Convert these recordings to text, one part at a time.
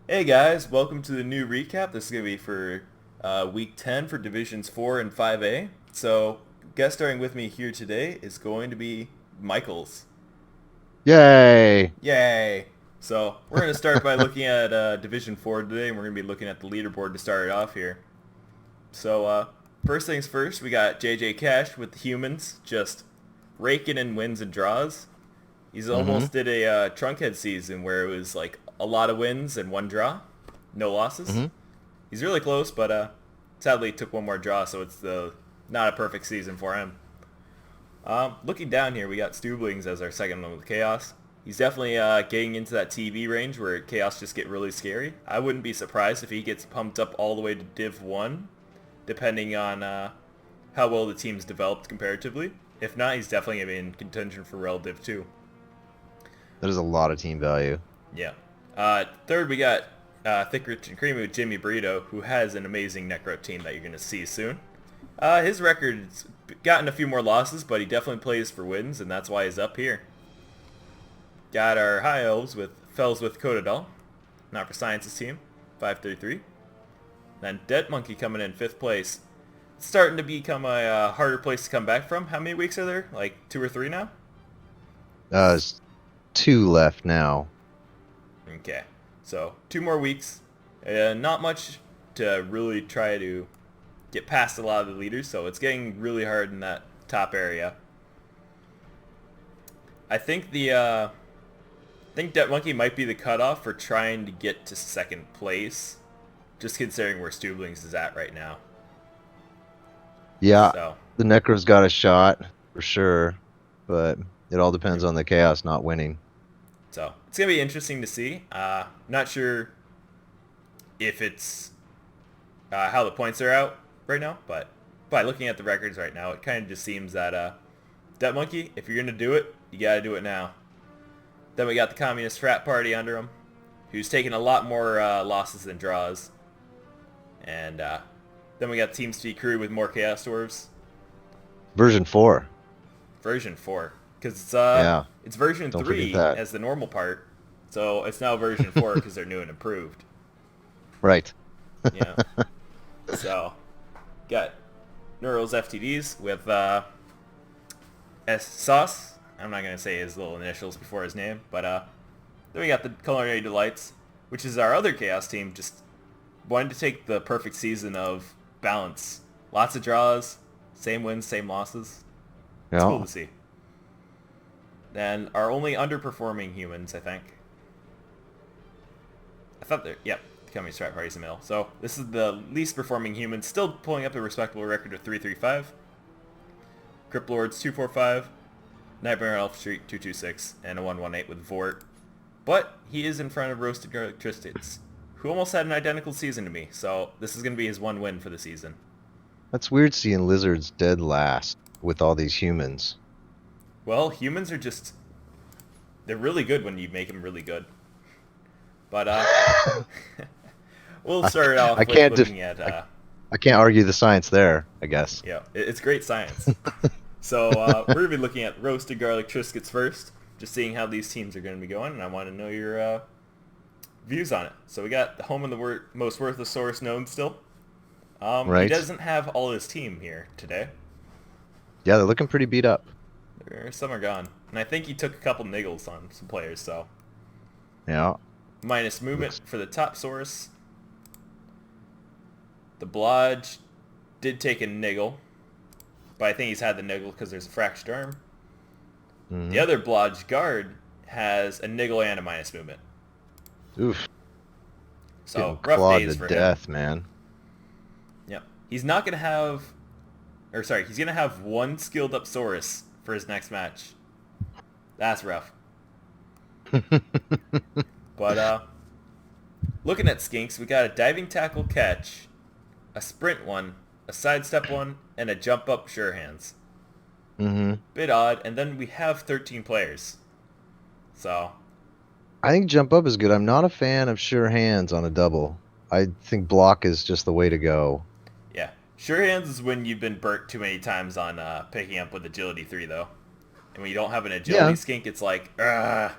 Hey guys, welcome to the new recap. This is going to be for week 10 for divisions 4 and 5A. So, guest starring with me here today is going to be Michaels. Yay! Yay! So, we're going to start by looking at Division 4 today, and we're going to be looking at the leaderboard to start it off here. So, first things first, we got JJ Cash with the Humans, just raking in wins and draws. He's Mm-hmm. almost did a Trunkhead season where it was like a lot of wins and one draw, no losses. Mm-hmm. He's really close, but sadly took one more draw, so it's the not a perfect season for him. Looking down here, we got Stublings as our second one with Chaos. He's definitely getting into that TV range where Chaos just get really scary. I wouldn't be surprised if he gets pumped up all the way to Div 1, depending on how well the team's developed comparatively. If not, he's definitely going to be in contention for Rel Div 2. That is a lot of team value. Yeah. Third, we got Thick, Rich, and Creamy with Jimmy Burrito, who has an amazing Necro team that you're going to see soon. His record's gotten a few more losses, but he definitely plays for wins, and that's why he's up here. Got our High Elves with Fells with Codadal, not for Science's team, 533. Then Dead Monkey coming in 5th place. It's starting to become a harder place to come back from. How many weeks are there? Like 2 or 3 now? There's two left now. Okay, so 2 more weeks. Not much to really try to get past a lot of the leaders, so it's getting really hard in that top area. I think Debt Monkey might be the cutoff for trying to get to second place, just considering where Stublings is at right now. Yeah, So, the Necro's got a shot for sure, but it all depends on the Chaos not winning. so it's gonna be interesting to see. Not sure if it's how the points are out right now, but by looking at the records right now, it kind of just seems that Debt Monkey, if you're gonna do it, you gotta do it now. Then we got the Communist Frat Party under him, who's taken a lot more losses than draws. And then we got Team Speed Crew with more Chaos Dwarves. Version 4. Version 4. Because Yeah, it's version don't forget 3 that. as the normal part. So it's now version 4 because they're new and improved. Right. Yeah. So, got Neuro's FTDs with S Sauce. I'm not going to say his little initials before his name. But then we got the Culinary Delights, which is our other Chaos team, just wanted to take the perfect season of balance. Lots of draws, same wins, same losses. It's cool Yeah. to see. Then our only underperforming humans, I think. I thought they're, yep, Coming Strat Party's in the middle. So this is the least performing humans, still pulling up a respectable record of 335. Crypt Lords 245, Nightmare on Elf Street 226, and a 118 with Vort. But he is in front of Roasted Garlic Triscuits, who almost had an identical season to me, so this is going to be his one win for the season. That's weird seeing lizards dead last with all these humans. Well, humans are just, they're really good when you make them really good. But we'll I, start I off with can't def- looking at, I can't argue the science there, I guess. it's great science. So we're going to be looking at Roasted Garlic Triscuits first, just seeing how these teams are going to be going, and I want to know your views on it. So we got the home of the most worthless source known still. He Right? doesn't have all his team here today. Yeah, they're looking pretty beat up. Some are gone. And I think he took a couple niggles on some players, so. Yeah. Minus movement Looks for the top source. The Blodge did take a niggle, but I think he's had the niggle because there's a fractured arm. The hmm other Blodge guard has a niggle and a minus movement. Oof. Getting So, rough clawed days to for him. death, man. Yep. He's not going to have, or sorry, he's going to have one skilled up Saurus for his next match. That's rough. But, looking at Skinks, we got a diving tackle catch, a sprint one, a sidestep one, and a jump up sure hands. hmm Bit odd, and then we have 13 players. So, I think jump up is good. I'm not a fan of sure hands on a double. I think block is just the way to go. yeah. Sure hands is when you've been burnt too many times on picking up with agility 3, though. And when you don't have an agility Yeah. skink, it's like, ugh.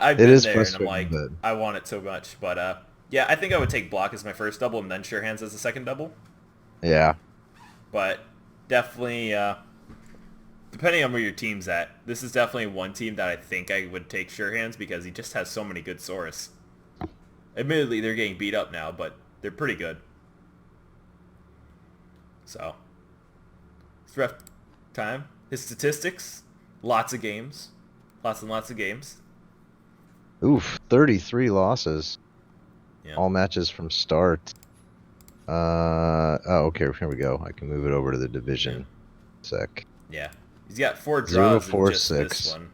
I've It been is there, and I'm frustrating, like, but I want it so much. But yeah, I think I would take block as my first double, and then sure hands as the second double. yeah. But definitely, depending on where your team's at, this is definitely one team that I think I would take sure hands because he just has so many good Saurus. Admittedly, they're getting beat up now, but they're pretty good. So, it's ref time. His statistics, lots of games. Lots and lots of games. Oof, 33 losses. Yeah. All matches from start. Oh, okay, here we go. I can move it over to the division. Sec. Yeah. He's got 4 0, draws in 4, just this 6. one.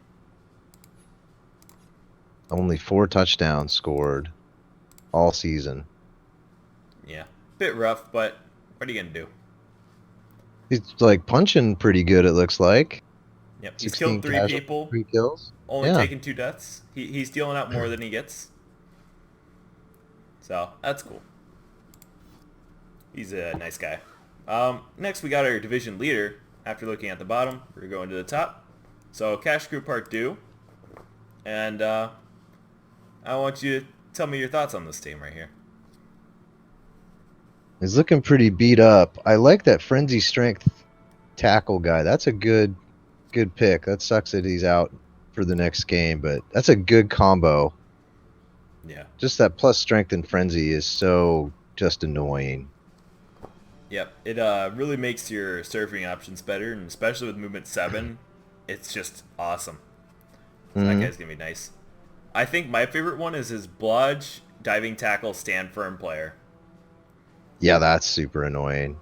Only 4 touchdowns scored all season. Yeah. Bit rough, but what are you going to do? He's like punching pretty good, it looks like. Yep. He's 16 killed 3 casual, people, 3 kills. only Yeah. taken 2 deaths. He's dealing out more than he gets. So, that's cool. He's a nice guy. Next, we got our division leader. After looking at the bottom, we're going to the top. So, Cash Crew Part 2. And I want you to tell me your thoughts on this team right here. He's looking pretty beat up. I like that frenzy strength tackle guy. That's a good pick. That sucks that he's out for the next game, but that's a good combo. Yeah. Just that plus strength and frenzy is so just annoying. Yep. It really makes your surfing options better, and especially with movement 7, it's just awesome. So that guy's going to be nice. I think my favorite one is his Blodge diving tackle stand firm player. Yeah, that's super annoying.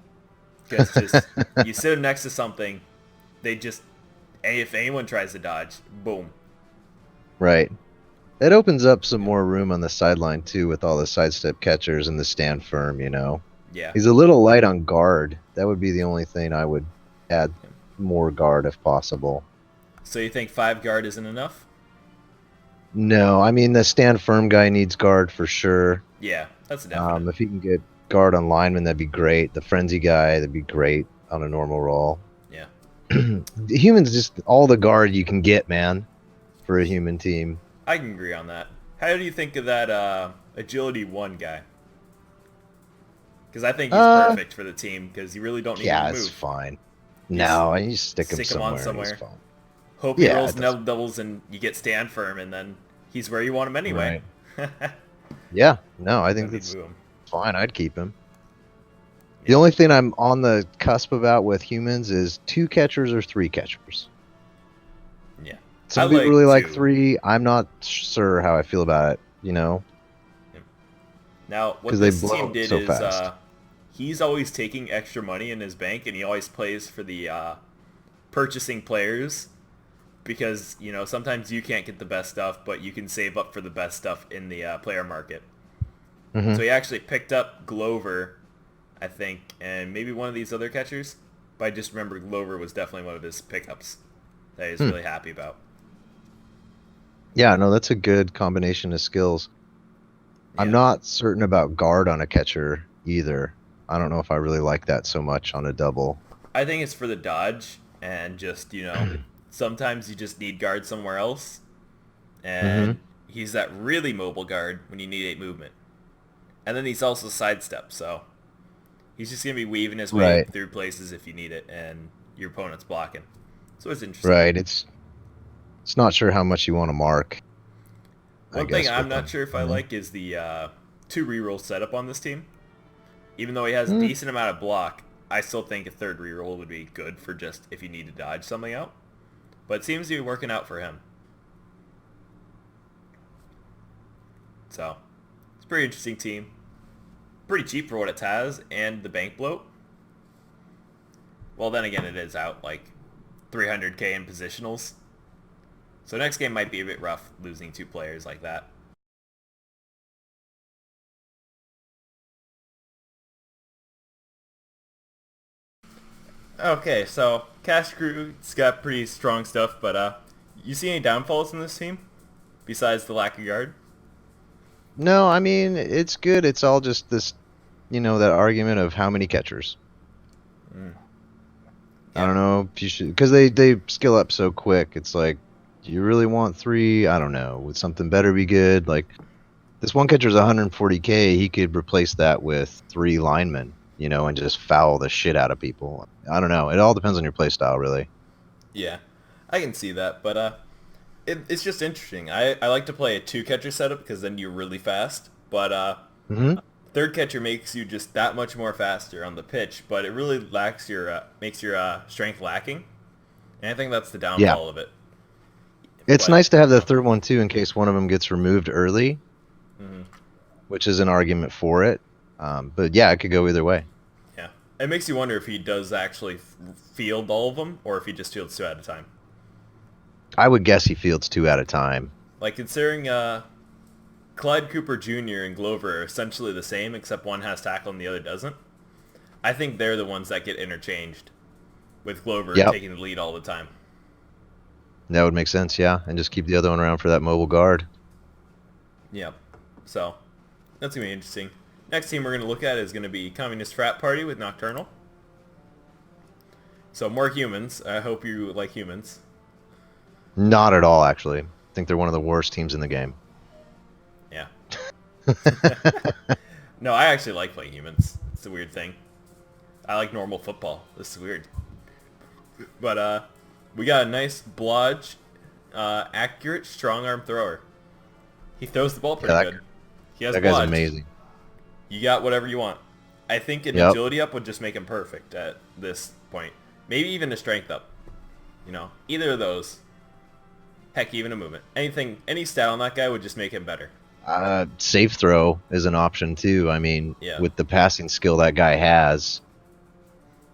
Because just you sit him next to something, they just, if anyone tries to dodge, boom. Right. It opens up some more room on the sideline too with all the sidestep catchers and the stand firm, you know. Yeah. He's a little light on guard. That would be the only thing I would add more guard if possible. So you think 5 guard isn't enough? No, I mean the stand firm guy needs guard for sure. Yeah, that's a definite. If he can get guard on lineman, that'd be great. The frenzy guy, that'd be great on a normal roll. Yeah. The humans just all the guard you can get, man, for a human team. I can agree on that. How do you think of that agility 1 guy? Because I think he's perfect for the team because you really don't need Yeah, to move. it's fine. No, you stick him on somewhere. And he's fine. Hope he Yeah, rolls it doesn't- no doubles and you get stand firm, and then he's where you want him anyway. Yeah, no, I think Don't need that's to move him. fine. I'd keep him. Yeah. The only thing I'm on the cusp about with humans is 2 catchers or 3 catchers. Yeah. Some I people like really like 2. 3. I'm not sure how I feel about it, you know? Now, what 'Cause they this blow team did so is fast. he's always taking extra money in his bank, and he always plays for the purchasing players because, you know, sometimes you can't get the best stuff, but you can save up for the best stuff in the player market. Mhm. So he actually picked up Glover, I think, and maybe one of these other catchers, but I just remember Glover was definitely one of his pickups that he's really happy about. Yeah, no, that's a good combination of skills. I'm Yeah. not certain about guard on a catcher either. I don't know if I really like that so much on a double. I think it's for the dodge, and just, you know, sometimes you just need guard somewhere else, and he's that really mobile guard when you need 8 movement. And then he's also sidestep, so he's just going to be weaving his way Right. through places if you need it, and your opponent's blocking. So it's interesting. Right, it's not sure how much you want to mark. One I guess, thing I'm with not them. sure if I like is the 2 reroll setup on this team. Even though he has a decent amount of block, I still think a 3rd reroll would be good for just if you need to dodge something out. But it seems to be working out for him. So, it's a pretty interesting team. Pretty cheap for what it has, and the bank bloat. Well, then again, it is out like 300k in positionals. So next game might be a bit rough, losing 2 players like that. Okay, so Cash Crew's got pretty strong stuff, but you see any downfalls in this team? Besides the lack of guard? No, I mean, it's good. It's all just this, that argument of how many catchers. I don't know if you should, because they skill up so quick. It's like Do you really want 3? I don't know. Would something better be good? Like, this one catcher's 140K. He could replace that with 3 linemen, and just foul the shit out of people. I don't know. It all depends on your play style, really. Yeah, I can see that, but it's just interesting. I like to play a 2 catcher setup because then you're really fast, but Hmm. third catcher makes you just that much more faster on the pitch, but it really lacks your makes your strength lacking, and I think that's the Yeah. downfall of it. It's But nice to have the third one, too, in case one of them gets removed early, mhm, which is an argument for it. But yeah, it could go either way. yeah, it makes you wonder if he does actually field all of them or if he just fields 2 at a time. I would guess he fields 2 at a time. Like considering Clyde Cooper Jr. and Glover are essentially the same, except one has tackle and the other doesn't. I think they're the ones that get interchanged, with Glover Yep. taking the lead all the time. That would make sense, yeah. And just keep the other one around for that mobile guard. Yep. So, that's going to be interesting. Next team we're going to look at is going to be Communist Frat Party with Nocturnal. So, more humans. I hope you like humans. Not at all, actually. I think they're one of the worst teams in the game. Yeah. No, I actually like playing humans. It's a weird thing. I like normal football. This is weird. But, we got a nice blodge, accurate, strong arm thrower. He throws the ball pretty that- good. He has That guy's blodge. amazing. You got whatever you want. I think an Yep. agility up would just make him perfect at this point. Maybe even a strength up. Either of those. Heck, even a movement. Any stat on that guy would just make him better. Safe throw is an option, too. I mean, Yeah. with the passing skill that guy has,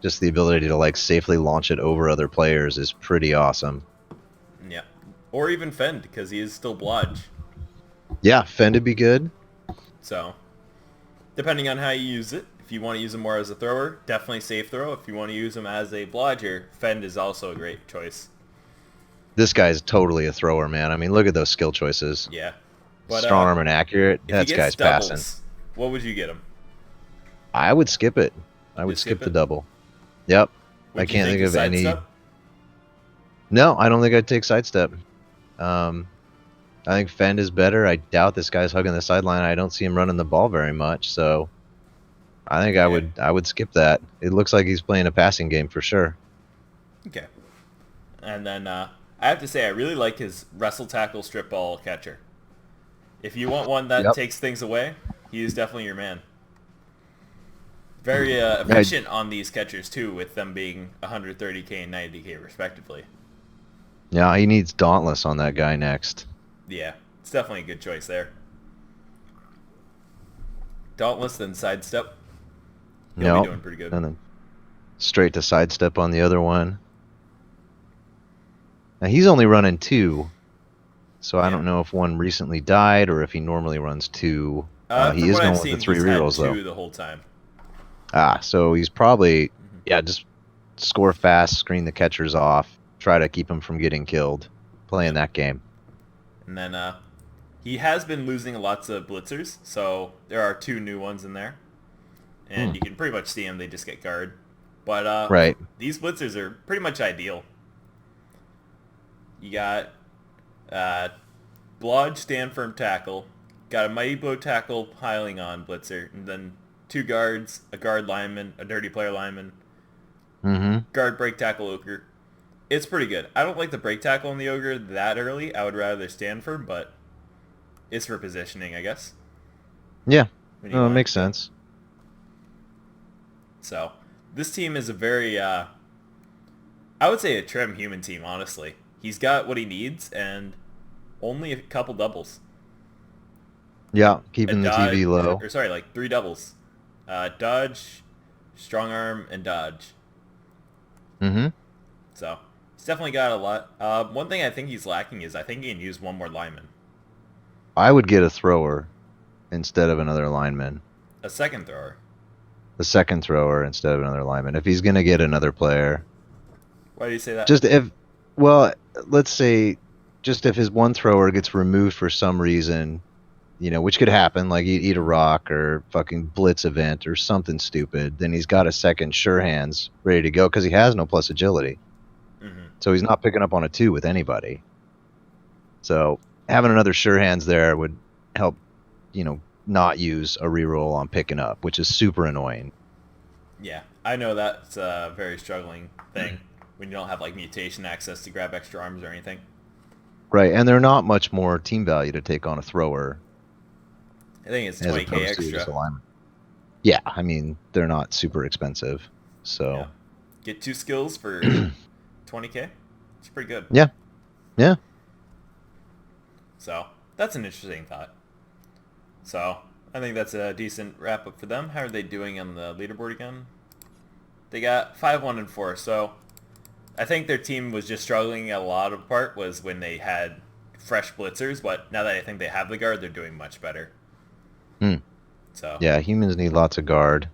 just the ability to, safely launch it over other players is pretty awesome. Yeah. Or even fend, because he is still blodge. Yeah, fend would be good. So, depending on how you use it, if you want to use him more as a thrower, definitely safe throw. If you want to use him as a blodger, fend is also a great choice. This guy's totally a thrower, man. I mean, look at those skill choices. Yeah. But Strong arm and accurate. if That he guy's gets doubles, passing. what would you get him? I would skip it. I would Just skip skip the it? double. Yep. Would I you can't think a of any. sidestep? No, I don't think I'd take sidestep. I think fend is better. I doubt this guy's hugging the sideline. I don't see him running the ball very much, so I think I would skip that. It looks like he's playing a passing game for sure. Okay. And then I have to say, I really like his wrestle tackle strip ball catcher. If you want one that Yep. takes things away, he is definitely your man. Very efficient on these catchers too, with them being 130K and 90K respectively. Yeah, he needs Dauntless on that guy next. Yeah, it's definitely a good choice there. Dauntless, then sidestep. He'll No, be doing pretty good. and then straight to sidestep on the other one. Now he's only running 2, so I Yeah. don't know if one recently died or if he normally runs 2. He From is what going I've with seen, the 3 he's had rerolls 2 though. the whole time. So he's probably just score fast, screen the catchers off, try to keep him from getting killed, playing that game. And then he has been losing lots of blitzers, so there are 2 new ones in there. And you can pretty much see them, they just get guard. But Right. these blitzers are pretty much ideal. You got Blodge, stand firm tackle, got a mighty blow tackle piling on blitzer, and then 2 guards, a guard lineman, a dirty player lineman, Mm-hmm. guard break tackle ogre. It's pretty good. I don't like the break tackle on the ogre that early. I would rather stand firm, but it's for positioning, I guess. Yeah. when you No, it want makes to. sense. So this team is a very, I would say a trim human team, honestly. He's got what he needs and only a couple doubles. Yeah, keeping the dodge, TV low. Or sorry, like 3 doubles. Dodge, strong arm, and dodge. Mm-hmm. So he's definitely got a lot. One thing I think he's lacking is I think he can use one more lineman. I would get a thrower instead of another lineman. A second thrower. The second thrower instead of another lineman. If he's gonna get another player, Why do you say that? let's say, just if his one thrower gets removed for some reason, which could happen, like you eat a rock or fucking blitz event or something stupid, then he's got a second sure hands ready to go because he has no plus agility. Mhm. So he's not picking up on a 2 with anybody. So having another sure hands there would help, not use a reroll on picking up, which is super annoying. Yeah, I know that's a very struggling thing when you don't have like mutation access to grab extra arms or anything. Right, and they're not much more team value to take on a thrower I think it's as 20k opposed to just extra. alignment. Yeah, I mean they're not super expensive, Yeah, so get 2 skills for 20k. It's pretty good. yeah, yeah. So that's an interesting thought. So I think that's a decent wrap up for them. How are they doing on the leaderboard again? They got 5-1-4. So I think their team was just struggling a lot of part was when they had fresh blitzers. But now that I think they have the guard, they're doing much better. Hmm. So Yeah, humans need lots of guard.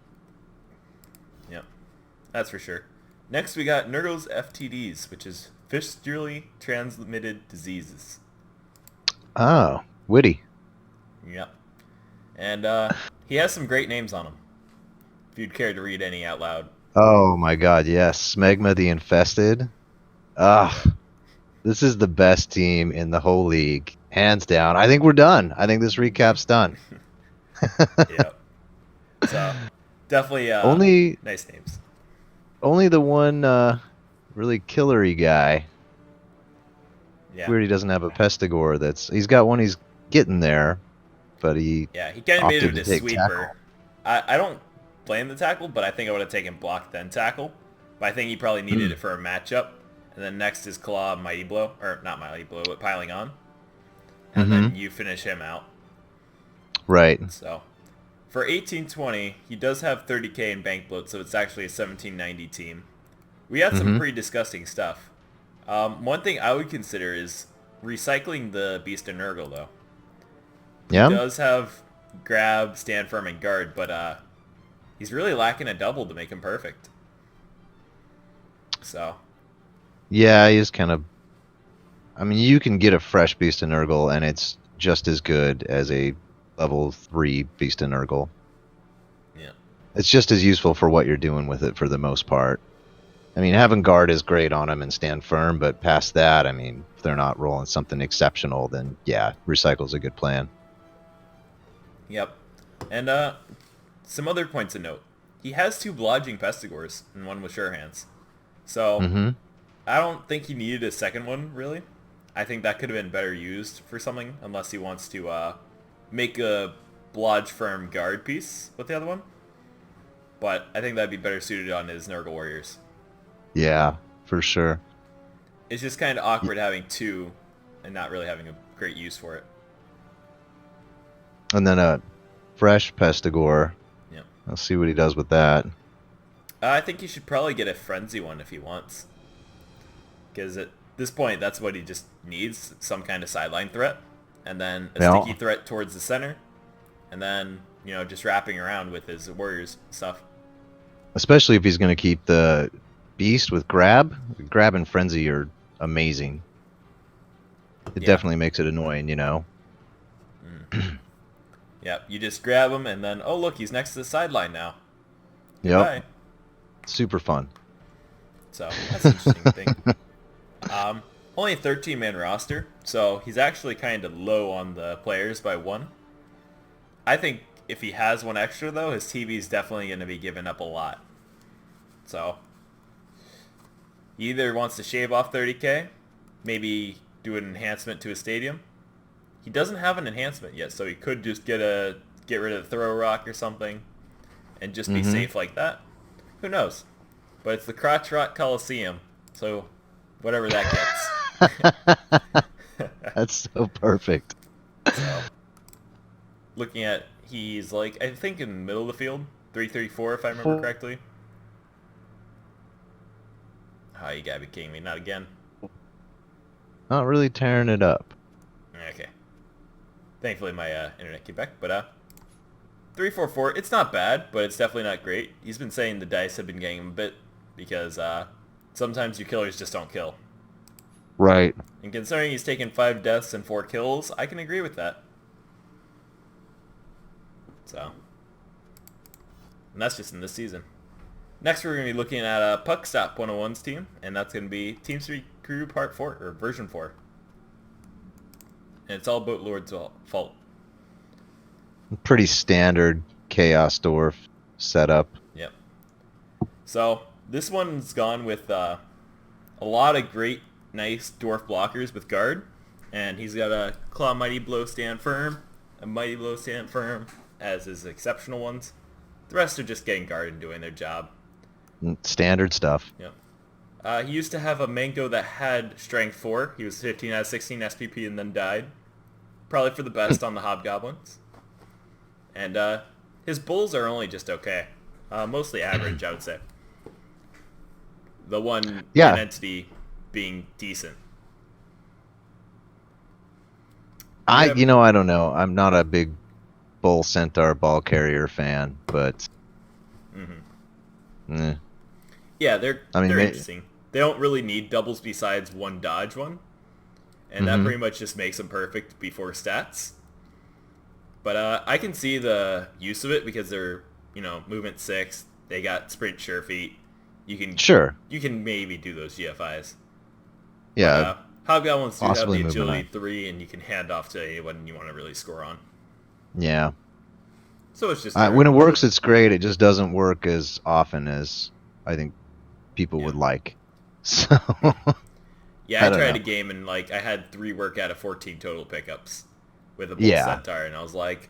yep, that's for sure. Next we got Nurgle's FTDs, which is fistulely transmitted diseases. Oh, witty. Yep. And he has some great names on him. If you'd care to read any out loud. Oh my God, yes, Smegma the Infested. Ah, Yep. this is the best team in the whole league, hands down. I think we're done. I think this recap's done. Yep. So definitely Only, nice names. only the one really killery guy. Yeah. Weird, he doesn't have a Pestigore. He's got one. He's getting there, but he Yeah, he kind of made opted it to a take sweeper. tackle. I don't blame the tackle, but I think I would have taken block then tackle. But I think he probably needed Hmm. it for a matchup. And then next is Claw, Mighty Blow. Or not Mighty Blow, but Piling On. And Mm-hmm. then you finish him out. Right. So for 1820, he does have 30k in bank bloat, so it's actually a 1790 team. We had some Mm-hmm. pretty disgusting stuff. One thing I would consider is recycling the Beast of Nurgle, though. He Yeah. does have grab, stand firm, and guard, but he's really lacking a double to make him perfect. So, Yeah, he is kind of. I mean, you can get a fresh Beast of Nurgle, and it's just as good as a level 3 Beast of Nurgle. yeah. It's just as useful for what you're doing with it for the most part. I mean, having guard is great on him and stand firm, but past that, I mean, if they're not rolling something exceptional, then yeah, recycle's a good plan. Yep. And some other points of note. He has 2 Blodging Pestigores and one with Sure Hands. So, Mm-hmm. I don't think he needed a second one, really. I think that could have been better used for something, unless he wants to make a Blodge Firm guard piece with the other one. But I think that'd be better suited on his Nurgle Warriors. Yeah, for sure. It's just kind of awkward having 2 and not really having a great use for it. And then a fresh Pestigore. Yep. I'll see what he does with that. I think he should probably get a Frenzy one if he wants. Because at this point, that's what he just needs, some kind of sideline threat. And then a Yeah. sticky threat towards the center. And then, just wrapping around with his warriors stuff. Especially if he's going to keep the beast with grab. Grab and frenzy are amazing. It Yeah. definitely makes it annoying. Yep, you just grab him and then, oh look, he's next to the sideline now. Yep. Bye. Super fun. So, that's an interesting thing. Only a 13-man roster, so he's actually kind of low on the players by 1. I think if he has 1 extra, though, his TV is definitely going to be giving up a lot. So, he either wants to shave off 30k, maybe do an enhancement to his stadium. He doesn't have an enhancement yet, so he could just get rid of the throw rock or something and just be Mhm. safe like that. Who knows? But it's the Crotch Rock Coliseum, so whatever that gets. That's so perfect. So, looking at, he's like, I think in the middle of the field, 334 if I remember correctly. Oh, you gotta be kidding me, not again. Not really tearing it up. Okay. Thankfully my internet came back, but 344, it's not bad, but it's definitely not great. He's been saying the dice have been getting him a bit because sometimes your killers just don't kill. Right. And considering he's taken 5 deaths and 4 kills, I can agree with that. So, and that's just in this season. Next we're going to be looking at Puckstop 101's team, and that's going to be Team Street Crew Part 4, or Version 4. and it's all Boat Lord's fault. Pretty standard Chaos Dwarf setup. Yep. So this one's gone with a lot of great, nice dwarf blockers with guard, and he's got a Claw Mighty Blow Stand Firm, a Mighty Blow Stand Firm as his exceptional ones. The rest are just getting guard and doing their job. Standard stuff. Yep. He used to have a Mango that had Strength 4. He was 15 out of 16 SPP and then died. Probably for the best on the Hobgoblins. And his bulls are only just okay. Mostly average, I would say. The one entity being decent. I don't know. I'm not a big bull centaur ball carrier fan, but yeah, they're interesting. They don't really need doubles besides one dodge one, and that pretty much just makes them perfect before stats. But I can see the use of it because they're movement 6. They got sprint sure feet. You can maybe do those GFIs. Yeah. Hobgoblins do have the agility 3, and you can hand off to anyone you want to really score on. Yeah. So it's just when it works, it's great. It just doesn't work as often as I think people would like. So. Yeah, I tried a game and I had 3 work out of 14 total pickups with a bull centaur, and I was like,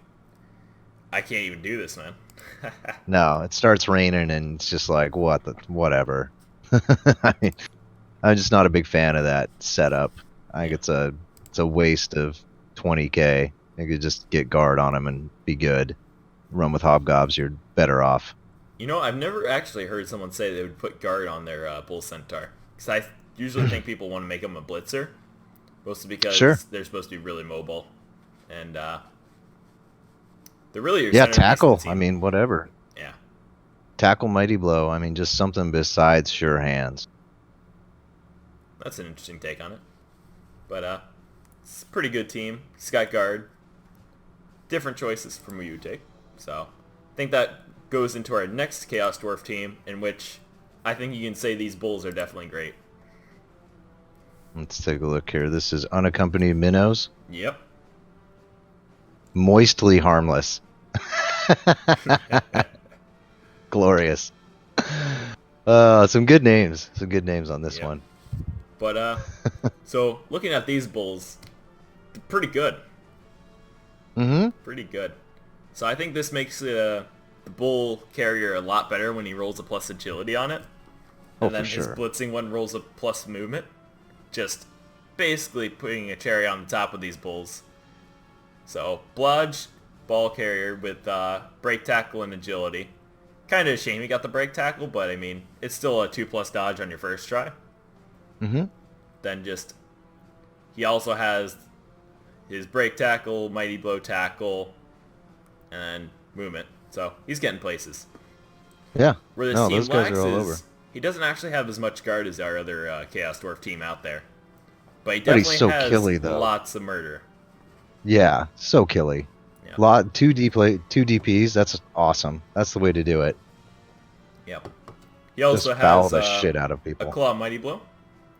I can't even do this, man. No, it starts raining and it's just like whatever. I mean, I'm just not a big fan of that setup. I think it's a waste of 20k. You could just get guard on them and be good. Run with hobgobs, you're better off. I've never actually heard someone say they would put guard on their bull centaur, because I usually think people want to make them a blitzer, mostly because they're supposed to be really mobile, and they're really your tackle. I mean, whatever. Yeah, tackle, mighty blow. I mean, just something besides sure hands. That's an interesting take on it, but it's a pretty good team. He's got guard. Different choices from what you would take, so I think that goes into our next Chaos Dwarf team, in which I think you can say these bulls are definitely great. Let's take a look here. This is unaccompanied minnows. Yep. Moistly harmless. Glorious. Some good names. Some good names on this one. But so looking at these bulls, they're pretty good. Pretty good. So I think this makes the bull carrier a lot better when he rolls a plus agility on it. And then his blitzing one rolls a plus movement. Just basically putting a cherry on the top of these bulls. So Blodge, ball carrier with break tackle and agility. Kind of a shame he got the break tackle, but I mean, it's still a 2+ dodge on your first try. Then he also has his break tackle, mighty blow tackle, and movement. So he's getting places. Yeah. Where this team lacks is he doesn't actually have as much guard as our other Chaos Dwarf team out there. But he definitely has killy, lots of murder. Yeah, so killy. Yeah. 2 DPs, that's awesome. That's the way to do it. Yep. He also just foul has the shit out of people. A Claw Mighty Blow.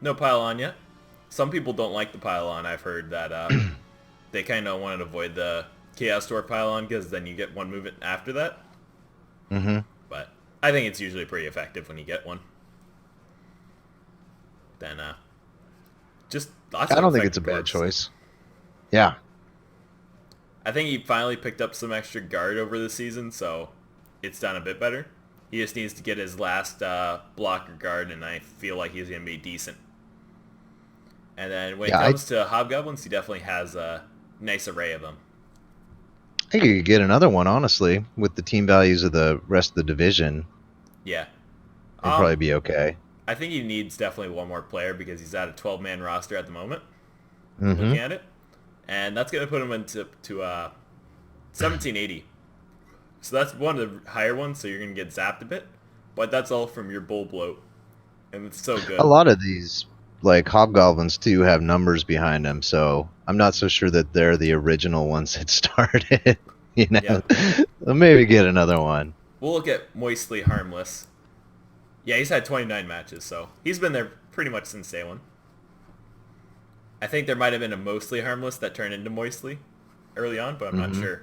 No pylon yet. Some people don't like the pylon. I've heard that they kind of want to avoid the Chaos Dwarf pylon because then you get one movement after that. But I think it's usually pretty effective when you get one. Then just lots of I don't think it's a bad choice. Yeah. I think he finally picked up some extra guard over the season, so it's done a bit better. He just needs to get his last blocker guard, and I feel like he's going to be decent. And then when it comes to Hobgoblins, he definitely has a nice array of them. I think you could get another one, honestly, with the team values of the rest of the division. Yeah. He'd probably be okay. I think he needs definitely one more player because he's at a 12-man roster at the moment. Looking at it. And that's going to put him into 1780. So that's one of the higher ones, so you're going to get zapped a bit. But that's all from your bull bloat. And it's so good. A lot of these, like Hobgoblins, too, have numbers behind them, so I'm not so sure that they're the original ones that started. So maybe get another one. We'll look at Moistly Harmless. Yeah, he's had 29 matches, so he's been there pretty much since day one. I think there might have been a mostly harmless that turned into moistly early on, but I'm not Mhm. sure.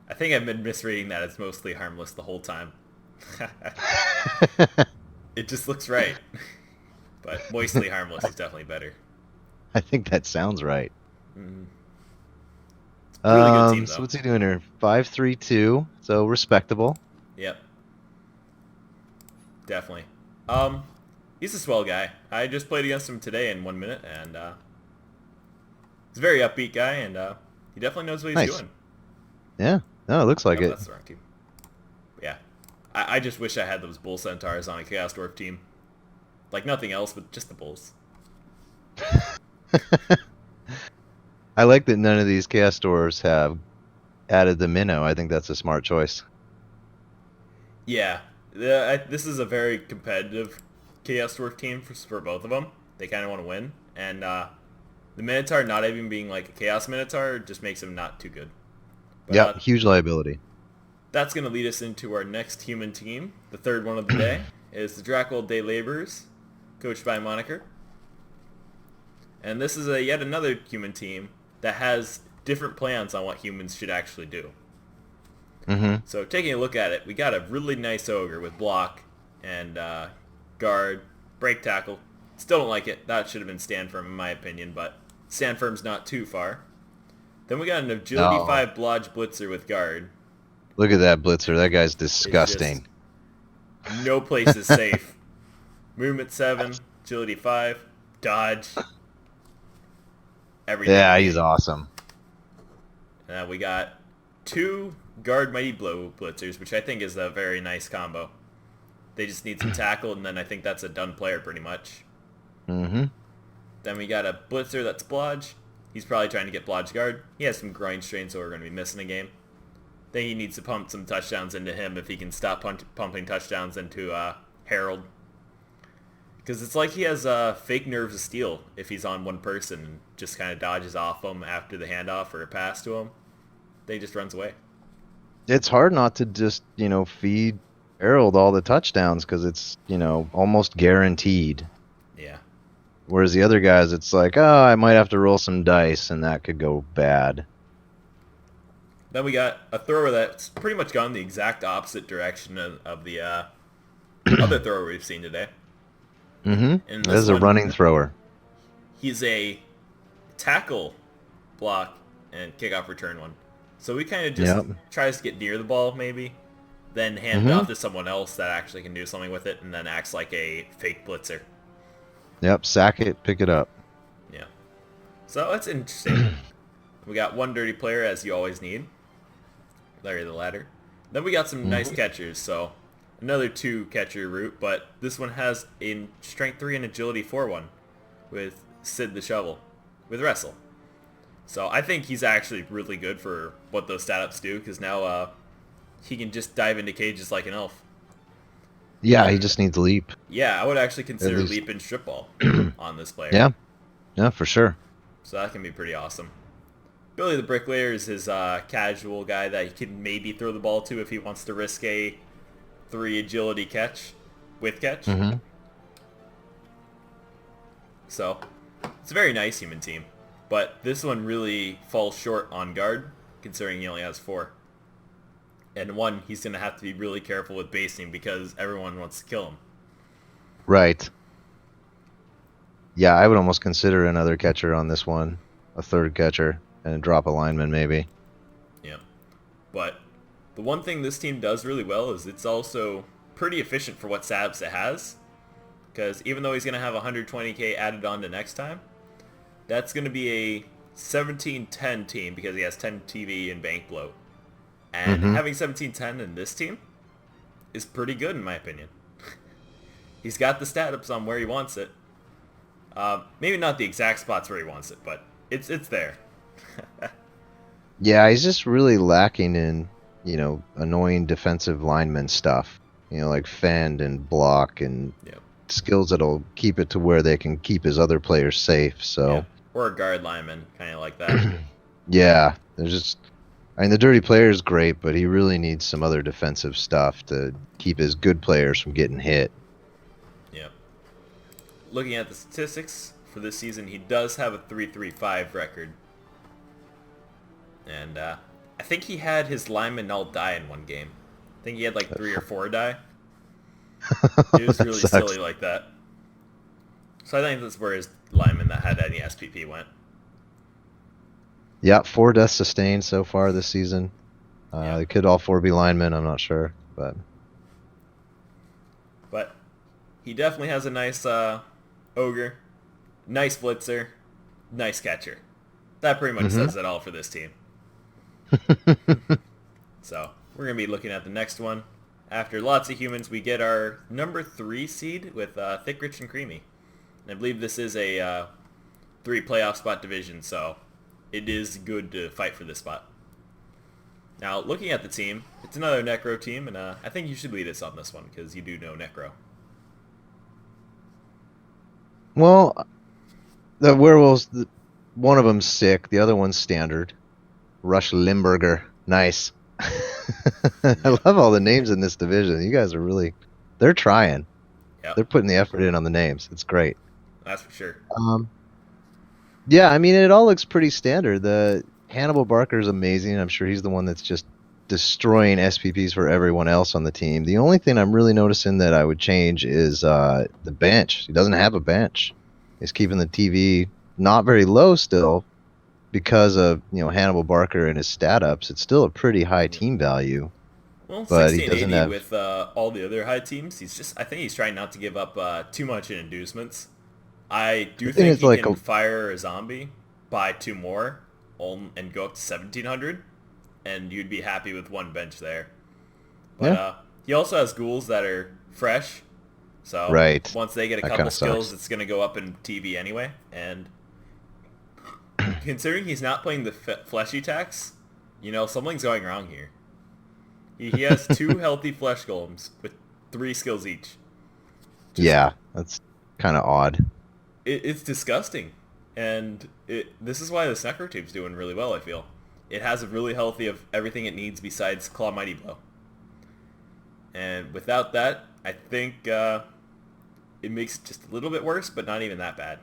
I think I've been misreading that as mostly harmless the whole time. It just looks right. But moistly harmless is definitely better. I think that sounds right. Mm. Really good team, So though. what's he doing here? 5-3-2, so respectable. Yep, definitely. He's a swell guy. I just played against him today in 1 minute, and he's a very upbeat guy, and he definitely knows what he's Nice. doing. Yeah. No, it looks like Oh, it. that's the wrong team. But yeah, I just wish I had those Bull Centaurs on a Chaos Dwarf team. Like nothing else, but just the Bulls. I like that none of these Chaos stores have added the minnow. I think that's a smart choice. Yeah, this is a very competitive Chaos Dwarf team for both of them. They kind of want to win, and the Minotaur not even being like a Chaos Minotaur just makes him not too good. But Yep, huge liability. that's going to lead us into our next human team. The third one of the day is the Dracul Day Laborers, coached by Moniker. And this is yet another human team that has different plans on what humans should actually do. Mm-hmm. So taking a look at it, we got a really nice ogre with block and guard, break tackle. Still don't like it. That should have been stand firm in my opinion, but stand firm's not too far. Then we got an agility No. 5 blodge blitzer with guard. Look at that blitzer. That guy's It's disgusting. just no place is safe. Movement 7, agility 5, dodge. Everything. Yeah, he's awesome. We got 2 guard mighty blow blitzers, which I think is a very nice combo. They just need some tackle, and then I think that's a done player pretty much. Mm-hmm. Then we got a blitzer that's blodge. He's probably trying to get blodge guard. He has some groin strain, so we're going to be missing a game. Then he needs to pump some touchdowns into him if he can stop pumping touchdowns into Harold. Because it's like he has fake nerves of steel if he's on one person and just kind of dodges off them after the handoff or a pass to him. Then he just runs away. It's hard not to just, feed Harold all the touchdowns because it's, almost guaranteed. Yeah. Whereas the other guys, it's like, oh, I might have to roll some dice and that could go bad. Then we got a thrower that's pretty much gone the exact opposite direction of the other thrower we've seen today. Mm-hmm. And This is a one, running thrower. He's a tackle, block, and kickoff return one. So he kind of just tries to get near the ball, maybe, then hand it off to someone else that actually can do something with it, and then acts like a fake blitzer. Yep, sack it, pick it up. Yeah. So that's interesting. We got one dirty player, as you always need. Larry the Ladder. Then we got some nice catchers, so another 2 catcher route, but this one has a strength 3 and agility 4 one with Sid the Shovel, with Wrestle. So I think he's actually really good for what those stat ups do, because now he can just dive into cages like an elf. Yeah, he just needs leap. Yeah, I would actually consider least. leap and strip ball on this player. Yeah, for sure. So that can be pretty awesome. Billy the Bricklayer is his casual guy that he can maybe throw the ball to if he wants to risk a 3 agility catch with catch. Mm-hmm. So it's a very nice human team. But this one really falls short on guard, considering he only has 4. And 1, he's going to have to be really careful with basing because everyone wants to kill him. Right. Yeah, I would almost consider another catcher on this one, a third catcher, and drop a lineman maybe. Yeah. But the one thing this team does really well is it's also pretty efficient for what stats it has. Because even though he's going to have 120k added on to next time, that's going to be a 17-10 team because he has 10 TV and bank bloat. And having 17-10 in this team is pretty good in my opinion. He's got the stat ups on where he wants it. Maybe not the exact spots where he wants it, but it's there. Yeah, he's just really lacking in, annoying defensive lineman stuff. Like fend and block and Yep. skills that'll keep it to where they can keep his other players safe. So Yeah. Or a guard lineman, kind of like that. yeah, there's just, the dirty player is great, but he really needs some other defensive stuff to keep his good players from getting hit. Yep. Looking at the statistics for for this season. He does have a 3.35 record. And I think he had his lineman all die in one game. I think he had like 3 or 4 die. It was really silly like that. So I think that's where his lineman that had any SPP went. Yeah, 4 deaths sustained so far this season. Yeah. They could all 4 be linemen, I'm not sure. But he definitely has a nice ogre, nice blitzer, nice catcher. That pretty much says it all for this team. So we're going to be looking at the next one. After lots of humans, we get our number 3 seed with Thick, Rich, and Creamy. And I believe this is a 3 playoff spot division, so it is good to fight for this spot. Now, looking at the team, it's another Necro team, and I think you should lead us on this one, because you do know Necro. well, the werewolves, one of them's sick, the other one's standard. Rush Limburger, nice. I love all the names in this division. You guys are they're trying. Yep. They're putting the effort in on the names. It's great. That's for sure. Yeah, I mean, it all looks pretty standard. The Hannibal Barker is amazing. I'm sure he's the one that's just destroying SPPs for everyone else on the team. The only thing I'm really noticing that I would change is the bench. He doesn't have a bench. He's keeping the TV not very low still because of Hannibal Barker and his stat ups. It's still a pretty high team value. Well, but he 1680 doesn't have... with all the other high teams. I think he's trying not to give up too much in inducements. I do think he can fire a zombie, buy 2 more, and go up to 1700, and you'd be happy with 1 bench there. But he also has ghouls that are fresh, so once they get a couple skills, it's going to go up in TV anyway. And considering he's not playing the fleshy tax, something's going wrong here. He has 2 healthy flesh golems with 3 skills each. Yeah, that's kind of odd. It's disgusting, and this is why this Necro team's doing really well, I feel. It has a really healthy of everything it needs besides Claw Mighty Blow. And without that, I think it makes it just a little bit worse, but not even that bad,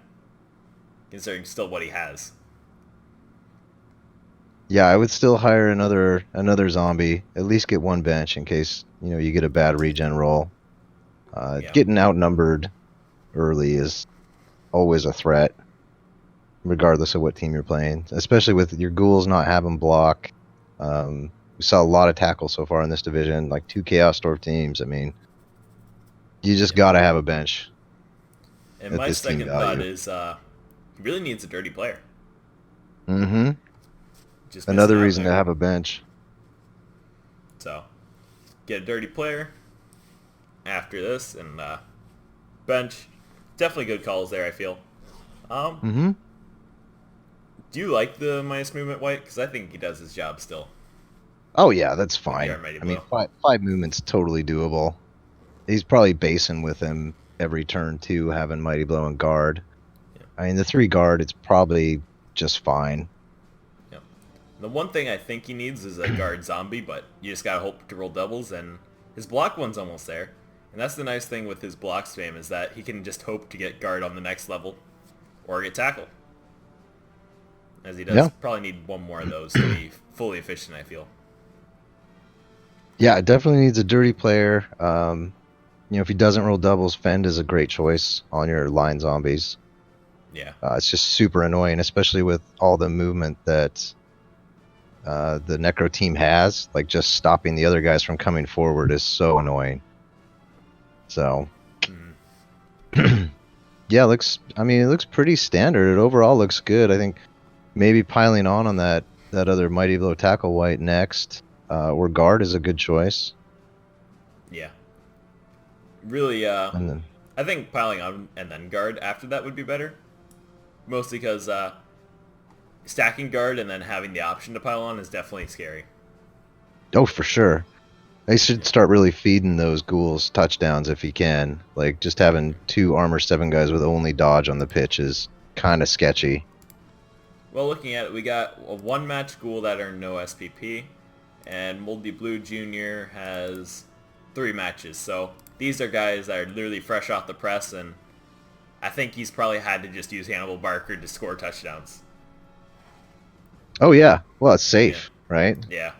considering still what he has. Yeah, I would still hire another zombie. At least get 1 bench in case you get a bad regen roll. Getting outnumbered early is always a threat, regardless of what team you're playing. Especially with your ghouls not having block. We saw a lot of tackle so far in this division, like 2 Chaos Dwarf teams. I mean, you just gotta have a bench. And my second thought is, he really needs a dirty player. Mm-hmm. Another reason to have a bench. So, get a dirty player after this, and bench. Definitely good calls there, I feel. Do you like the minus movement White? Because I think he does his job still. Oh yeah, that's fine. I mean, 5 movement's totally doable. He's probably basing with him every turn too, having Mighty Blow and guard. Yeah. I mean, the 3 guard, it's probably just fine. Yeah. The one thing I think he needs is a guard zombie, but you just gotta hope to roll doubles, and his block one's almost there. And that's the nice thing with his block spam, is that he can just hope to get guard on the next level or get tackle. As he does probably need 1 more of those to be fully efficient, I feel. Yeah, it definitely needs a dirty player. If he doesn't roll doubles, Fend is a great choice on your line zombies. Yeah. It's just super annoying, especially with all the movement that the Necro team has. Like, just stopping the other guys from coming forward is so annoying. So, yeah, it looks pretty standard. It overall looks good. I think maybe piling on that other Mighty Blow tackle White next, or guard is a good choice. Yeah. Really, I think piling on and then guard after that would be better. Mostly because stacking guard and then having the option to pile on is definitely scary. Oh, for sure. They should start really feeding those ghouls touchdowns if he can. Like, just having 2 armor 7 guys with only dodge on the pitch is kind of sketchy. Well, looking at it, we got a 1-match ghoul that earned no SPP, and Moldy Blue Jr. has 3 matches. So these are guys that are literally fresh off the press, and I think he's probably had to just use Hannibal Barker to score touchdowns. Oh yeah, well it's Yeah, safe, right? yeah,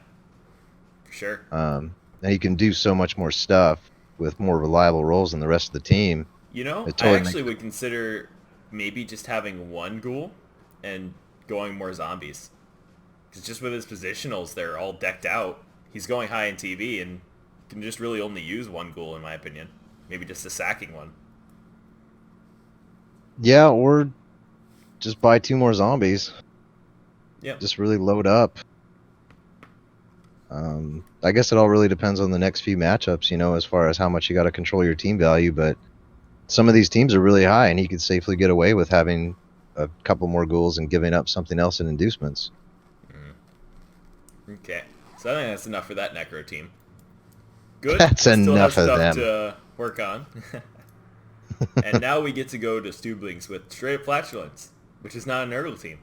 for sure. And he can do so much more stuff with more reliable roles than the rest of the team. You know, It I totally actually makes would consider maybe just having one ghoul and going more zombies. Because just with his positionals, they're all decked out. He's going high in TV and can just really only use one ghoul, in my opinion. Maybe just a sacking one. Yeah, or just buy 2 more zombies. Yep. Just really load up. I guess it all really depends on the next few matchups, as far as how much you got to control your team value. But some of these teams are really high, and he could safely get away with having a couple more ghouls and giving up something else in inducements. Okay. So I think that's enough for that Necro team. Good. That's He still has enough of stuff them. to work on. And now we get to go to Stublings with Straight Up Flatulence, which is not an Nerdle team.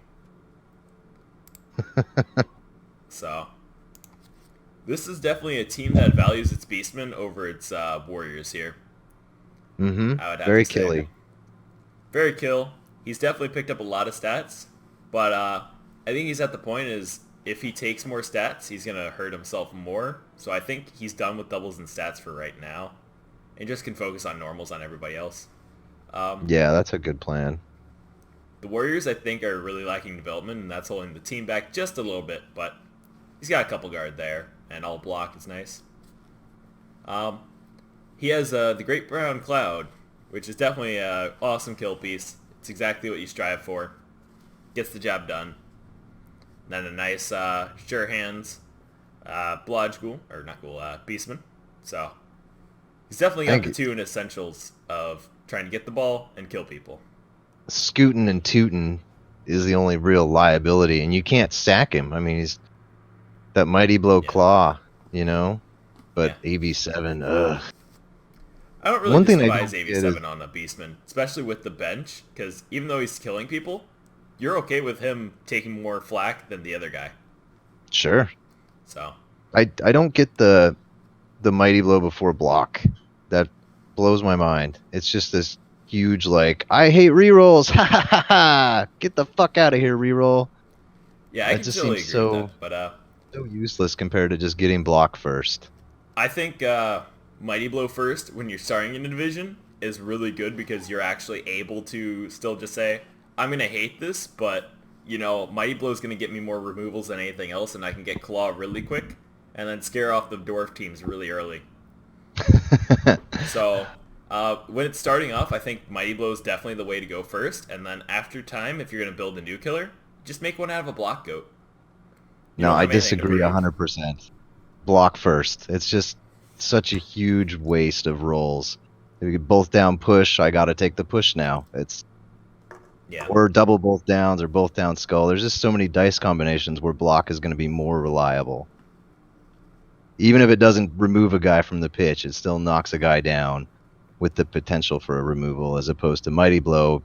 So, this is definitely a team that values its Beastmen over its Warriors here. Mm-hmm. I would have Very to say. killy. Very kill. He's definitely picked up a lot of stats, but I think he's at the point is if he takes more stats, he's going to hurt himself more. So I think he's done with doubles and stats for right now and just can focus on normals on everybody else. Yeah, that's a good plan. The Warriors, I think, are really lacking development, and that's holding the team back just a little bit, but he's got a couple guard there, and all block is nice. He has the Great Brown Cloud, which is definitely an awesome kill piece. It's exactly what you strive for. Gets the job done. Then a nice Sure Hands Blodge Ghoul, or not Ghoul, Beastman. So he's definitely got the two essentials of trying to get the ball and kill people. Scootin' and tootin' is the only real liability, and you can't sack him. I mean, he's that Mighty Blow Claw, but Yeah. AV7, ugh. I don't really One thing I despise don't AV7 get on a Beastman, especially with the bench, because even though he's killing people, you're okay with him taking more flack than the other guy. Sure. So I don't get the Mighty Blow before block. That blows my mind. It's just this huge, I hate rerolls. Ha ha ha ha! Get the fuck out of here, reroll. yeah, I That can just totally seems agree with that. But so useless compared to just getting block first. I think Mighty Blow first when you're starting in a division is really good because you're actually able to still just say, I'm going to hate this, but, Mighty Blow is going to get me more removals than anything else, and I can get Claw really quick, and then scare off the Dwarf teams really early. So, when it's starting off, I think Mighty Blow is definitely the way to go first, and then after time, if you're going to build a new killer, just make one out of a block goat. You No, don't I have anything to disagree prove. 100%. Block first. It's just such a huge waste of rolls. If you get both down push, I gotta take the push now. Yeah. Or double both downs or both down skull. There's just so many dice combinations where block is going to be more reliable. Even if it doesn't remove a guy from the pitch, it still knocks a guy down with the potential for a removal, as opposed to Mighty Blow,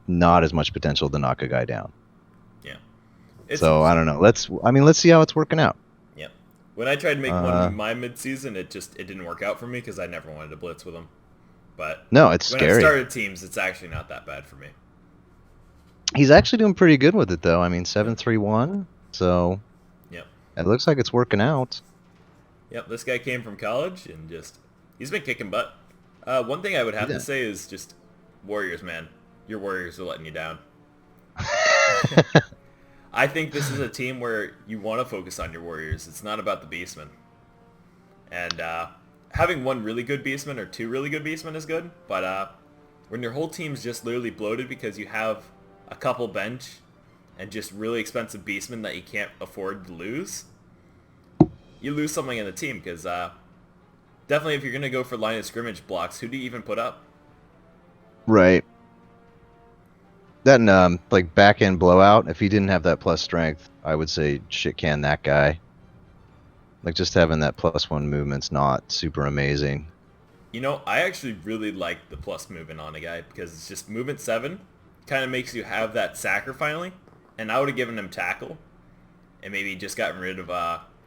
not as much potential to knock a guy down. Yeah. So I don't know. Let's see how it's working out. Yeah. When I tried to make one my mid-season, it didn't work out for me because I never wanted to blitz with him. But No, it's when scary. I've started teams, it's actually not that bad for me. He's actually doing pretty good with it, though. I mean, 7-3-1, so Yep. it looks like it's working out. Yep, this guy came from college and he's been kicking butt. One thing I would have to say is just Warriors, man. Your Warriors are letting you down. I think this is a team where you want to focus on your Warriors. It's not about the Beastmen. And having one really good Beastman or two really good Beastmen is good, but when your whole team's just literally bloated because you have a couple bench and just really expensive Beastmen that you can't afford to lose, you lose something in the team because definitely if you're going to go for line of scrimmage blocks, who do you even put up? Right. That back end blowout, if he didn't have that plus strength, I would say shit can that guy. Just having that +1 movement's not super amazing. I actually really like the plus movement on a guy because it's just movement 7 kind of makes you have that sacker finally, and I would have given him tackle and maybe just gotten rid of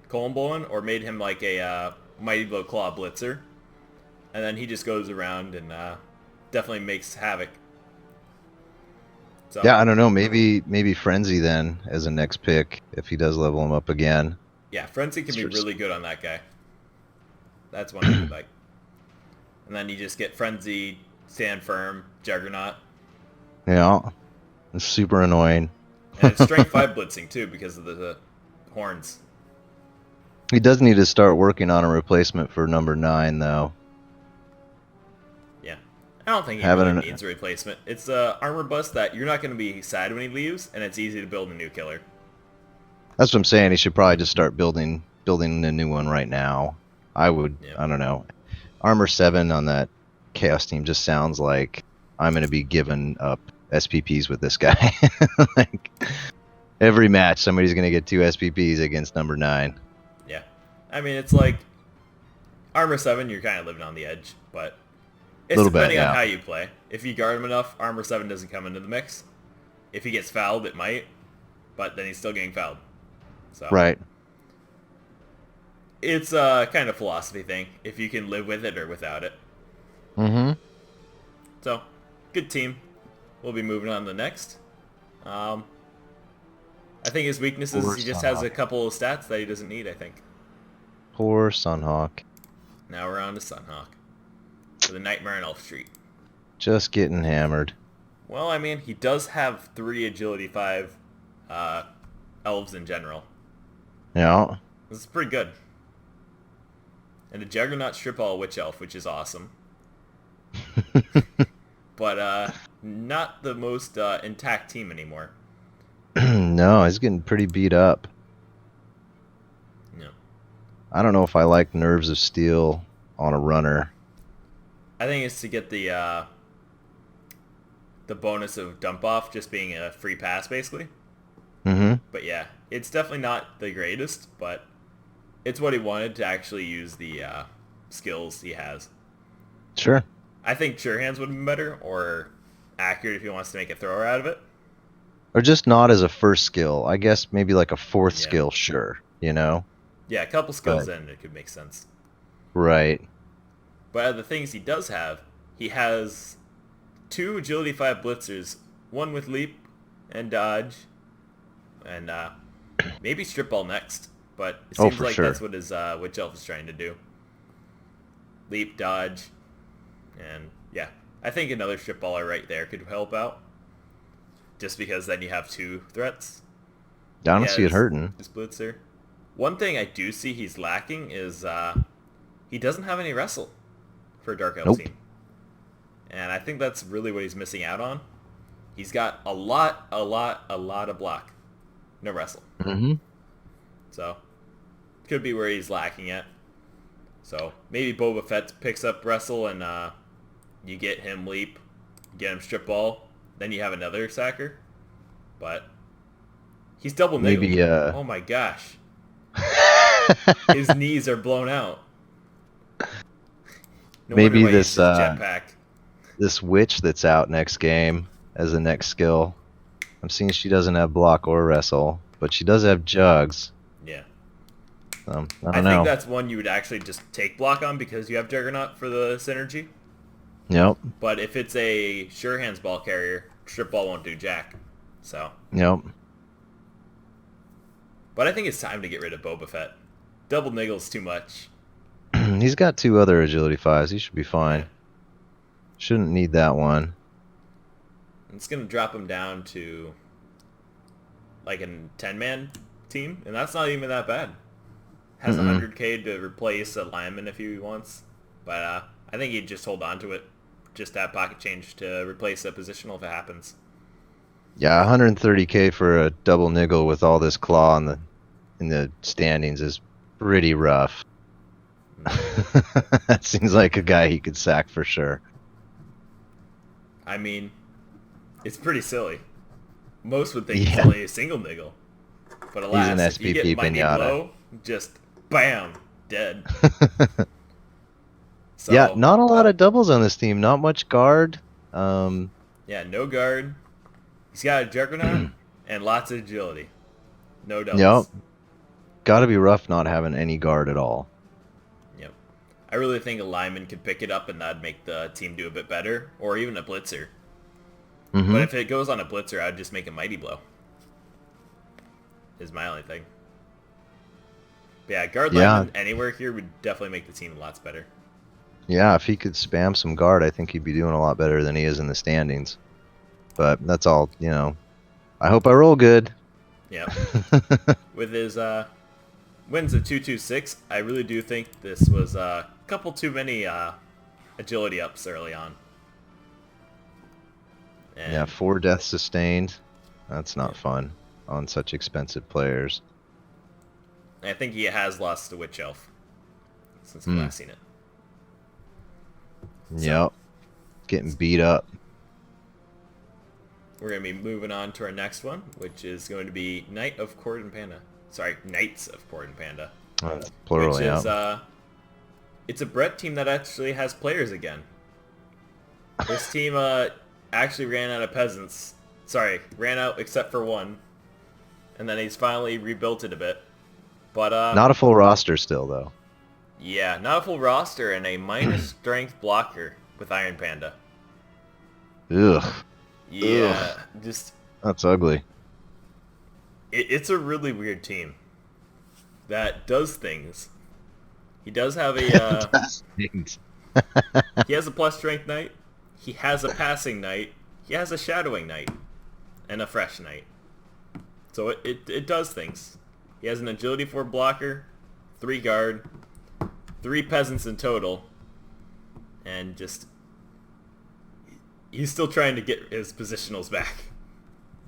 Colin Bolin or made him like a Mighty Blow Claw blitzer, and then he just goes around and definitely makes havoc. So Yeah, I don't know. Maybe Frenzy then as a next pick if he does level him up again. yeah, Frenzy can be Sure. really good on that guy. That's one I do like. And then you just get Frenzy, Stand Firm, Juggernaut, Yeah, it's super annoying. and it's Strength 5 blitzing too because of the horns. He does need to start working on a replacement for number 9 though. Yeah. I don't think he Having really an needs a replacement. It's a armor bust that you're not going to be sad when he leaves, and it's easy to build a new killer. That's what I'm saying. He should probably just start building a new one right now. I would. Yeah. I don't know. Armor 7 on that Chaos team just sounds like I'm going to be giving up SPPs with this guy. Like every match, somebody's going to get 2 SPPs against number 9. Yeah. I mean, it's like Armor 7, you're kind of living on the edge, but it's Little bit, depending on yeah. how you play. If you guard him enough, Armor 7 doesn't come into the mix. If he gets fouled, it might, but then he's still getting fouled. So Right. it's a kind of philosophy thing, if you can live with it or without it. Mm-hmm. So, good team. We'll be moving on to the next. I think his weaknesses, Poor he just has a Sunhawk. couple of stats that he doesn't need, I think. Poor Sunhawk. Now we're on to Sunhawk. For the Nightmare on Elf Street. Just getting hammered. Well, I mean, he does have 3 Agility 5 elves in general. Yeah. This is pretty good. And a Juggernaut Strip All Witch Elf, which is awesome. But not the most intact team anymore. No, he's getting pretty beat up. No. I don't know if I like Nerves of Steel on a runner. I think it's to get the bonus of Dump Off just being a free pass, basically. Mm-hmm. But yeah, it's definitely not the greatest, but it's what he wanted to actually use the skills he has. Sure. I think Sure Hands would have been better, or Accurate if he wants to make a thrower out of it. Or just not as a first skill. I guess maybe like a fourth Yeah. skill, sure. You know? Yeah, a couple skills But- in, it could make sense. Right. But of the things he does have, he has 2 Agility 5 Blitzers, one with Leap and Dodge, and maybe Strip Ball next. But it Oh, seems for like sure. that's what his Witch Elf is trying to do. Leap, Dodge, and yeah. I think another Strip Baller right there could help out. Just because then you have 2 threats. I don't see it hurting. His Blitzer. One thing I do see he's lacking is he doesn't have any Wrestle for Dark Elf Nope. team. And I think that's really what he's missing out on. He's got a lot of block. No Wrestle. Mm-hmm. So, could be where he's lacking at. So, maybe Boba Fett picks up Wrestle and you get him Leap, get him Strip Ball, then you have another Sacker. But he's double niggled. Maybe, Oh my gosh. His knees are blown out. No Maybe wonder why he this, uses jetpack. This witch that's out next game as the next skill. I'm seeing she doesn't have block or wrestle, but she does have jugs. Yeah. I don't I know. think that's one you would actually just take block on because you have Juggernaut for the synergy. Yep. But if it's a Sure Hands ball carrier, Strip Ball won't do jack. So, Yep. but I think it's time to get rid of Boba Fett. Double niggles too much. He's got 2 other agility 5s. He should be fine. Shouldn't need that one. It's gonna drop him down to like a 10-man team, and that's not even that bad. Has Mm-mm. 100k to replace a lineman if he wants, but I think he'd just hold on to it, just have pocket change to replace a positional if it happens. Yeah, 130k for a double niggle with all this claw in the standings is pretty rough. That seems like a guy he could sack for sure. I mean, it's pretty silly. Most would think it's Yeah. only a single niggle, but alas, an if you SPP get Mighty pinata. Blow, just bam, dead. So, Yeah, not a lot of doubles on this team. Not much guard. yeah, no guard. He's got a Juggernaut and lots of agility. No doubles. Yep. Got to be rough not having any guard at all. Yep. I really think a lineman could pick it up and that'd make the team do a bit better, or even a blitzer. Mm-hmm. But if it goes on a blitzer, I'd just make a mighty blow. Is my only thing. But yeah, guard Yeah, lineman anywhere here would definitely make the team lots better. yeah. If he could spam some guard, I think he'd be doing a lot better than he is in the standings. But that's all, you know. I hope I roll good. Yep. With his wins at 226, I really do think this was a couple too many agility ups early on. And Yeah, 4 deaths sustained. That's not fun on such expensive players. I think he has lost to Witch Elf since we last seen it. Yep. Getting beat up. We're going to be moving on to our next one, which is going to be Knight of Cord and Panda. Sorry, Knights of Cord and Panda. That's plural, Which is, yeah. it's a Brett team that actually has players again. This team actually ran out of peasants. Sorry, ran out except for one. And then he's finally rebuilt it a bit. But Not a full roster still, though. yeah, not a full roster and a minus strength blocker with Iron Panda. Ugh. Yeah, just That's ugly. it's a really weird team that does things. He does have a he has a plus strength knight. He has a passing knight. He has a shadowing knight, and a fresh knight. So it does things. He has an agility 4 blocker, 3 guard, 3 peasants in total, and just he's still trying to get his positionals back.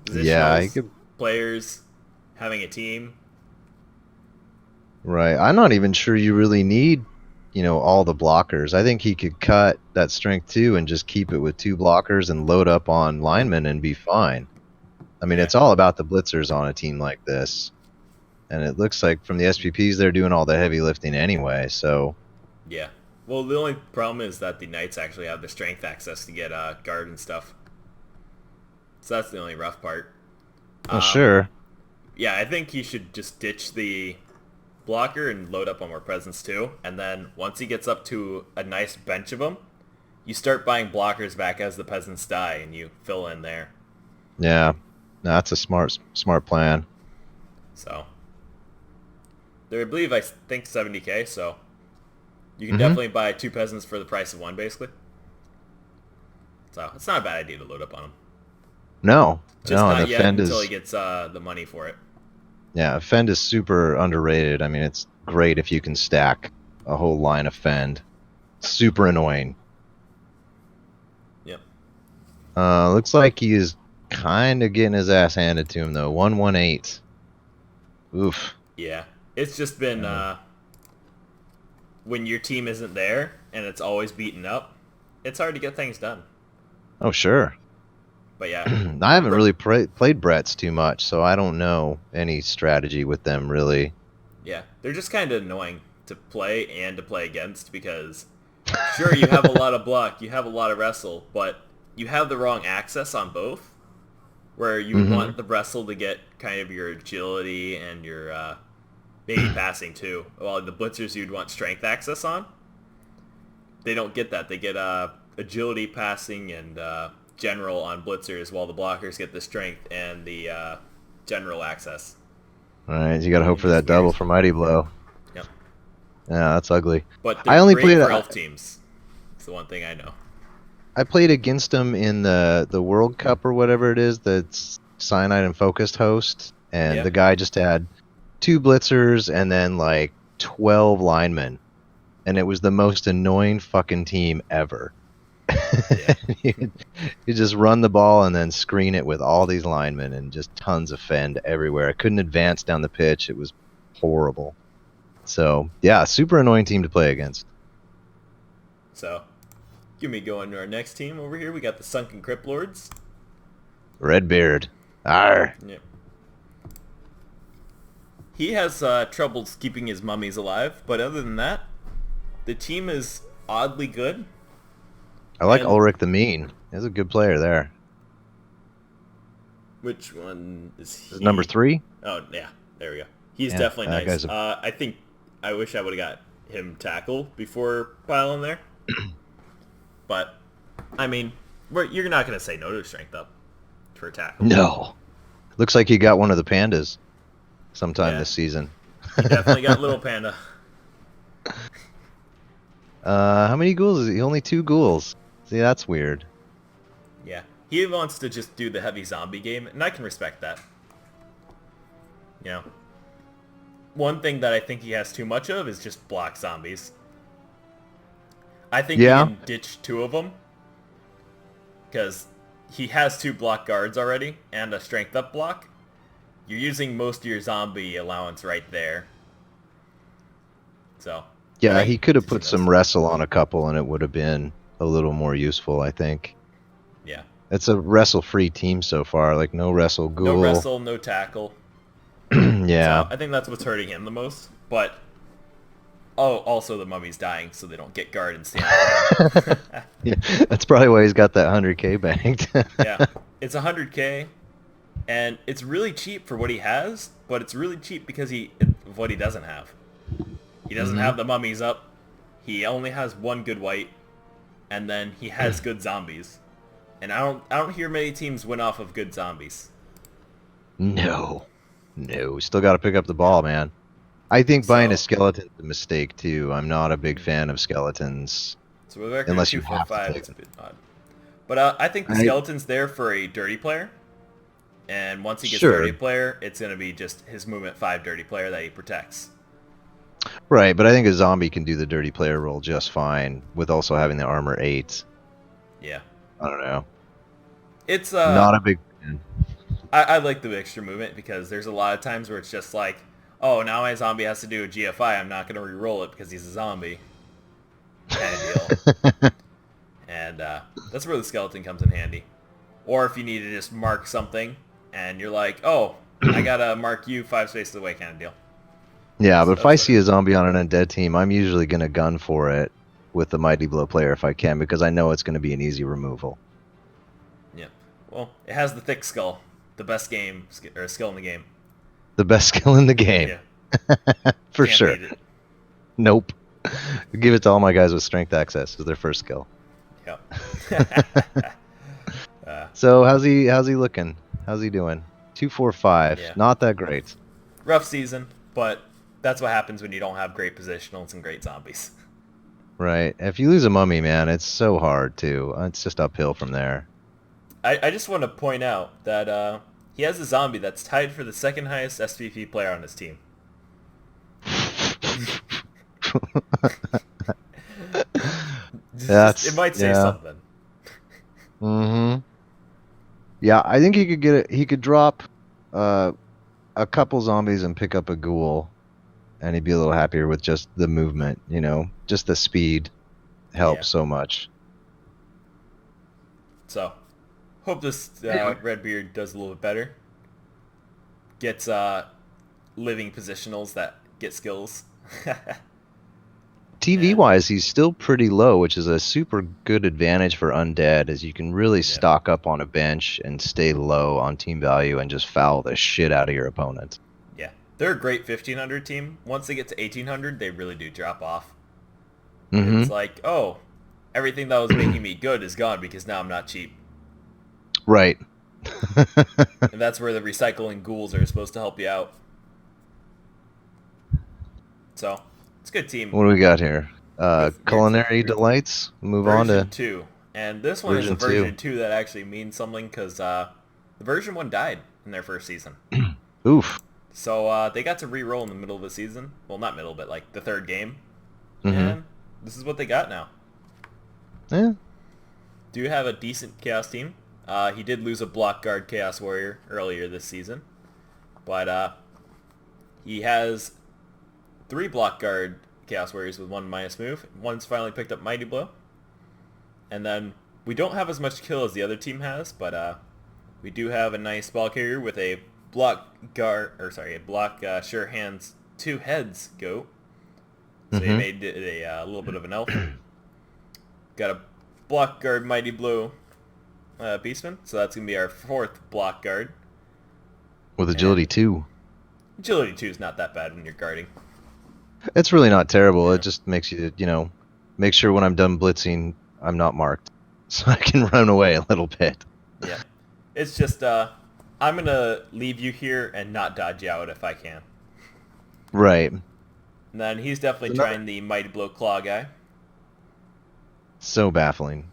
Yeah, he Positionals, could. players, having a team. Right. I'm not even sure you really need, all the blockers. I think he could cut that strength 2 and just keep it with 2 blockers and load up on linemen and be fine. I mean, Yeah. it's all about the blitzers on a team like this. And it looks like from the SPPs, they're doing all the heavy lifting anyway, so... Yeah. Well, the only problem is that the Knights actually have the strength access to get guard and stuff. So that's the only rough part. Well, sure. Yeah, I think he should just ditch the blocker and load up on more presence too. And then once he gets up to a nice bench of them, you start buying blockers back as the peasants die, and you fill in there. Yeah. No, that's a smart plan. So, I believe I think 70k. So you can definitely buy 2 peasants for the price of 1, basically. So it's not a bad idea to load up on him. No. Just no, not and yet Fend until is... he gets the money for it. Yeah, Fend is super underrated. I mean, it's great if you can stack a whole line of Fend. Super annoying. Yep. Looks like he is kind of getting his ass handed to him, though. 118. Oof. Yeah. It's just been when your team isn't there and it's always beaten up, it's hard to get things done. Oh, sure. But yeah. I haven't really played Brett's too much, so I don't know any strategy with them, really. Yeah. They're just kind of annoying to play and to play against because sure, you have a lot of block, you have a lot of wrestle, but you have the wrong access on both. Where you would want the wrestle to get kind of your agility and your maybe passing too. While the blitzers you'd want strength access on. They don't get that. They get agility, passing, and general on blitzers, while the blockers get the strength and the general access. All right, you got to hope for that double for Mighty Blow. Yep. Yeah, that's ugly. But I they're only great played for elf teams. It's the one thing I know. I played against him in the World Cup or whatever it is that's Cyanide and Focused host, and Yeah. the guy just had 2 blitzers and then like 12 linemen, and it was the most annoying fucking team ever. Yeah. You just run the ball and then screen it with all these linemen and just tons of Fend everywhere. I couldn't advance down the pitch. It was horrible. So yeah, super annoying team to play against. So, give me going to our next team over here. We got the Sunken Crypt Lords. Redbeard. Arr. Yep. He has troubles keeping his mummies alive, but other than that, the team is oddly good. I like And- Ulrich the Mean. He's a good player there. Which one is he? Is it number 3? Oh, yeah. There we go. He's Yeah, definitely that nice. guy's I think I wish I would have got him tackle before piling there. But, I mean, Well, you're not going to say no to strength up for tackle. No. Looks like he got one of the pandas sometime Yeah. this season. He definitely got Little Panda. How many ghouls is he? Only 2 ghouls. See, that's weird. Yeah. He wants to just do the heavy zombie game, and I can respect that. You know, one thing that I think he has too much of is just block zombies. I think he Yeah. can ditch 2 of them, because he has 2 block guards already, and a strength up block. You're using most of your zombie allowance right there. So, Yeah, I he think could have ditching put some those- wrestle on a couple and it would have been a little more useful, I think. Yeah. It's a wrestle-free team so far. Like, no wrestle No ghoul. wrestle, no tackle. Yeah. So I think that's what's hurting him the most. But also the mummy's dying, so they don't get guard and stand. Yeah, that's probably why he's got that 100K banked. Yeah, it's 100K, and it's really cheap for what he has. But it's really cheap because of what he doesn't have. He doesn't have the mummies up. He only has 1 good white, and then he has good zombies. And I don't hear many teams win off of good zombies. No. Still got to pick up the ball, man. I think buying a So- skeleton's a mistake, too. I'm not a big fan of skeletons. So with record Unless two, you four, have to five, take it's a them. bit odd. But I think the skeleton's there for a dirty player. And once he gets Sure. dirty player, it's going to be just his movement 5 dirty player that he protects. Right, but I think a zombie can do the dirty player role just fine with also having the armor 8. Yeah. I don't know. It's Not a big fan. I like the extra movement because there's a lot of times where it's just like, oh, now my zombie has to do a GFI. I'm not going to re-roll it because he's a zombie. Kind of deal. And that's where the skeleton comes in handy. Or if you need to just mark something and you're like, oh, I got to mark you 5 spaces away kind of deal. Yeah, So but if I that's see a zombie on an undead team, I'm usually going to gun for it with the Mighty Blow player if I can, because I know it's going to be an easy removal. Yeah. Well, it has the thick skull. The best skill in the game. The best skill in the game. Yeah. For Can't sure. beat it. Nope. Give it to all my guys with strength access as their first skill. Yep. So how's he looking? How's he doing? 245. Yeah. Not that great. Rough season, but that's what happens when you don't have great positionals and great zombies. Right. If you lose a mummy, man, it's so hard too. It's just uphill from there. I just want to point out that he has a zombie that's tied for the 2nd highest SVP player on his team. It might say something. Mm-hmm. Yeah, I think he could get it. He could drop a couple zombies and pick up a ghoul, and he'd be a little happier with just the movement. You know, just the speed helps Yeah. so much. So, hope this Redbeard does a little bit better. Gets living positionals that get skills. TV wise, he's still pretty low, which is a super good advantage for undead, as you can really stock up on a bench and stay low on team value and just foul the shit out of your opponent. Yeah, they're a great 1500 team. Once they get to 1800, they really do drop off. Mm-hmm. It's like, oh, everything that was making me good is gone because now I'm not cheap. Right. And that's where the recycling ghouls are supposed to help you out. So, it's a good team. What do we got here? With Culinary Gears of Delights. Move on Version to 2. And this one is a Version version 2 that actually means something because the version 1 died in their first season. oof. So they got to re-roll in the middle of the season. Well, not middle, but like the 3rd game. Mhm. And this is what they got now. Yeah. Do you have a decent Chaos team? He did lose a block guard Chaos Warrior earlier this season. But he has 3 block guard Chaos Warriors with 1 minus move. One's finally picked up Mighty Blow. And then we don't have as much kill as the other team has, but we do have a nice ball carrier with a block sure hands 2 heads go. So he made it a little bit of an elf. Got a block guard Mighty Blow Beastman, so that's going to be our 4th block guard. With agility 2. Agility 2 is not that bad when you're guarding. It's really not terrible. Yeah. It just makes you, make sure when I'm done blitzing, I'm not marked. so I can run away a little bit. Yeah. It's just, I'm going to leave you here and not dodge you out if I can. Right. And then he's definitely Another- trying the Mighty Blow Claw guy. So baffling.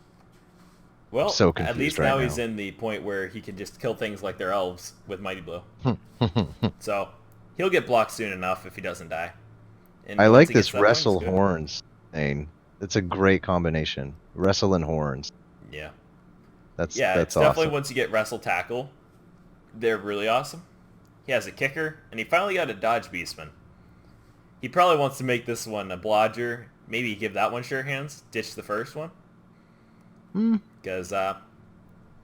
Well, so at confused least right now now. he's in the point where he can just kill things like they're elves with Mighty Blow. So he'll get blocked soon enough if he doesn't die. And I once like he gets this that one, it's wrestle good. horns thing. It's a great combination. Wrestle and horns. Yeah. That's Yeah, that's it's definitely awesome. once you get wrestle tackle, they're really awesome. He has a kicker, and he finally got a dodge beastman. He probably wants to make this one a blodger. Maybe give that one sure hands. Ditch the first one. Hmm. Because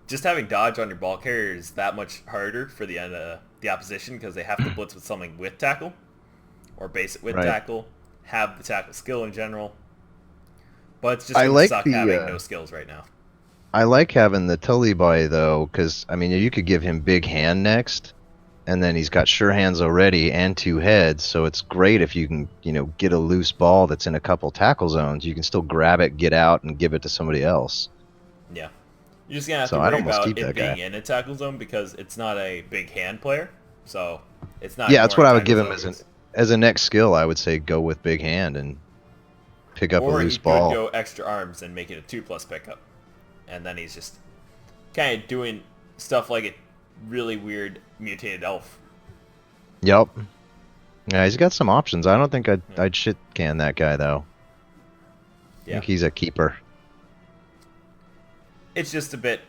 just having dodge on your ball carrier is that much harder for the opposition because they have to blitz with something with tackle or base it with Right. tackle, have the tackle skill in general. But it's just I gonna like suck the, having no skills right now. I like having the Tully boy though, because I mean you could give him big hand next, and then he's got sure hands already and two heads, so it's great if you can get a loose ball that's in a couple tackle zones. You can still grab it, get out, and give it to somebody else. Yeah. You're just gonna have So to I'd worry almost about keep it that being guy. in a tackle zone because it's not a big hand player. So it's not Yeah, that's what I would give him tackle as a next skill. I would say go with big hand and pick up a or loose he ball. could go extra arms and make it a 2+ pickup. And then he's just kind of doing stuff like a really weird mutated elf. Yep. Yeah, he's got some options. I don't think I'd shit can that guy though. I Yeah. think he's a keeper. It's just a bit,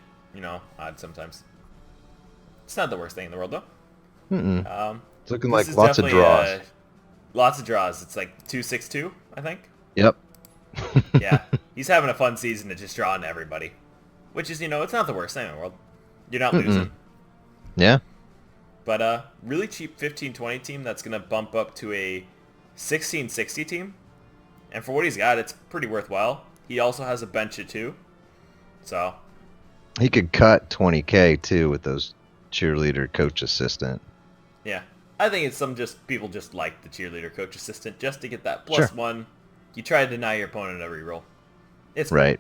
odd sometimes. It's not the worst thing in the world, though. Mm-mm. It's looking This like is lots of definitely, draws. Lots of draws. It's like 2-6-2, I think. Yep. Yeah. He's having a fun season to just draw on everybody. Which is, it's not the worst thing in the world. You're not losing. Yeah. But really cheap 15-20 team that's going to bump up to a 16-60 team. And for what he's got, it's pretty worthwhile. He also has a bench of 2. So, He could cut 20K too with those cheerleader coach assistant. yeah. I think it's people just like the cheerleader coach assistant just to get that plus Sure. 1. You try to deny your opponent a reroll. It's cool. Right.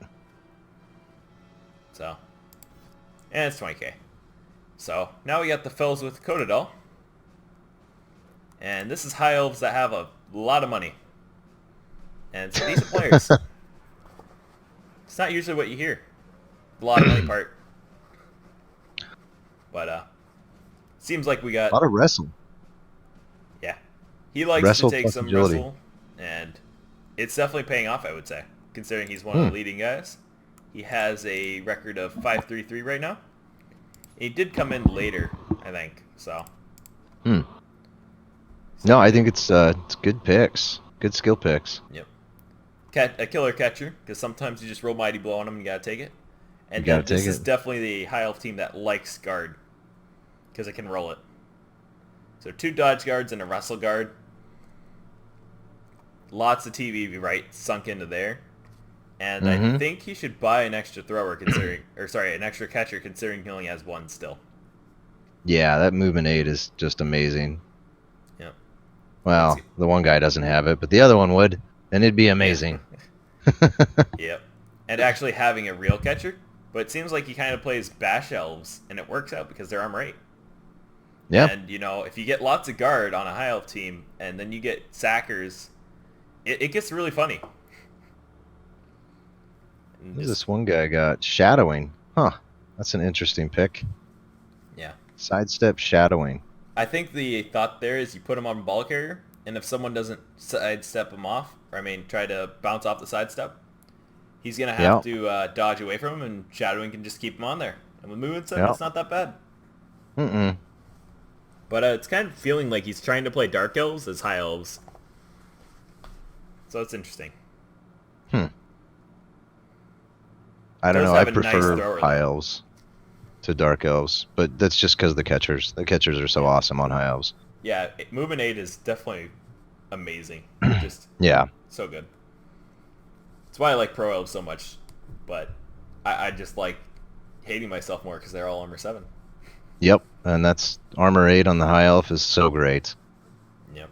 So, and it's 20K. So, now we got the Fells with Cotadel. And this is high elves that have a lot of money. And some decent players. It's not usually what you hear. A lot of money part. But, seems like we got... A lot of wrestle. Yeah. He likes Wrestle to take plus some agility. wrestle. And it's definitely paying off, I would say. Considering he's one of the leading guys. He has a record of 5.33 right now. He did come in later, I think. So, No, I think it's good picks. Good skill picks. yep. A killer catcher, because sometimes you just roll Mighty Blow on him and you gotta take it. And You gotta then this take is it. definitely the high elf team that likes guard, because it can roll it. So 2 dodge guards and a wrestle guard. Lots of TV right sunk into there. And I think he should buy an extra thrower considering, an extra catcher considering he only has 1 still. Yeah, that movement 8 is just amazing. Yep. Well, the one guy doesn't have it, but the other one would, and it'd be amazing. Yep. And actually having a real catcher, but it seems like he kind of plays bash elves, and it works out because they're armor 8. Yeah. And, if you get lots of guard on a high elf team, and then you get sackers, it gets really funny. And Who's just- this one guy got? Shadowing. Huh. That's an interesting pick. yeah. Sidestep shadowing. I think the thought there is you put him on ball carrier, and if someone doesn't sidestep him off, try to bounce off the sidestep, he's going to have to dodge away from him, and shadowing can just keep him on there. And with movement 7, it's not that bad. Mm-mm. But it's kind of feeling like he's trying to play Dark Elves as High Elves. So it's interesting. I don't Does know. I have a nice prefer thrower, high though. elves to dark elves, but that's just because the catchers. The catchers are so awesome on high elves. Yeah, movement 8 is definitely amazing. Just Yeah. so good. That's why I like Pro Elves so much. But I just like hating myself more because they're all armor 7. Yep. And that's armor 8 on the high elf is so great. Yep.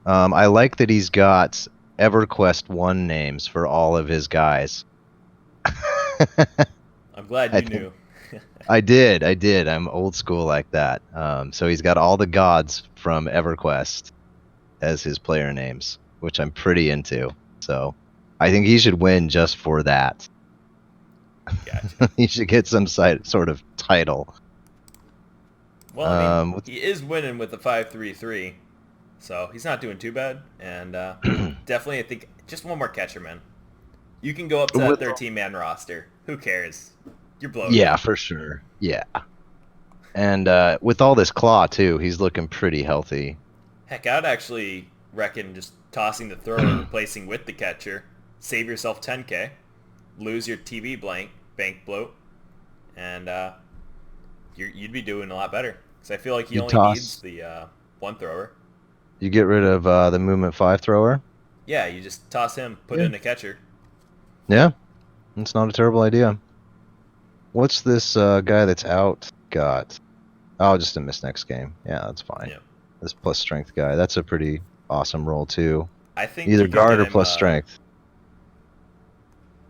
I like that he's got EverQuest 1 names for all of his guys. I'm glad I you think knew. I did. I'm old school like that. So he's got all the gods from EverQuest as his player names, which I'm pretty into. So I think he should win just for that. Gotcha. He should get some sort of title. Well, I mean, With, he is winning with the 5-3-3, so he's not doing too bad. And definitely, I think just one more catcher, man. You can go up to that with 13-man roster. Who cares? You're bloated yeah, out. for sure. Yeah, and with all this claw too, he's looking pretty healthy. Heck, I'd actually reckon just tossing the thrower, replacing with the catcher, save yourself 10K, lose your TV bank bloat, and you'd be doing a lot better. Because I feel like he You only needs toss. the one thrower. You get rid of the movement 5 thrower. Yeah, you just toss him, put Yeah. in a catcher. Yeah, it's not a terrible idea. What's this guy that's out got? Oh, just a miss next game. Yeah, that's fine. Yeah. This plus strength guy. That's a pretty awesome roll too. I think Either you could guard get or him, plus strength.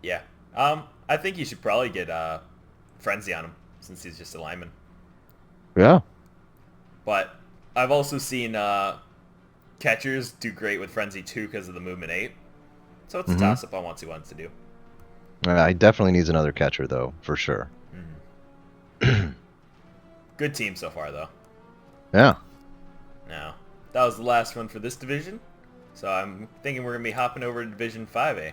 Yeah. I think you should probably get Frenzy on him since he's just a lineman. Yeah. But I've also seen catchers do great with Frenzy too because of the movement 8. So it's a toss-up on what he wants to do. He definitely needs another catcher though, for sure. Good team so far, though. Yeah. Now, that was the last one for this division. So I'm thinking we're going to be hopping over to Division 5A.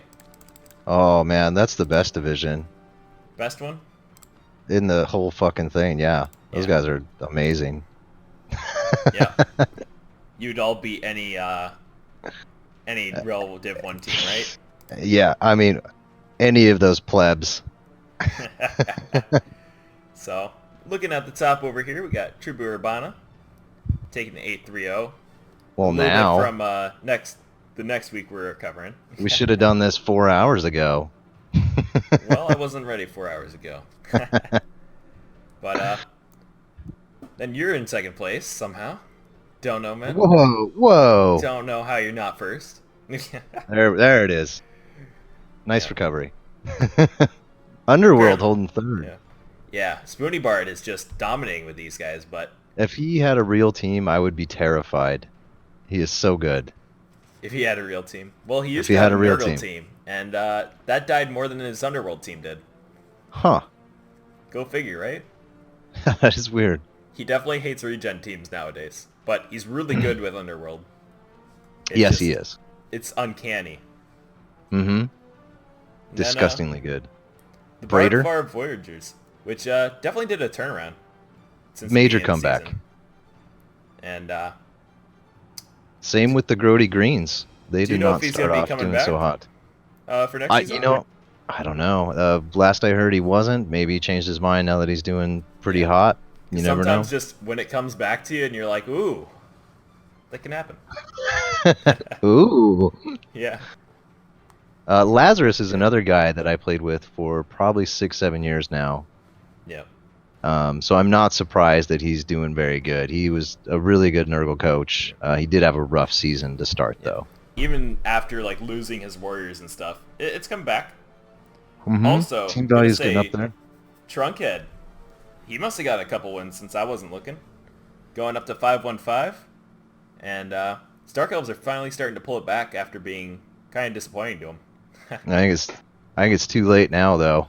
Oh man, that's the best division Best one? in the whole fucking thing. Yeah. Those Yeah. guys are amazing. Yeah. You'd all beat any real Div 1 team, right? Yeah, I mean, any of those plebs. So, looking at the top over here, we got Tribu Urbana taking the 8-3-0. Well, A little now bit from the next week we're covering. we should have done this 4 hours ago. Well, I wasn't ready 4 hours ago. But then you're in second place somehow. Don't know, man. Whoa. Don't know how you're not first. There it is. Nice Yeah. recovery. Underworld Apparently. holding third. Yeah. Yeah, Spoony Bard is just dominating with these guys, but If he had a real team, I would be terrified. He is so good. if he had a real team. Well, he used If he to had have a real Nurgle team. and that died more than his Underworld team did. Huh. Go figure, right? That is weird. He definitely hates regen teams nowadays, but he's really good with Underworld. It's Yes, just- he is. It's uncanny. Mm-hmm. And then, Disgustingly good. the Braider? Bard Voyagers, which definitely did a turnaround. Since the Major beginning of the comeback. season. And Same with the Grody Greens. They Do you do know not if he's start gonna be off coming doing back? so hot. for next season? I don't know. Last I heard, he wasn't. Maybe he changed his mind now that he's doing pretty hot. You never know. Sometimes just when it comes back to you and you're like, ooh, that can happen. Ooh. Yeah. Lazarus is another guy that I played with for probably 6-7 years now. Yeah. So I'm not surprised that he's doing very good. He was a really good Nurgle coach. He did have a rough season to start, though. Even after like losing his Warriors and stuff, it's come back. Mhm. Also, team gonna value's getting say- up there. Trunkhead, he must have got a couple wins since I wasn't looking. Going up to 5-1-5, and Stark Elves are finally starting to pull it back after being kind of disappointing to them. I think it's too late now, though.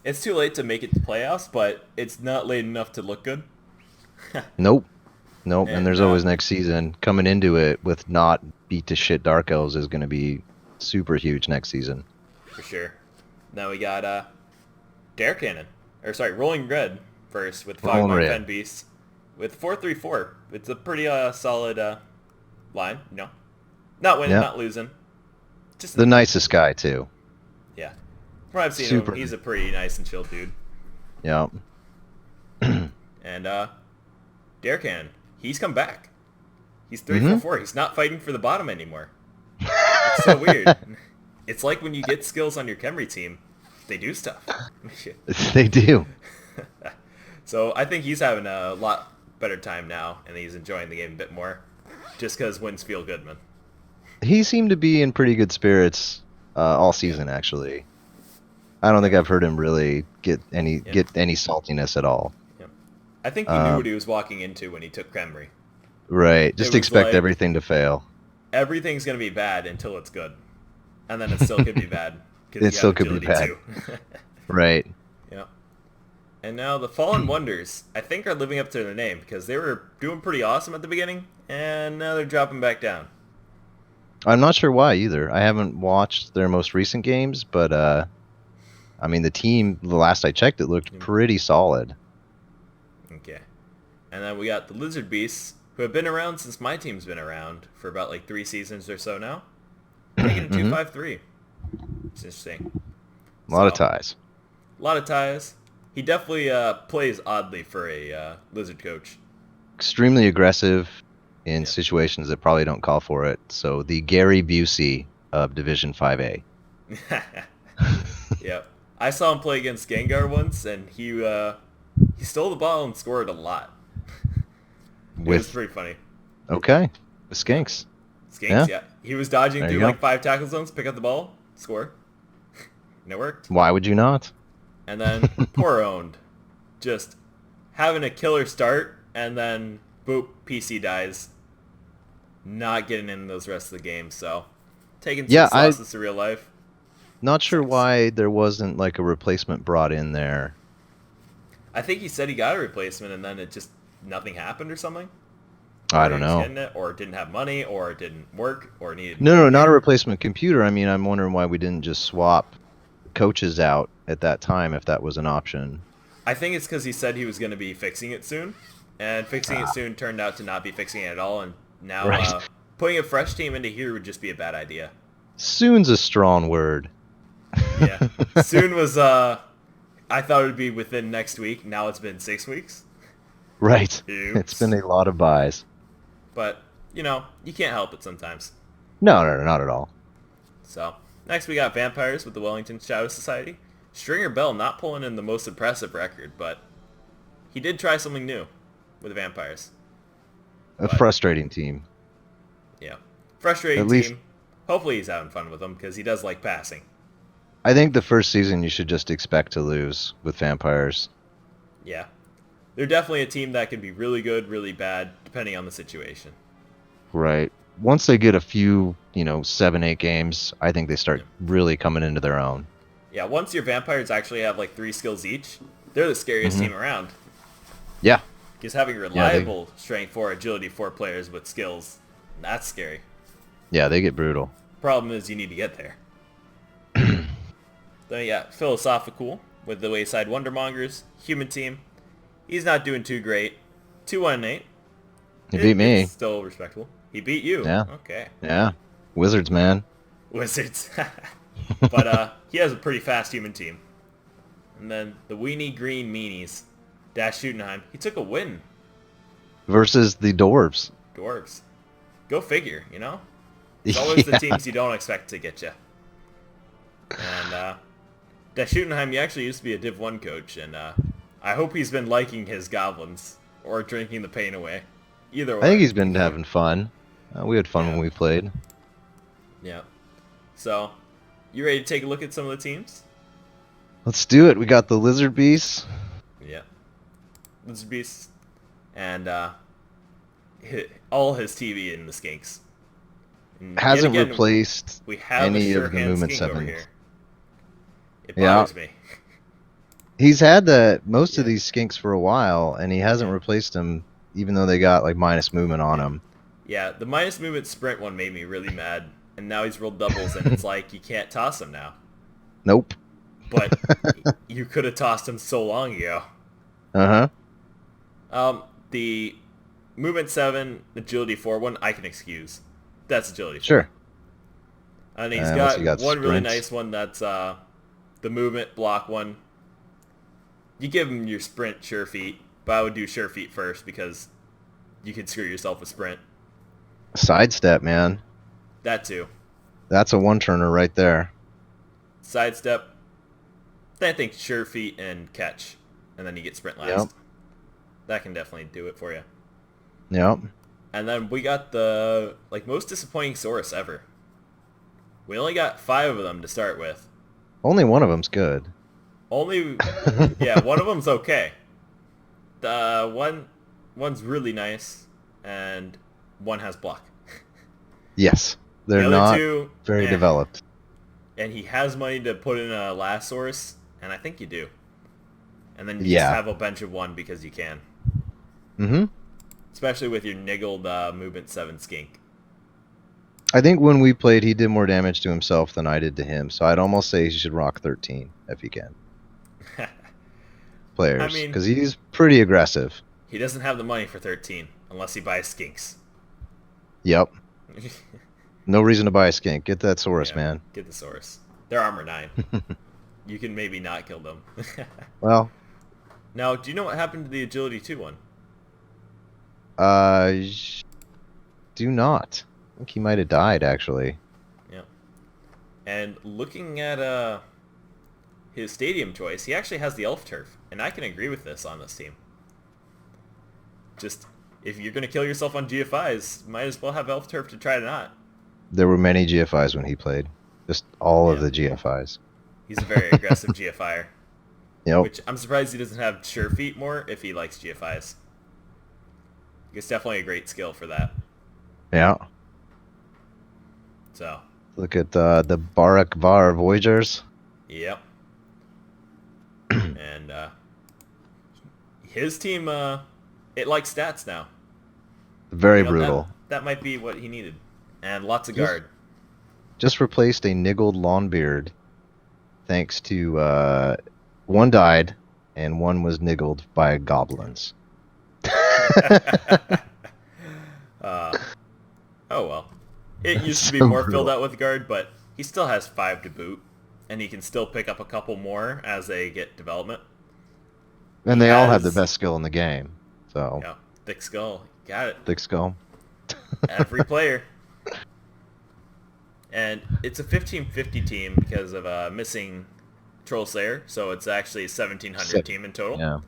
It's too late to make it to playoffs, but it's not late enough to look good. Nope. And And, there's always next season. Coming into it with not beat to shit Dark Elves is going to be super huge next season. For sure. Now we got Dare Cannon. Or sorry, Rolling Red first with Rolling 5-1 Red. Fen Beast. With 4-3-4. It's a pretty solid line, you know. Not winning, Yeah. not losing. Just The nicest guy, too. yeah. From what I've seen Super. him, he's a pretty nice and chill dude. Yeah. And Dare Cannon, he's come back. He's Mm-hmm. 3-4-4. He's not fighting for the bottom anymore. It's so weird. It's like when you get skills on your Khemri team, they do stuff. They do. So I think he's having a lot better time now, and he's enjoying the game a bit more, just because wins feel good, man. He seemed to be in pretty good spirits all season, actually. I don't think I've heard him really get any Yeah. saltiness at all. Yeah. I think he knew what Um, he was walking into when he took Cremery. right. It Just was expect like everything to fail. everything's gonna be bad until it's good, and then it still could be bad because It you have still could be agility bad. too. Right. Yeah. And now the Fallen Wonders, I think, are living up to their name because they were doing pretty awesome at the beginning, and now they're dropping back down. I'm not sure why either. I haven't watched their most recent games, but I mean the team. The last I checked, it looked pretty solid. Okay. And then we got the Lizard Beasts, who have been around since my team's been around for about like 3 seasons or so now. Taking a Mhm. 2-5-3. It's interesting. A lot of So, ties. a lot of ties. He definitely plays oddly for a Lizard coach. Extremely aggressive in Yeah. situations that probably don't call for it. So the Gary Busey of Division 5A. Yep. I saw him play against Gengar once, and he stole the ball and scored a lot. It was With pretty funny. okay, with Skinks. Skinks, yeah. He was dodging There you through go. like 5 tackle zones, pick up the ball, score. And it worked. Why would you not? And then poor owned. Just having a killer start, and then boop, PC dies. Not getting in those rest of the games, so taking Yeah, 6 losses to real life. Not sure Sucks. why there wasn't like a replacement brought in there. I think he said he got a replacement, and then it just nothing happened or something. I Or don't he was know. getting it, or didn't have money, or it didn't work, or needed. No, not a replacement computer. I mean, I'm wondering why we didn't just swap coaches out at that time if that was an option. I think it's because he said he was going to be fixing it soon, and fixing it soon turned out to not be fixing it at all, and now Right. putting a fresh team into here would just be a bad idea. Soon's a strong word. Yeah. Soon was, I thought it would be within next week. Now it's been 6 weeks. Right. Oops. It's been a lot of buys. But, you can't help it sometimes. No, not at all. So, next we got Vampires with the Wellington Shadow Society. Stringer Bell not pulling in the most impressive record, but he did try something new with the Vampires. A But- frustrating team. Yeah. Frustrating At least- team. Hopefully he's having fun with them because he does like passing. I think the first season you should just expect to lose with Vampires. Yeah. They're definitely a team that can be really good, really bad, depending on the situation. Right. Once they get a few, 7, 8 games, I think they start really coming into their own. Yeah, once your Vampires actually have like 3 skills each, they're the scariest team around. Yeah. Because having reliable strength 4, agility 4 players with skills, that's scary. Yeah, they get brutal. Problem is you need to get there. Then you got Philosophical with the Wayside Wondermongers, human team. He's not doing too great. 2-1-8. He beat me. It's still respectable. He beat you. Yeah. Okay. Yeah. Wizards, man. Wizards. But he has a pretty fast human team. And then the Weenie Green Meanies. Dash Schuttenheim. He took a win. Versus the Dwarves. Dwarves. Go figure, It's always the teams you don't expect to get you. And Dash Schuttenheim, he actually used to be a Div 1 coach, and I hope he's been liking his goblins or drinking the pain away. Either way. I think he's been having fun. We had fun Yeah. when we played. Yeah. So, you ready to take a look at some of the teams? Let's do it. We got the Lizard Beasts. Yeah. Lizard Beast. And all his TV in the Skinks. And yet Hasn't again, replaced we have any a sure of the hand Movement skink over 7s. here. It Yeah. bothers me. He's had most of Yeah. these skinks for a while, and he hasn't replaced them, even though they got like minus movement on them. Yeah, the minus movement sprint one made me really mad, and now he's rolled doubles, and it's like you can't toss him now. Nope. But you could have tossed him so long ago. The movement 7, agility 4 one, I can excuse. That's agility 4. Sure. And he's Unless got, you got one really sprints. nice one that's the movement block one. You give him your sprint sure feet, but I would do sure feet first because you could screw yourself with sprint. Sidestep, man. That too. That's a one-turner right there. Sidestep. Then I think sure feet and catch, and then you get sprint last. Yep. That can definitely do it for you. Yep. And then we got the most disappointing Saurus ever. We only got 5 of them to start with. Only one of them's good. Only, yeah, one of them's okay. The one's really nice, and one has block. Yes, The they're other not two, very eh. developed. And he has money to put in a last source, and I think you do. And then you just Yeah. have a bench of one because you can. Hmm. Especially with your niggled movement 7 skink. I think when we played, he did more damage to himself than I did to him. So I'd almost say he should rock 13 if he can. I Players, mean, because he's pretty aggressive. he doesn't have the money for 13 unless he buys skinks. Yep. No reason to buy a skink. Get that Saurus, Yeah, man. get the source. They're armor 9. You can maybe not kill them. Well, Now, do you know what happened to the agility 2 one? do not. I think he might have died, actually. Yeah. And looking at his stadium choice, he actually has the elf turf, and I can agree with this on this team. Just, if you're going to kill yourself on GFIs, might as well have elf turf to try to not. There were many GFIs when he played. Just all of Yeah. the GFIs. He's a very aggressive GFIer, Yep. which I'm surprised he doesn't have sure feet more if he likes GFIs. It's definitely a great skill for that. Yeah. So, Look at the Barak Var Voyagers. yep. And his team, it likes stats now. Very You know, brutal. That might be what he needed. And lots of Just- guard. Just replaced a niggled Lawnbeard thanks to one died and one was niggled by goblins. Oh well. It used to be So more brutal. filled out with guard, but he still has 5 to boot. And he can still pick up a couple more as they get development. And they all have the has- best skill in the game. So, Yeah, thick skull. Got it. thick skull. Every player. And it's a 1550 team because of missing Troll Slayer, so it's actually a 1700 team in total. Yeah.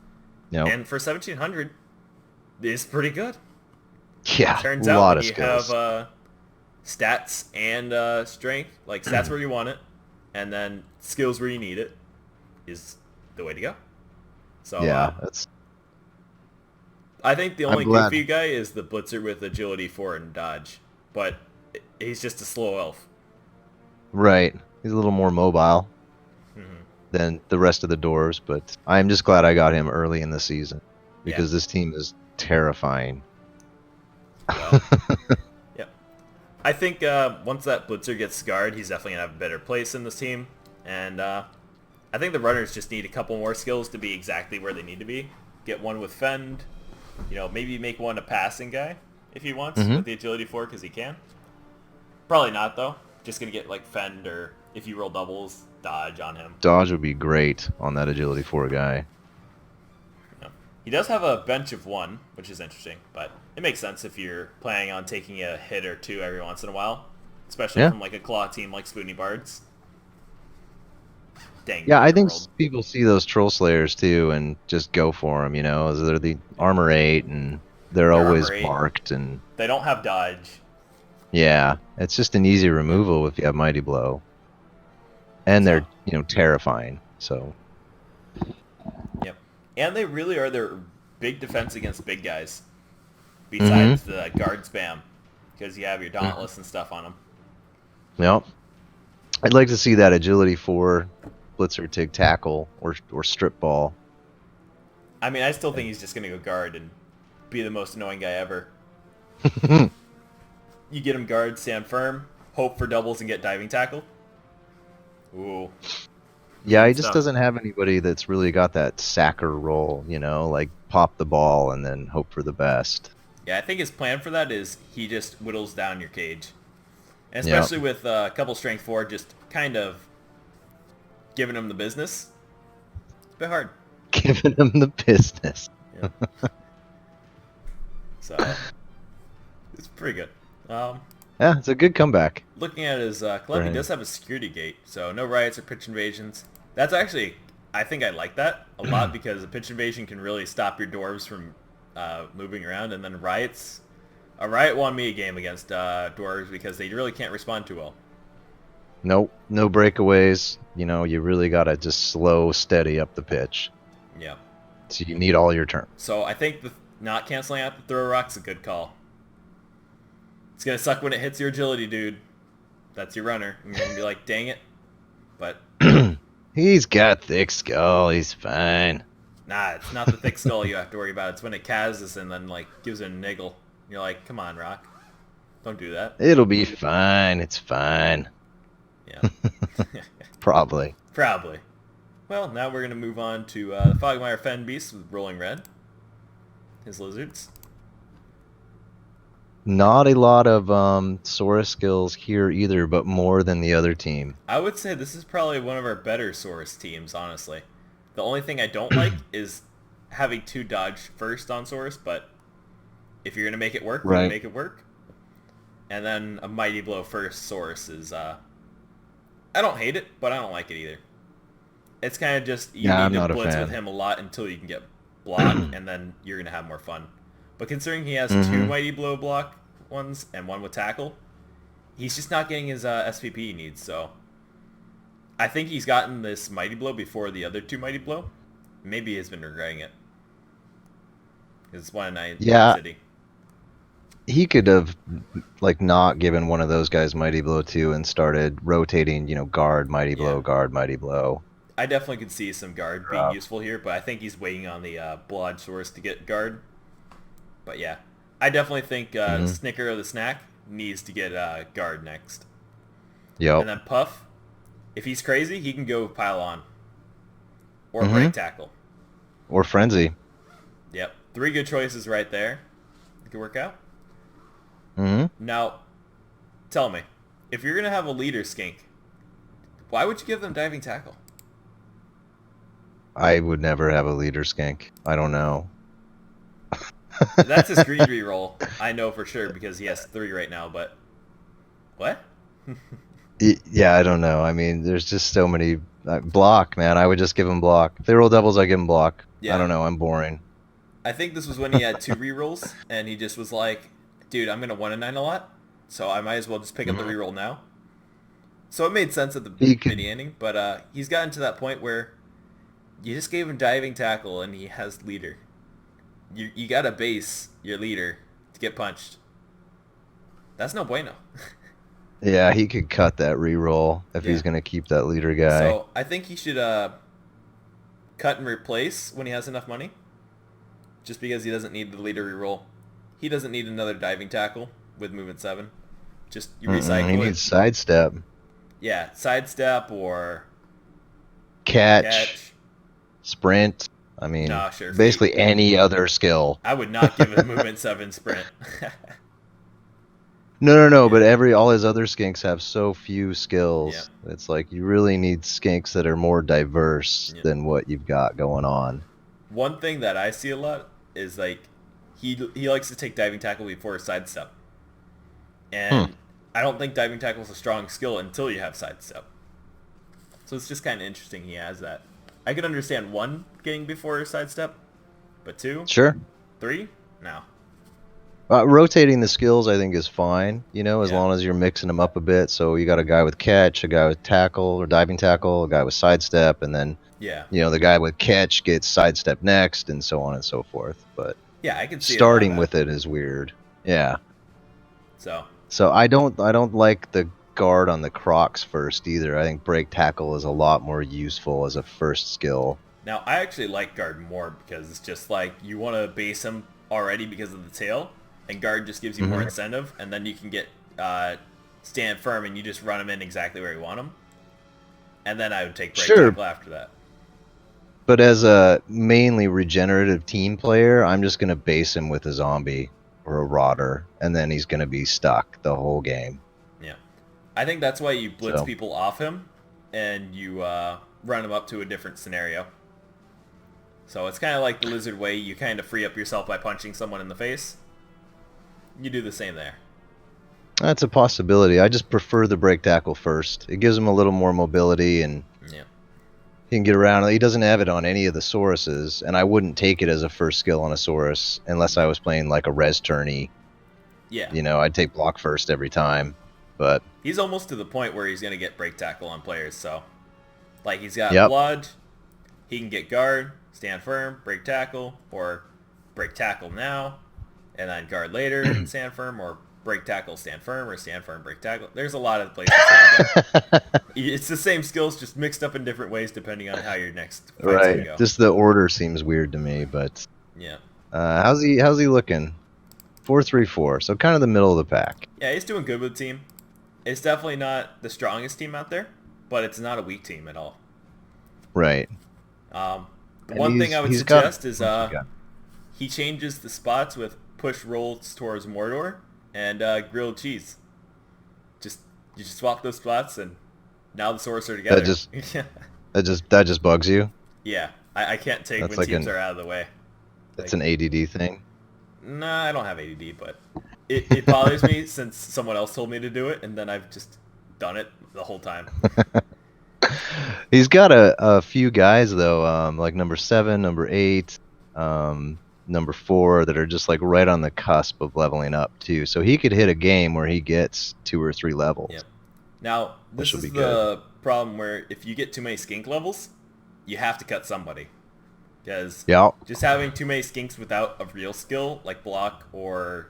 Yep. And for 1700, it's pretty good. Yeah. Turns a out lot when of you skills. have stats and strength, like stats where you want it, and then skills where you need it, is the way to go. So Yeah, that's I think the I'm only glad. goofy guy is the Blitzer with agility 4 and dodge, but he's just a slow elf. right. He's a little more mobile Mhm. than the rest of the doors, but I'm just glad I got him early in the season because Yeah. this team is terrifying. Well, yeah. I think once that Blitzer gets scarred, he's definitely going to have a better place in this team. And I think the runners just need a couple more skills to be exactly where they need to be. Get one with Fend. Maybe make one a passing guy if he wants Mhm. with the agility 4 because he can. Probably not, though. Just going to get like Fend or if you roll doubles, dodge on him. Dodge would be great on that agility 4 guy. He does have a bench of 1, which is interesting, but it makes sense if you're planning on taking a hit or 2 every once in a while, especially Yeah. from like a claw team like Spoony Bards. Dang. Yeah, I think world. people see those Troll Slayers too and just go for them, as they're the armor 8 and they're They're always armor 8. marked and They don't have dodge. yeah, it's just an easy removal if you have Mighty Blow. And they're, terrifying. So, Yep. And they really are their big defense against big guys. Besides the guard spam, because you have your dauntless and stuff on them. yep. I'd like to see that agility 4 Blitzer take tackle or strip ball. I mean, I still think he's just gonna go guard and be the most annoying guy ever. You get him guard, stand firm, hope for doubles, and get diving tackle. Ooh. Yeah, he Good just stuff. doesn't have anybody that's really got that sacker role, like pop the ball and then hope for the best. Yeah, I think his plan for that is he just whittles down your cage. And Yep. especially with a couple strength 4, just kind of giving him the business. It's a bit hard. Giving him the business. Yeah. So, it's pretty good. Yeah, it's a good comeback. Looking at his club, he Right. does have a security gate, so no riots or pitch invasions. That's actually, I think I like that a lot because a pitch invasion can really stop your dwarves from moving around, and then riots. A riot won me a game against dwarves because they really can't respond too well. Nope, no breakaways. You know, you really gotta just slow, steady up the pitch. Yeah. So you need all your turn. So I think not canceling out the throw rock's a good call. It's gonna suck when it hits your agility, dude. That's your runner. And you're gonna be like, dang it. But He's got thick skull. He's fine. nah, it's not the thick skull you have to worry about. It's when it casts and then like gives it a niggle. You're like, come on, Rock. Don't do that. It'll be fine. It's fine. Yeah. Probably. Probably. Well, now we're gonna move on to the Fogmire Fen Beast with Rolling Red. His lizards. Not a lot of Saurus skills here either, but more than the other team. I would say this is probably one of our better Saurus teams, honestly. The only thing I don't like is having 2 dodge first on Saurus, but if you're gonna make it work, we're gonna Right. make it work. And then a Mighty Blow first Saurus is I don't hate it, but I don't like it either. It's kind of just you Yeah, I'm need to not a blitz fan. with him a lot until you can get block, and then you're gonna have more fun. But considering he has 2 Mhm. Mighty Blow block ones and 1 with tackle, he's just not getting his SVP he needs. So I think he's gotten this Mighty Blow before the other 2 Mighty Blow. Maybe he's been regretting it. It's 1-9 Yeah. City. He could have like not given one of those guys Mighty Blow 2 and started rotating, you know, guard, Mighty Blow, Yeah. guard, Mighty Blow. I definitely could see some guard being Rough. useful here, but I think he's waiting on the blood source to get guard. But yeah, I definitely think Snicker of the Snack needs to get guard next. Yep. And then Puff, if he's crazy, he can go pile on. Or Mhm. break tackle. Or Frenzy. Yep. 3 good choices right there. It could work out. hmm Now, tell me, if you're going to have a leader skink, why would you give them diving tackle? I would never have a leader skink. I don't know. That's his greed reroll. I know for sure because he has 3 right now, but... What? Yeah, I don't know. I mean, there's just so many block, man. I would just give him block. If they roll doubles, I give him block. Yeah. I don't know. I'm boring. I think this was when he had 2 rerolls, and he just was like, dude, I'm going to 1-9 a lot, so I might as well just pick up the reroll now. So it made sense at the He could- beginning, but he's gotten to that point where you just gave him diving tackle, and he has leader. You got to base your leader to get punched. That's no bueno. Yeah, he could cut that reroll if he's Yeah. going to keep that leader guy. So I think he should cut and replace when he has enough money. Just because he doesn't need the leader reroll. He doesn't need another diving tackle with movement 7. Just you recycle He it. needs sidestep, Yeah, sidestep or catch, catch. sprint. I mean, Nah, sure. basically any other skill. I would not give him movement 7 sprint. No, but all his other skinks have so few skills. Yeah. It's like you really need skinks that are more diverse Yeah. than what you've got going on. One thing that I see a lot is like he likes to take diving tackle before sidestep. And I don't think diving tackle is a strong skill until you have sidestep. So it's just kind of interesting he has that. I could understand 1 getting before sidestep, but 2, Sure. 3, no. Rotating the skills, I think, is fine. You know, as Yeah. long as you're mixing them up a bit. So you got a guy with catch, a guy with tackle or diving tackle, a guy with sidestep, and then Yeah. you know the guy with catch gets sidestep next, and so on and so forth. But Yeah, I can see starting it with it is weird. Yeah. So, I don't like the guard on the Crocs first either. I think break tackle is a lot more useful as a first skill. now I actually like guard more because it's just like you want to base him already because of the tail, and guard just gives you more incentive, and then you can get stand firm and you just run him in exactly where you want him. And then I would take break Sure. tackle after that. But as a mainly regenerative team player, I'm just going to base him with a zombie or a rotter, and then he's going to be stuck the whole game. Yeah. I think that's why you blitz So. people off him and you run him up to a different scenario. So it's kind of like the lizard way. You kind of free up yourself by punching someone in the face. You do the same there. That's a possibility. I just prefer the break tackle first. It gives him a little more mobility, and Yeah. he can get around. He doesn't have it on any of the Sauruses, and I wouldn't take it as a first skill on a Saurus unless I was playing like a res tourney. Yeah. You know, I'd take block first every time. but he's almost to the point where he's going to get break tackle on players. So, like, he's got Yep. blodge, he can get guard, stand firm, break tackle, or break tackle now, and then guard later and stand firm, or break tackle, stand firm, or stand firm, break tackle. There's a lot of places to go. It's the same skills, just mixed up in different ways depending on how your next fight's going to right. go. Just the order seems weird to me, but Yeah. how's he looking? 4-3-4, so kind of the middle of the pack. Yeah, he's doing good with the team. It's definitely not the strongest team out there, but it's not a weak team at all. Right. The And one thing I would he's got- suggest is Yeah. he changes the spots with push rolls towards Mordor and grilled cheese. You just swap those spots, and now the swords are together. That just bugs you. Yeah, I can't take That's when like teams an- are out of the way. It's an ADD thing. Nah, I don't have ADD, but it bothers me since someone else told me to do it, and then I've just done it the whole time. He's got a few guys though, like number 7, number 8, number 4 that are just like right on the cusp of leveling up too. So he could hit a game where he gets 2 or 3 levels. Yep. Now, this Which is will be the problem where if you get too many skink levels, you have to cut somebody. Because Yeah. just having too many skinks without a real skill, like block or,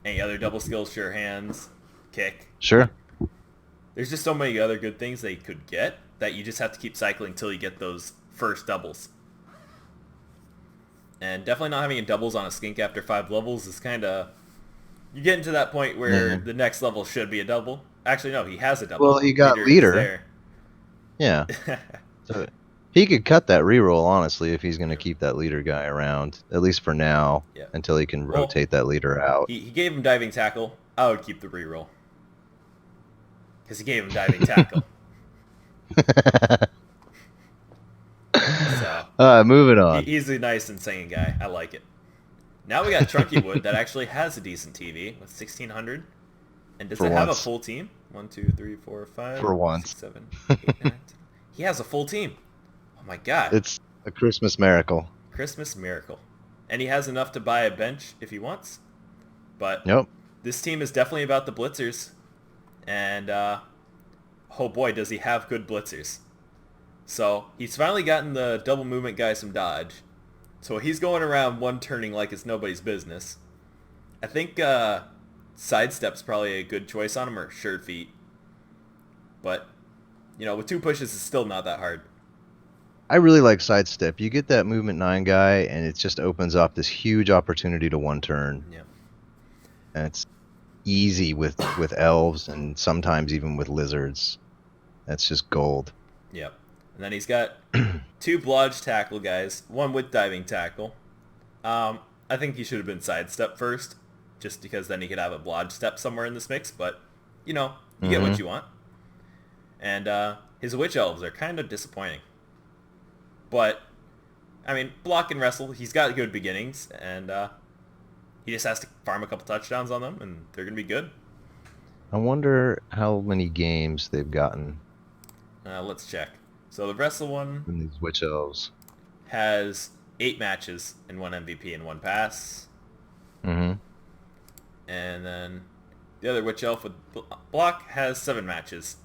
any other double skills, sure hands, kick, Sure. there's just so many other good things they could get that you just have to keep cycling until you get those first doubles. And definitely not having a doubles on a skink after 5 levels is kind of... You get into that point where the next level should be a double. Actually, no, he has a double. Well, he got is leader. there. Yeah. So he could cut that reroll honestly if he's going to keep that leader guy around, at least for now, Yeah. until he can Well, rotate that leader out. He gave him diving tackle. I would keep the reroll. Because he gave him diving tackle. So, Moving on. he's a nice and singing guy. I like it. Now we got Trunky Wood that actually has a decent TV with 1600. And does For it have a once. full team? 1, 2, 3, 4, 5, For once. 6, 7, 8, 9, 10. He has a full team. Oh my god. It's a Christmas miracle. Christmas miracle. And he has enough to buy a bench if he wants. But Nope. this team is definitely about the blitzers. And, oh boy, does he have good blitzers. So, he's finally gotten the double movement guys from dodge. So he's going around one turning like it's nobody's business. I think sidestep's probably a good choice on him, or sure feet. But, with 2 pushes, it's still not that hard. I really like sidestep. You get that movement 9 guy, and it just opens up this huge opportunity to one turn. Yeah. And it's easy with elves and sometimes even with lizards. That's just gold. Yep. And then he's got 2 blodge tackle guys, 1 with diving tackle. I think he should have been sidestep first, just because then he could have a blodge step somewhere in this mix, but, you get what you want. And his witch elves are kind of disappointing. But, I mean, block and wrestle, he's got good beginnings, and he just has to farm a couple touchdowns on them, and they're going to be good. I wonder how many games they've gotten Let's check. So the wrestle one in these witch elves. has 8 matches and 1 MVP and 1 pass. Mm-hmm. And then the other witch elf with block has 7 matches.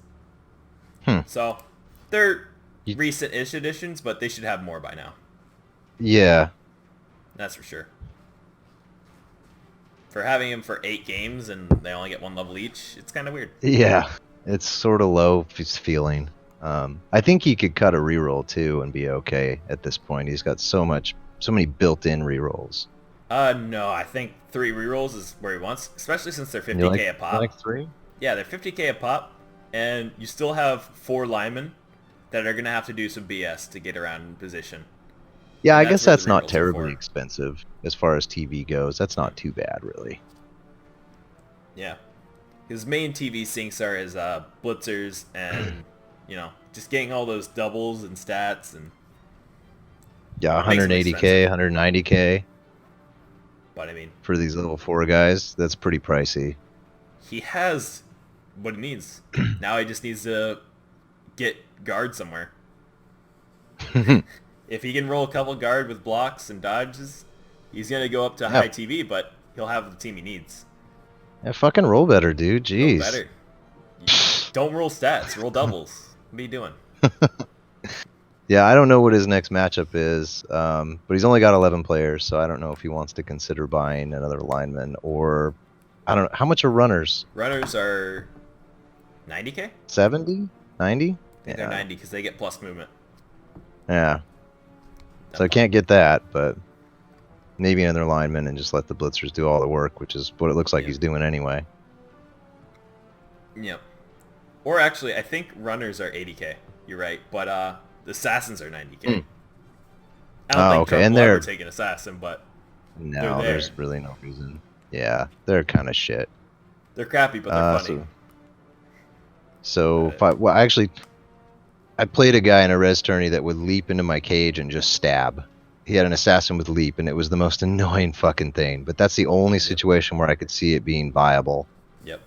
So they're recent-ish additions, but they should have more by now. Yeah. That's for sure. For having him for 8 games and they only get 1 level each, it's kind of weird. Yeah. It's sort of low feeling. I think he could cut a reroll too and be okay at this point. He's got so many built-in rerolls. No, I think 3 rerolls is where he wants, especially since they're 50k a pop. You like 3? Yeah, they're 50k a pop, and you still have 4 linemen that are going to have to do some BS to get around in position. Yeah, And I guess where that's the not rerolls are terribly for. expensive as far as TV goes. That's not too bad, really. Yeah. His main TV sinks are his blitzers and, just getting all those doubles and stats. And Yeah, Makes them 180k, 190k But, I mean, for these level 4 guys. That's pretty pricey. he has what he needs. Now he just needs to get guard somewhere. If he can roll a couple guard with blocks and dodges, he's going to go up to high TV, but he'll have the team he needs. Yeah, fucking roll better, dude. Roll Jeez. better. Don't roll stats. Roll doubles. What are you doing? Yeah, I don't know what his next matchup is, but he's only got 11 players, so I don't know if he wants to consider buying another lineman or I don't know how much are runners. Runners are 90k? 70, 90? I think they're 90 because they get plus movement. Yeah. So I can't get that, but maybe another lineman and just let the blitzers do all the work, which is what it looks like he's doing anyway. Yep. Or actually, I think runners are 80k. You're right, but the assassins are 90k. I don't think Trump will ever take an assassin, but no, there's really no reason. Yeah, they're kind of shit. They're crappy, but they're funny. Well, actually, I played a guy in a res tourney that would leap into my cage and just stab. He had an assassin with leap, and it was the most annoying fucking thing. But that's the only situation where I could see it being viable. Yep.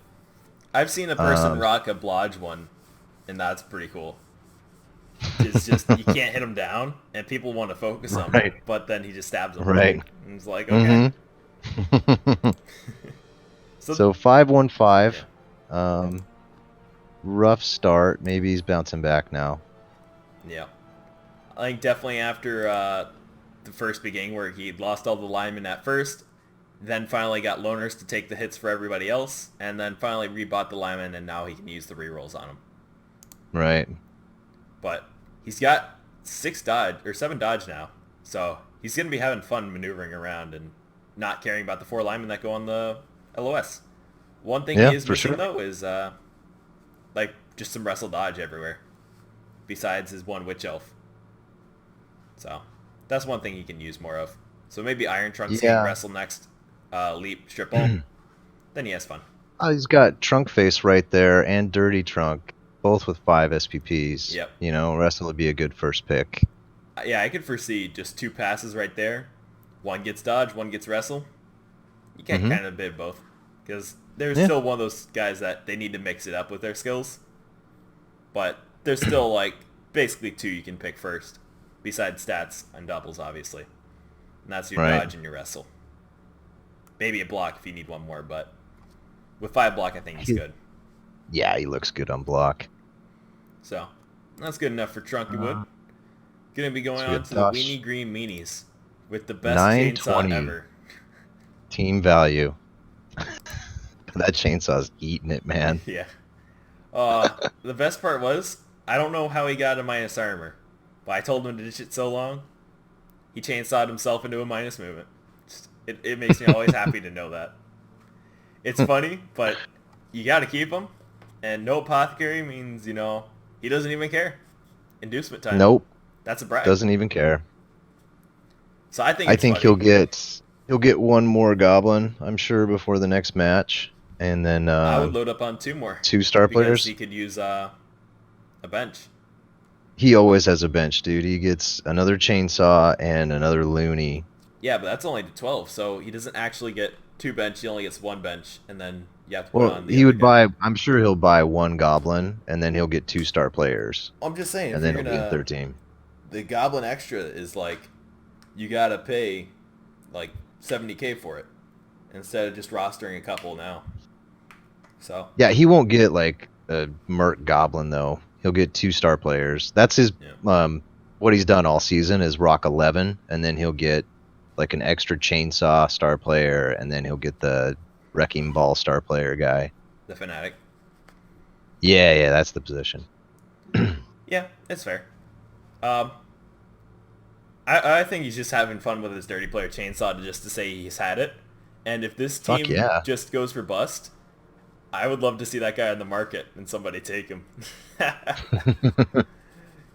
I've seen a person rock a blodge one, and that's pretty cool. It's just you can't hit him down, and people want to focus on him, but then he just stabs them. Right. And it's like, okay. So 5-1-5. Rough start. Maybe he's bouncing back now. Yeah. I think definitely after the first beginning where he lost all the linemen at first, then finally got loners to take the hits for everybody else, and then finally rebought the linemen, and now he can use the rerolls on them. Right. But he's got 7 dodge now, so he's going to be having fun maneuvering around and not caring about the 4 linemen that go on the LOS. One thing he is missing, though, is like just some wrestle dodge everywhere, besides his 1 witch elf. So that's one thing he can use more of. So maybe Iron Trunks can wrestle next, leap, strip ball. Then he has fun. Oh, he's got Trunk Face right there and Dirty Trunk, both with 5 SPPs. Yep. You know, wrestle would be a good first pick. Yeah, I could foresee just 2 passes right there. 1 gets dodge, 1 gets wrestle. You can kind of bid both, because there's still one of those guys that they need to mix it up with their skills. But there's still like basically 2 you can pick first, besides stats and doubles, obviously. And that's your dodge and your wrestle. Maybe a block if you need 1 more, but with 5 block, I think he's good. Yeah, he looks good on block. So that's good enough for Trunky Wood. Gonna be going on to the Weenie Green Meanies with the best chainsaw ever. Team value. That chainsaw's eating it, man. Yeah. The best part was, I don't know how he got a minus armor, but I told him to ditch it so long, he chainsawed himself into a minus movement. It makes me always happy to know that. It's funny, but you got to keep him, and no apothecary means, you know, he doesn't even care. Inducement time. Nope. That's a brag. Doesn't even care. So I think he'll get 1 more goblin, I'm sure, before the next match, and then I would load up on 2 more. 2 star players. He could use a bench. He always has a bench, dude. He gets another chainsaw and another loony. Yeah, but that's only to 12, so he doesn't actually get 2 bench. He only gets 1 bench, and then you have to put on the he would buy. I'm sure he'll buy 1 goblin, and then he'll get 2 star players. I'm just saying, and then he'll be a 3rd team. The goblin extra is like, you gotta pay like 70k for it instead of just rostering a couple now. So yeah, he won't get like a Merc goblin though. He'll get 2 star players. That's his what he's done all season is rock 11, and then he'll get like an extra chainsaw star player, and then he'll get the wrecking ball star player guy. The fanatic. Yeah, that's the position. Yeah, it's fair. I think he's just having fun with his dirty player chainsaw just to say he's had it. And if this team just goes for bust, I would love to see that guy on the market and somebody take him.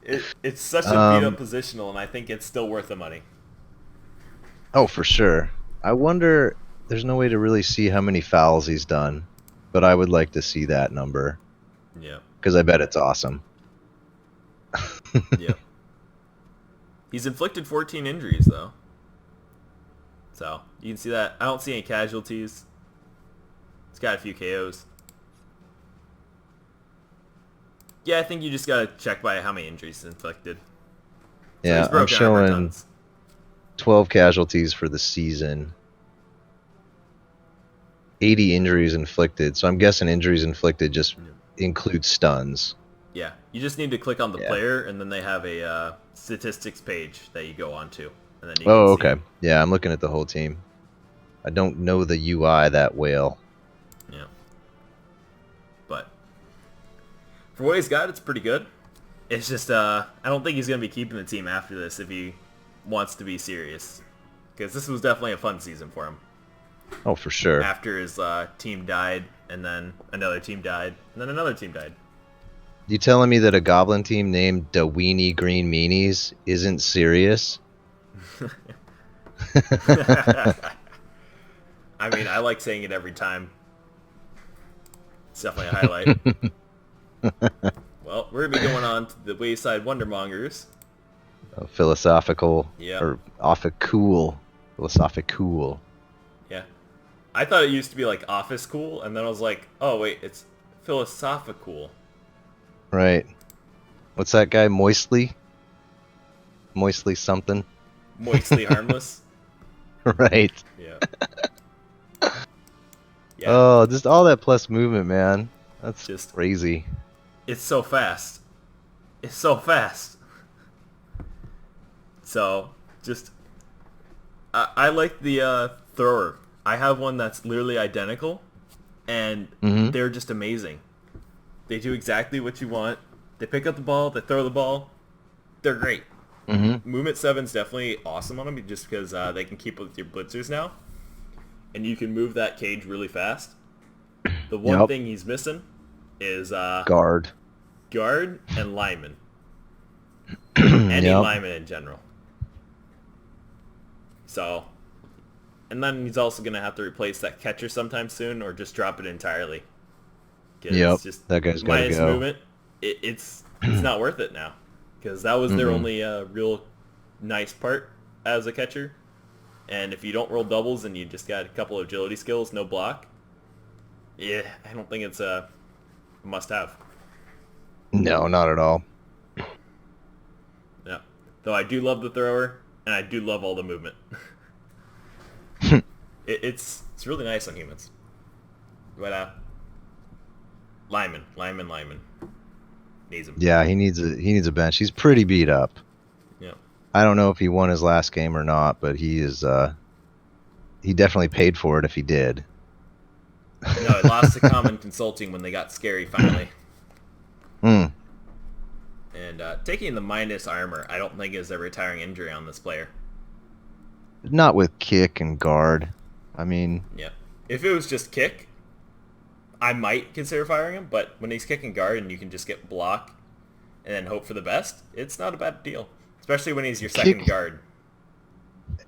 It's such a beat up positional, and I think it's still worth the money. Oh, for sure. I wonder, there's no way to really see how many fouls he's done, but I would like to see that number. Yeah. Because I bet it's awesome. Yeah. He's inflicted 14 injuries, though. So, you can see that. I don't see any casualties. He's got a few KOs. Yeah, I think you just gotta check by how many injuries he's inflicted. So yeah, I'm showing 12 casualties for the season. 80 injuries inflicted. So I'm guessing injuries inflicted just include stuns. Yeah, you just need to click on the Yeah. player, and then they have a statistics page that you go onto, and then you can Oh, see. okay. Yeah, I'm looking at the whole team. I don't know the UI that well. Yeah. But for what he's got, it's pretty good. It's just I don't think he's gonna be keeping the team after this if he wants to be serious, because this was definitely a fun season for him. Oh, for sure. After his team died, and then another team died, and then another team died. You telling me that a goblin team named the Weenie Green Meanies isn't serious? I mean, I like saying it every time. It's definitely a highlight. Well, we're going to be going on to the Wayside Wondermongers. Philosophical Yeah. or cool. Philosophical. Yeah. I thought it used to be like office cool, and then I was like, oh, wait, it's philosophical. Right. What's that guy? Moistly something. Moistly harmless. Right. Yeah. Yeah. Oh, just all that plus movement, man. That's Just- crazy. It's so fast. It's so fast. So, just... I like the thrower. I have one that's literally identical, and Mhm. they're just amazing. They do exactly what you want. They pick up the ball, they throw the ball. They're great. Mm-hmm. Movement 7's definitely awesome on them, just because they can keep up with your blitzers now. And you can move that cage really fast. The one Yep. thing he's missing is Guard. guard and lineman. Any Yep. lineman in general. So, and then he's also going to have to replace that catcher sometime soon, or just drop it entirely. 'Cause Yep, just that guy's gotta minus go. movement, it's not worth it now. Because that was their Mhm. only real nice part as a catcher. And if you don't roll doubles and you just got a couple of agility skills, no block, yeah, I don't think it's a must-have. No, not at all. Yeah. Though I do love the thrower, and I do love all the movement. It's really nice on humans. But lineman needs him. Yeah, he needs a bench. He's pretty beat up. Yeah. I don't know if he won his last game or not, but he is he definitely paid for it if he did. No, it lost to Common Consulting when they got scary finally. Hmm. And taking the minus armor, I don't think is a retiring injury on this player. Not with kick and guard. I mean, Yeah. If it was just kick, I might consider firing him, but when he's kicking guard and you can just get block and then hope for the best, it's not a bad deal. Especially when he's your second Kick- guard.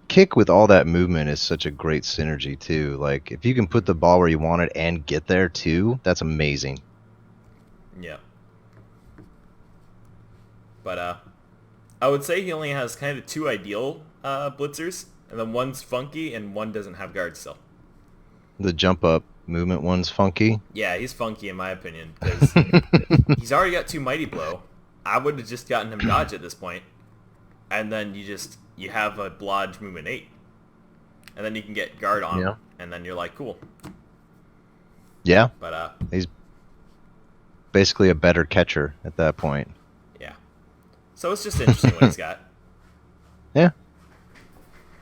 kick with all that movement is such a great synergy too. Like if you can put the ball where you want it and get there too, that's amazing. Yeah. But I would say he only has kind of two ideal blitzers, and then one's funky and one doesn't have guard still. The jump up movement one's funky. Yeah, he's funky in my opinion, because he's already got two Mighty Blow. I would have just gotten him dodge at this point. And then you have a Blodge movement 8. And then you can get guard on him, Yeah. and then you're like, cool. Yeah, But he's basically a better catcher at that point. yeah. So it's just interesting what he's got. Yeah.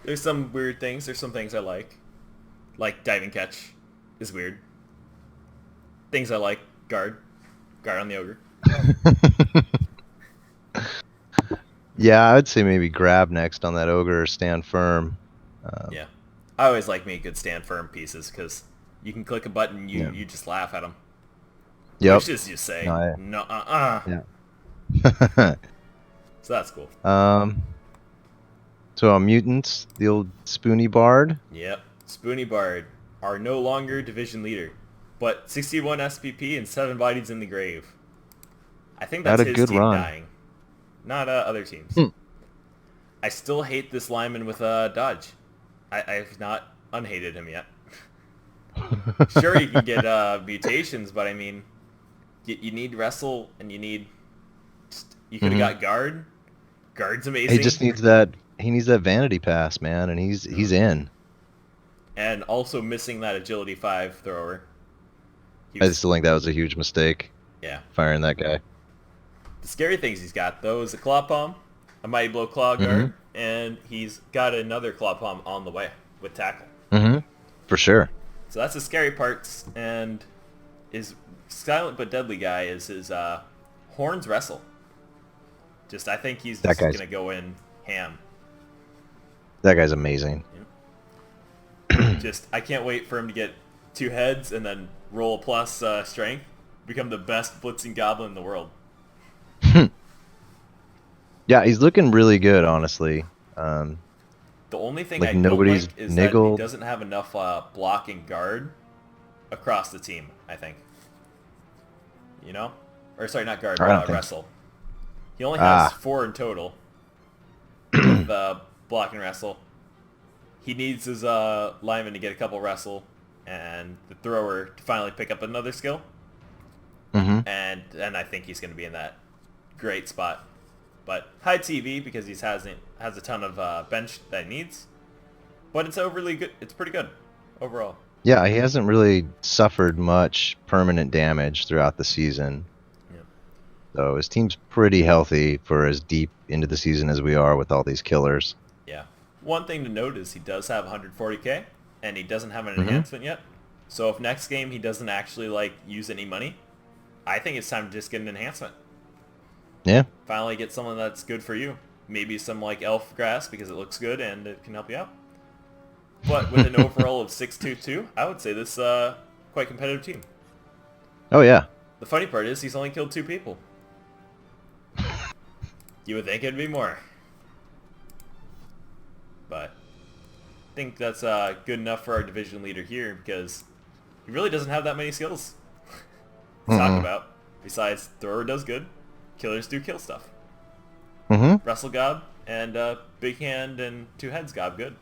There's some weird things. There's some things I like. Like diving catch is weird. Things I like, guard on the ogre. Yeah, I would say maybe grab next on that ogre or stand firm. Yeah. I always like me good stand firm pieces because you can click a button, Yeah. you just laugh at them. Yep. Which is you say, No, no, Yeah. So that's cool. So mutants, the old Spoony Bard. Yep. Spoony Bard are no longer division leader, but 61 SPP and 7 bodies in the grave. I think that's Had a his good team run. dying, not other teams. Hmm. I still hate this lineman with dodge. I've not unhated him yet. Sure, you can get mutations, but I mean, you need wrestle and you need. You could have got guard. Guard's amazing. He just needs that. He needs that vanity pass, man, and he's in. and also missing that agility 5 thrower. He I was, still think that was a huge mistake, yeah. firing that guy. The scary things he's got, though, is a Claw Palm, a Mighty Blow Claw Mm-hmm. Guard, and he's got another Claw Palm on the way with Tackle. Mm-hmm. For sure. So that's the scary parts, and his silent but deadly guy is his Horns Wrestle. I think he's That just guy's- going to go in ham. That guy's amazing. I can't wait for him to get 2 heads and then roll plus strength, become the best blitzing goblin in the world. Yeah, he's looking really good, honestly. The only thing Like, I don't nobody's like is that he niggled. doesn't have enough blocking guard across the team, I think. You know? Or sorry, not guard, I don't but think wrestle. He only has Ah. 4 in total with block and wrestle. He needs his lineman to get a couple wrestle and the thrower to finally pick up another skill. Mm-hmm. And I think he's going to be in that great spot. But high TV because he has a ton of bench that he needs. But it's overly good. It's pretty good overall. Yeah, he hasn't really suffered much permanent damage throughout the season. Yeah. So his team's pretty healthy for as deep into the season as we are with all these killers. Yeah. One thing to note is he does have 140k, and he doesn't have an Mhm. enhancement yet. So if next game he doesn't actually use any money, I think it's time to just get an enhancement. Yeah. Finally get someone that's good for you. Maybe some elf grass because it looks good and it can help you out. But with an overall of 622, I would say this quite competitive team. Oh, yeah. The funny part is he's only killed 2 people. You would think it'd be more. But I think that's good enough for our division leader here because he really doesn't have that many skills to talk about. Besides, thrower does good, killers do kill stuff. Mm-hmm. Wrestle gob and big hand and 2 heads gob good.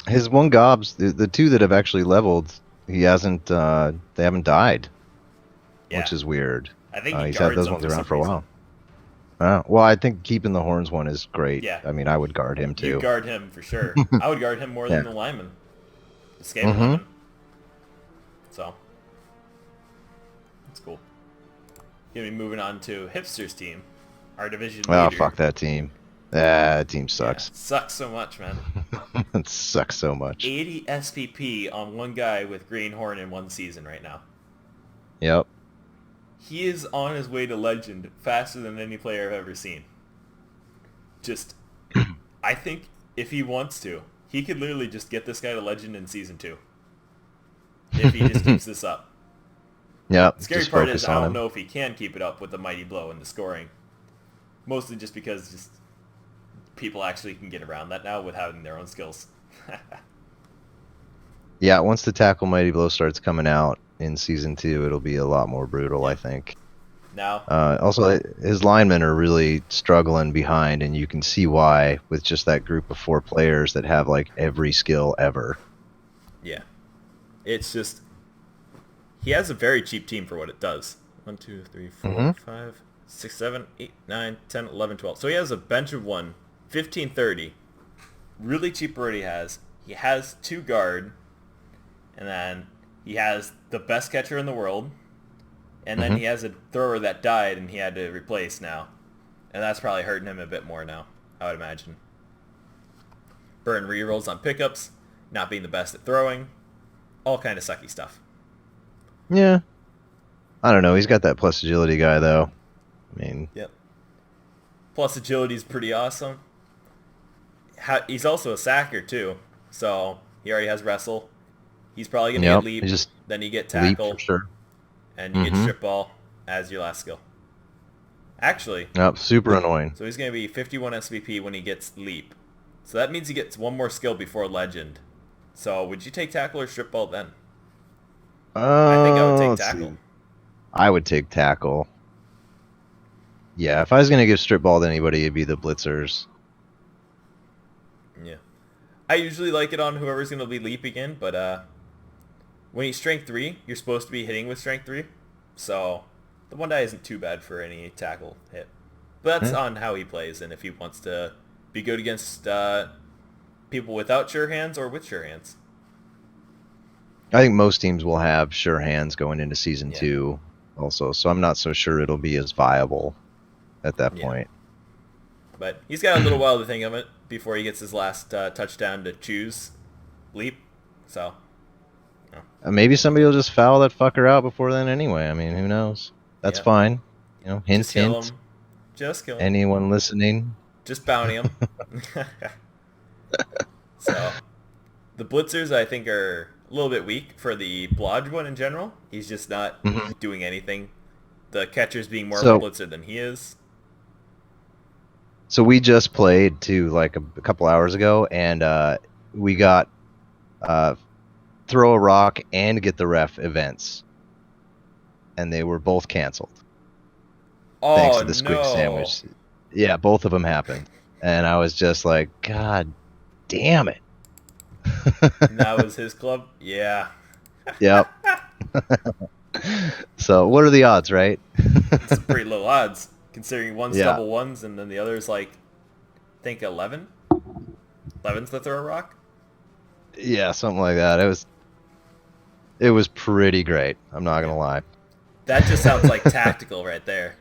His one gobs, the 2 that have actually leveled, he hasn't. They haven't died, Yeah, which is weird. I think he He's guards had those them ones for around some for a reason. while. Well, I think keeping the horns one is great. Yeah. I mean, I would guard him too. You guard him for sure. I would guard him more than Yeah. the lineman. The skater Mhm. lineman. So, that's cool. Gonna be moving on to Hipster's team. Our division Oh, leader. fuck that team. That team Yeah, sucks. sucks so much, man. It sucks so much. 80 SPP on one guy with Greenhorn in one season right now. Yep. He is on his way to legend faster than any player I've ever seen. I think if he wants to, he could literally just get this guy to legend in season 2. If he just keeps this up. Yep. The scary Just part focus is I on don't him. know if he can keep it up with the mighty blow and the scoring. Mostly just because people actually can get around that now with having their own skills. Yeah, once the Tackle Mighty Blow starts coming out in season 2, it'll be a lot more brutal, I think. Now, Also, his linemen are really struggling behind, and you can see why with just that group of 4 players that have every skill ever. yeah. It's just... He has a very cheap team for what it does. 1, 2, 3, 4, Mhm. 5, 6, 7, 8, 9, 10, 11, 12. So he has a bench of 1, 15, 30. Really cheap for what he has. He has 2 guard. And then he has the best catcher in the world. And then Mhm. he has a thrower that died and he had to replace now. And that's probably hurting him a bit more now, I would imagine. Burn rerolls on pickups, not being the best at throwing, all kind of sucky stuff. Yeah. I don't know. He's got that plus agility guy, though. I mean, Yep. Plus agility is pretty awesome. He's also a sacker too, so he already has wrestle. He's probably gonna yep. get leap. He just Then you get leap tackle, for sure. and you get Mhm. strip ball as your last skill. Actually, Yep. Super annoying. so he's gonna be 51 SVP when he gets leap. So that means he gets one more skill before legend. So would you take tackle or strip ball then? I think I would take Let's tackle. see. I would take tackle. Yeah, if I was gonna give strip ball to anybody, it'd be the blitzers. Yeah. I usually like it on whoever's going to be leap again, but when he's strength 3, you're supposed to be hitting with strength 3. So the one die isn't too bad for any tackle hit. But that's on how he plays and if he wants to be good against people without sure hands or with sure hands. I think most teams will have sure hands going into season Yeah. 2 also, so I'm not so sure it'll be as viable at that Yeah. point. But he's got a little while to think of it before he gets his last touchdown to choose leap. So, Maybe somebody will just foul that fucker out before then anyway. I mean, who knows? That's yeah. fine. Hint, Just kill hint. him. Just kill him. Anyone listening? Just bounty him. So, the blitzers I think are a little bit weak for the Blodge one in general. He's just not Mhm. doing anything. The catcher's being more So- of a blitzer than he is. So we just played too, like a couple hours ago, and we got throw a rock and get the ref events, and they were both canceled Oh thanks to the squid no! sandwich. Yeah, both of them happened, and I was just like, God damn it. And that was his club. Yeah. Yep. So what are the odds, right? It's pretty low odds considering one's Yeah. double ones and then the other's like, I think 11. 11's the throw a rock. Yeah, something like that. It was pretty great. I'm not gonna lie. That just sounds like tactical right there.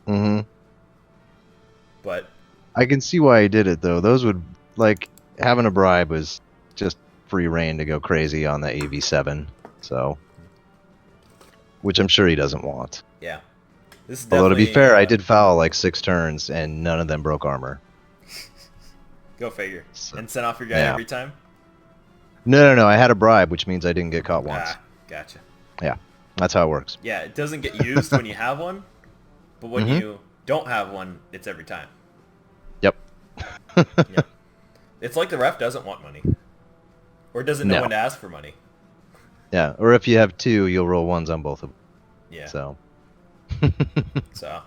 Hmm. But I can see why he did it though. Those would having a bribe was just free reign to go crazy on the AV7. So, which I'm sure he doesn't want. yeah, this is Although to be definitely, fair, I did foul like 6 turns and none of them broke armor. Go figure. So- And send off your guy yeah. every time. No. I had a bribe, which means I didn't get caught once. Ah, gotcha. That's how it works. Yeah, it doesn't get used when you have one, but when Mhm. you don't have one, it's every time. Yep. Yeah. It's like the ref doesn't want money, or doesn't know No. when to ask for money. Yeah. Or if you have 2, you'll roll ones on both of them. Yeah. So. So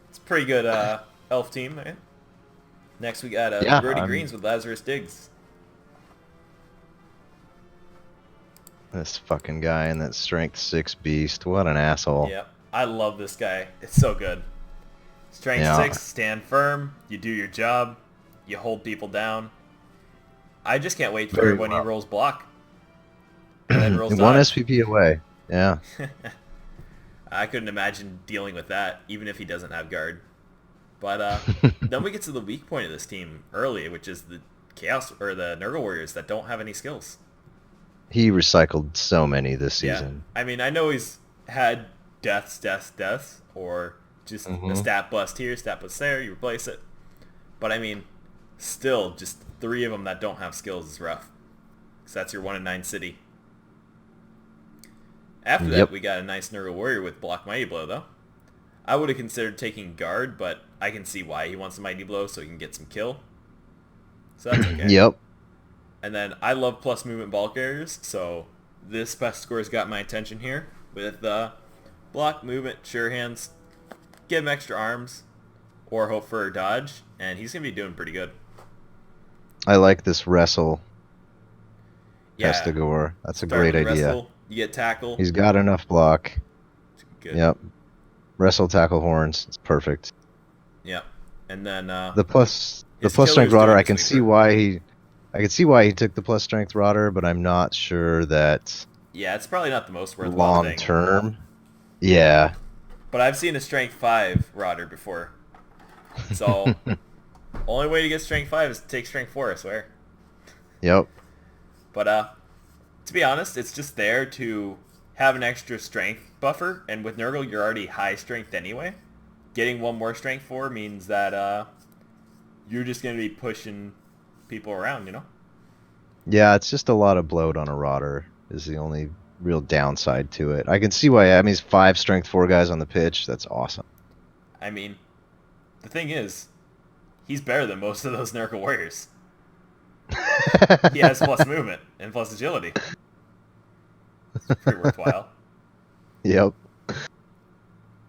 it's a pretty good elf team, man. Next we got Yeah, Brody I'm- Greens with Lazarus Diggs. This fucking guy and that strength 6 beast. What an asshole. Yeah, I love this guy. It's so good. Strength Yeah. 6, stand firm. You do your job. You hold people down. I just can't wait for Very when well. he rolls block. And then rolls One dodge. SPP away. Yeah. I couldn't imagine dealing with that, even if he doesn't have guard. But then we get to the weak point of this team early, which is the Chaos or the Nurgle Warriors that don't have any skills. He recycled so many this season. Yeah. I mean, I know he's had deaths, or just a Mhm. stat bust here, stat bust there, you replace it. But I mean, still, just 3 of them that don't have skills is rough. Because that's your 1 in 9 city. After that, Yep. we got a nice Nurgle Warrior with Block Mighty Blow, though. I would have considered taking guard, but I can see why he wants a Mighty Blow so he can get some kill. So that's okay. Yep. And then I love plus movement ball carriers, so this best score's got my attention here with block, movement, sure hands, give him extra arms, or hope for a dodge, and he's going to be doing pretty good. I like this wrestle Yeah, Pestigore. That's a start great with idea. wrestle, you get tackle. He's got enough block. Good. Yep. Wrestle tackle horns. It's perfect. Yep. And then The plus His strength killer's rodder, doing I the can see sweeper. why he took the plus strength rodder, but I'm not sure that yeah, it's probably not the most worthwhile long thing. term. Yeah. But I've seen a strength 5 rodder before. So only way to get strength 5 is to take strength 4, I swear. Yep. But to be honest, it's just there to have an extra strength buffer, and with Nurgle, you're already high strength anyway. Getting one more strength 4 means that you're just going to be pushing people around, you know? Yeah, it's just a lot of bloat on a rodder is the only real downside to it. I can see why. I mean, he's 5 strength 4 guys on the pitch. That's awesome. I mean, the thing is, he's better than most of those Nurgle warriors. He has plus movement and plus agility. It's pretty worthwhile. Yep.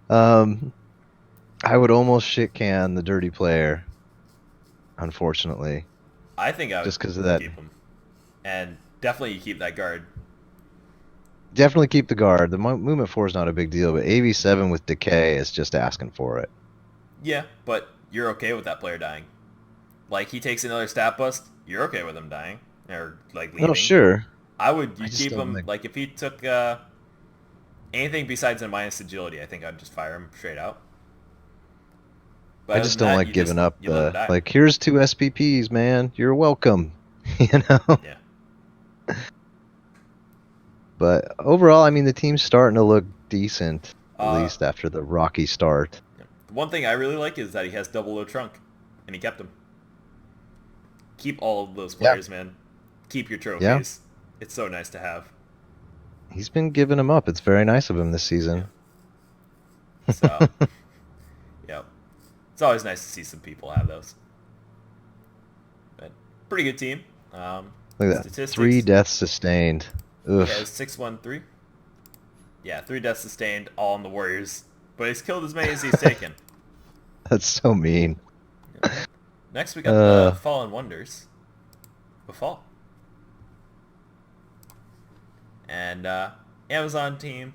I would almost shit can the dirty player, unfortunately. I think I would Just 'cause of that. keep him. And definitely you keep that guard. Definitely keep the guard. The movement 4 is not a big deal, but AV7 with decay is just asking for it. Yeah, but you're okay with that player dying. Like, he takes another stat bust, you're okay with him dying. Or, like, leaving. No, sure. I would I you just keep don't him think. like if he took anything besides a minus agility, I think I'd just fire him straight out. But I other just than don't that, like giving up you let him the die. like. Here's two SPPs, man. You're welcome. You know. Yeah. But overall, I mean, the team's starting to look decent, at Uh, least after the rocky start. yeah. The one thing I really like is that he has double O trunk, and he kept him. Keep all of those Yeah. players, man. Keep your Yeah. trophies. It's so nice to have. He's been giving them up. It's very nice of him this Yeah. season. So, yeah. It's always nice to see some people have those. But pretty good team. Look at that. Statistics. 3 deaths sustained. He Ugh. has 613. Yeah, 3 deaths sustained, all on the Warriors. But he's killed as many as he's taken. That's so mean. Next, we got the Fallen Wonders. Befall. And Amazon team.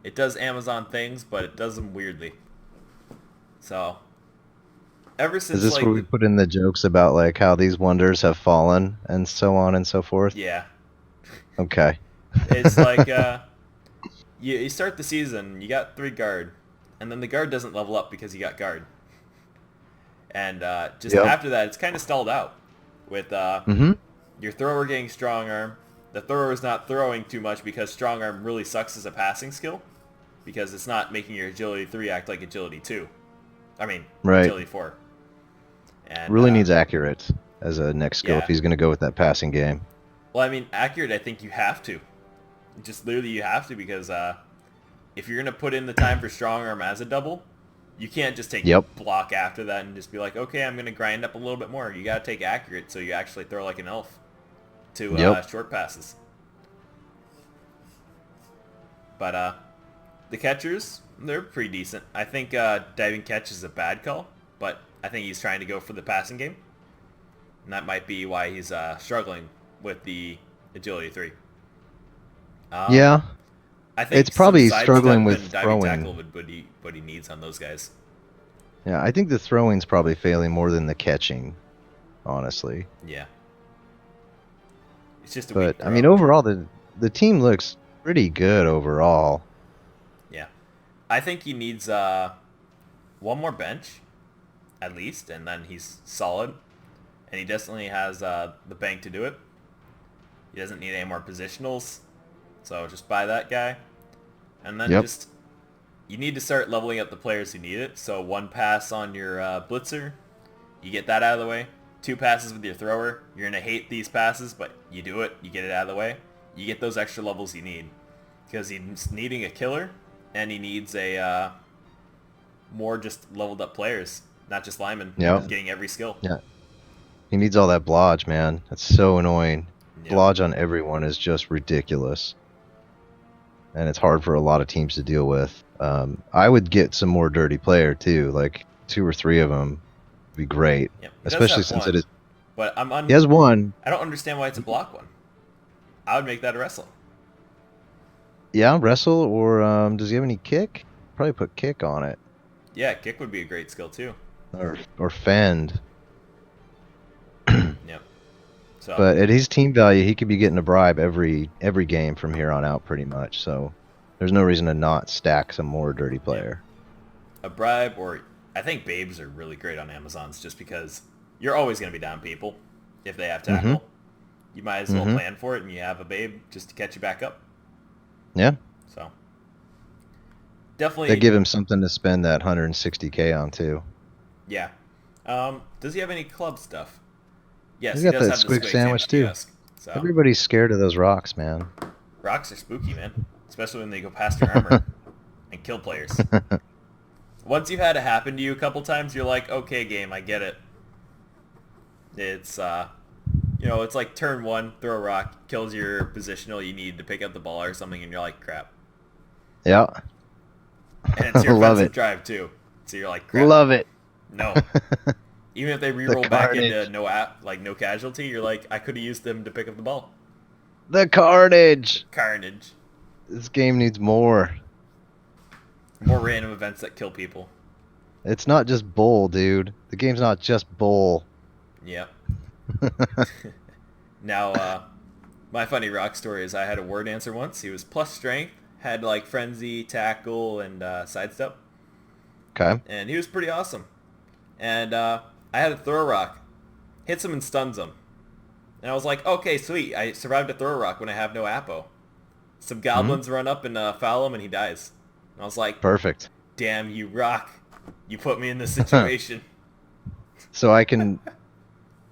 It does Amazon things, but it does them weirdly. So, ever since Is this like where we put in the jokes about like how these wonders have fallen and so on and so forth? yeah, Okay. it's like you start the season, you got 3 guard, and then the guard doesn't level up because you got guard, and just Yep. after that, it's kind of stalled out with Mm-hmm. your thrower getting strong arm. The thrower is not throwing too much because strong arm really sucks as a passing skill because it's not making your agility 3 act like agility 2. I mean, Right. agility 4. And Really needs accurate as a next skill yeah. if he's going to go with that passing game. Well, I mean, accurate, I think you have to. Just literally you have to because if you're going to put in the time for strong arm as a double, you can't just take Yep. block after that and just be like, okay, I'm going to grind up a little bit more. You got to take accurate so you actually throw like an elf to Yep. short passes. But the catchers, they're pretty decent. I think diving catch is a bad call, but I think he's trying to go for the passing game. And that might be why he's struggling with the agility 3. Yeah. I think It's probably some struggling sidestep with and diving throwing. tackle would what he needs on those guys. Yeah, I think the throwing's probably failing more than the catching, honestly. Yeah. It's just a weak But I mean, throw. overall, the team looks pretty good overall. Yeah. I think he needs one more bench, at least, and then he's solid. And he definitely has the bank to do it. He doesn't need any more positionals. So just buy that guy. And then Yep. just, you need to start leveling up the players who need it. So 1 pass on your blitzer, you get that out of the way. 2 passes with your thrower. You're going to hate these passes, but you do it. You get it out of the way. You get those extra levels you need. Because he's needing a killer, and he needs a more just leveled up players, not just linemen. Yep. Getting every skill. Yeah. He needs all that blodge, man. That's so annoying. Yep. Blodge on everyone is just ridiculous. And it's hard for a lot of teams to deal with. I would get some more dirty player, too. Like 2 or 3 of them would be great. Yep. He does Especially have since one, it is... But He has one. I don't understand why it's a block one. I would make that a wrestle. Yeah, wrestle, or does he have any kick? Probably put kick on it. Yeah, kick would be a great skill too. Or fend. Yep. So But at his team value, he could be getting a bribe every game from here on out, pretty much. So there's no reason to not stack some more dirty player. a bribe, or I think babes are really great on Amazons just because you're always going to be down people if they have tackle. You might as well plan for it, and you have a babe just to catch you back up. Yeah, So definitely, they give him something to spend that 160K on too. yeah. Does he have any club stuff? Yes, He's he got does that have the squig sandwich, too. kiosk. So Everybody's scared of those rocks, man. rocks are spooky, man, especially when they go past your armor and kill players. Once you've had it happen to you a couple times, you're like, okay, game, I get it. It's it's like turn 1, throw a rock, kills your positional you need to pick up the ball or something, and you're like, crap. Yeah, And it's your Love offensive it. drive too, so you're like, crap. love it. No. Even if they re-roll back into carnage. no casualty, you're like, I could have used them to pick up the ball. The carnage. Carnage. This game needs more. More random events that kill people. It's not just bull, dude. The game's not just bull. Yep. Now, My funny rock story is I had a war dancer once. He was plus strength, had like frenzy, tackle, and sidestep, Okay. and he was pretty awesome. And I had to throw a rock, hits him and stuns him, and I was like, okay, sweet, I survived a throw rock when I have no Apo. Some goblins run up and foul him, and he dies. And I was like, Perfect. damn you, rock, you put me in this situation. So I can.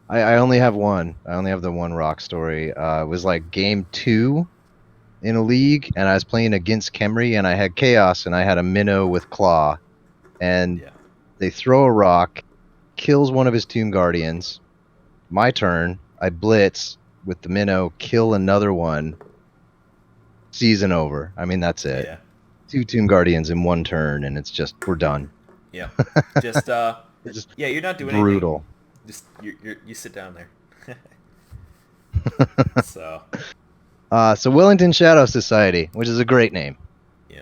I only have one. I only have the one rock story. It was like game 2 in a league, and I was playing against Kemri, and I had Chaos, and I had a Minnow with Claw, and Yeah. they throw a rock, kills one of his Tomb Guardians. My turn. I blitz with the Minnow, kill another one. Season over. I mean, that's it. Yeah. 2 Tomb Guardians in one turn, and it's just we're done. Yeah. Just It's just yeah, you're not doing brutal. anything. Just you sit down there. So So Wellington Shadow Society, which is a great name. yeah,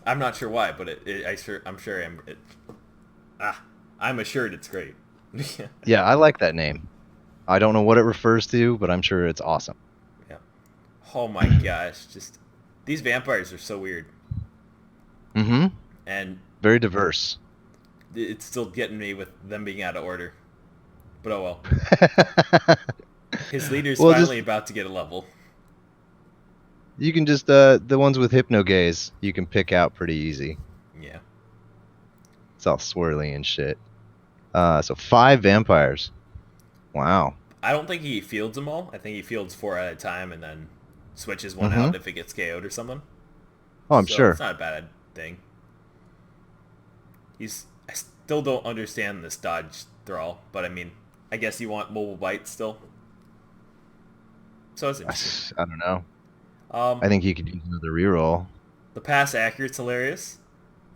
I'm not sure why, but I'm assured it's great. Yeah, I like that name. I don't know what it refers to, but I'm sure it's awesome. Yeah. Oh my gosh, just these vampires are so weird, Mm-hmm. and Very diverse. it's still getting me with them being out of order. But oh well. His leader's Well, finally about to get a level. You can just the ones with Hypnogaze you can pick out pretty easy. Yeah. It's all swirly and shit. So 5 vampires. Wow. I don't think he fields them all. I think he fields 4 at a time and then switches one Mhm. out if it gets KO'd or something. Oh, I'm So sure. It's not a bad thing. I still don't understand this dodge thrall, but I mean, I guess you want mobile bite still. So it's interesting. I don't know. I Um, think you could use another reroll. the pass accurate's hilarious.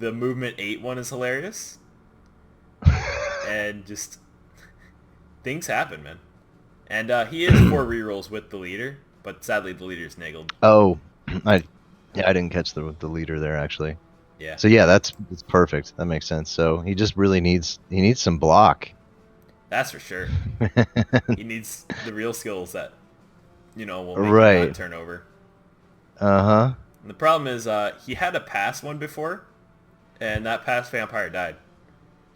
The movement 8 one is hilarious. And just things happen, man. And he is 4 rerolls with the leader, but sadly the leader's niggled. Oh, I didn't catch the leader there actually. Yeah. So yeah, it's perfect. That makes sense. So he just really needs some block. That's for sure. He needs the real skills that, will make him Right. not turn over. Uh-huh. And the problem is he had a pass one before, and that pass vampire died.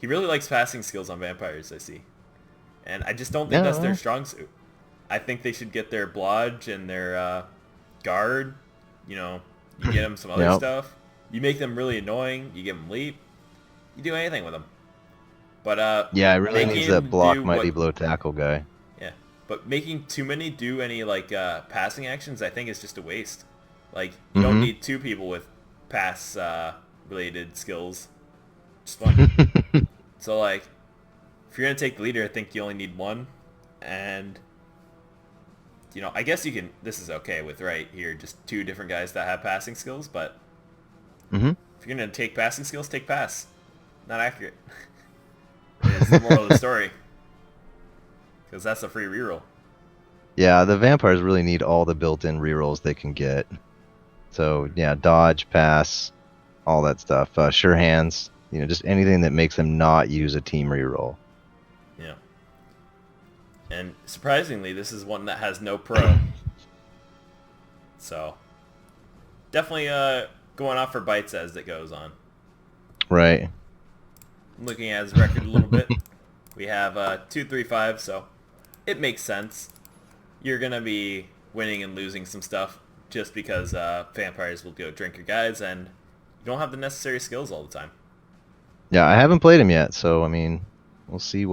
He really likes passing skills on vampires, I see. And I just don't think that's their strong suit. I think they should get their blodge and their guard. You get them some other Yep. stuff. You make them really annoying. You give them leap. You do anything with them. But Yeah, it really making needs that him block do mighty what- blow tackle guy. Yeah, but making too many do any like passing actions, I think is just a waste. Like you don't Mhm. need 2 people with pass related skills. Just one. So like, if you're gonna take the leader, I think you only need 1, and I guess you can. This is okay with right here, just 2 different guys that have passing skills. But Mm-hmm. if you're gonna take passing skills, take pass. Not accurate. Is the moral of the story. Because that's a free reroll. Yeah, the vampires really need all the built-in rerolls they can get. So yeah, dodge, pass, all that stuff. Sure hands, just anything that makes them not use a team reroll. Yeah. And surprisingly, this is one that has no pro. So, definitely going off for bites as it goes on. Right. Looking at his record a little bit, we have 2-3-5, so it makes sense. You're going to be winning and losing some stuff just because vampires will go drink your guys and you don't have the necessary skills all the time. Yeah, I haven't played him yet, so I mean, we'll see Yeah.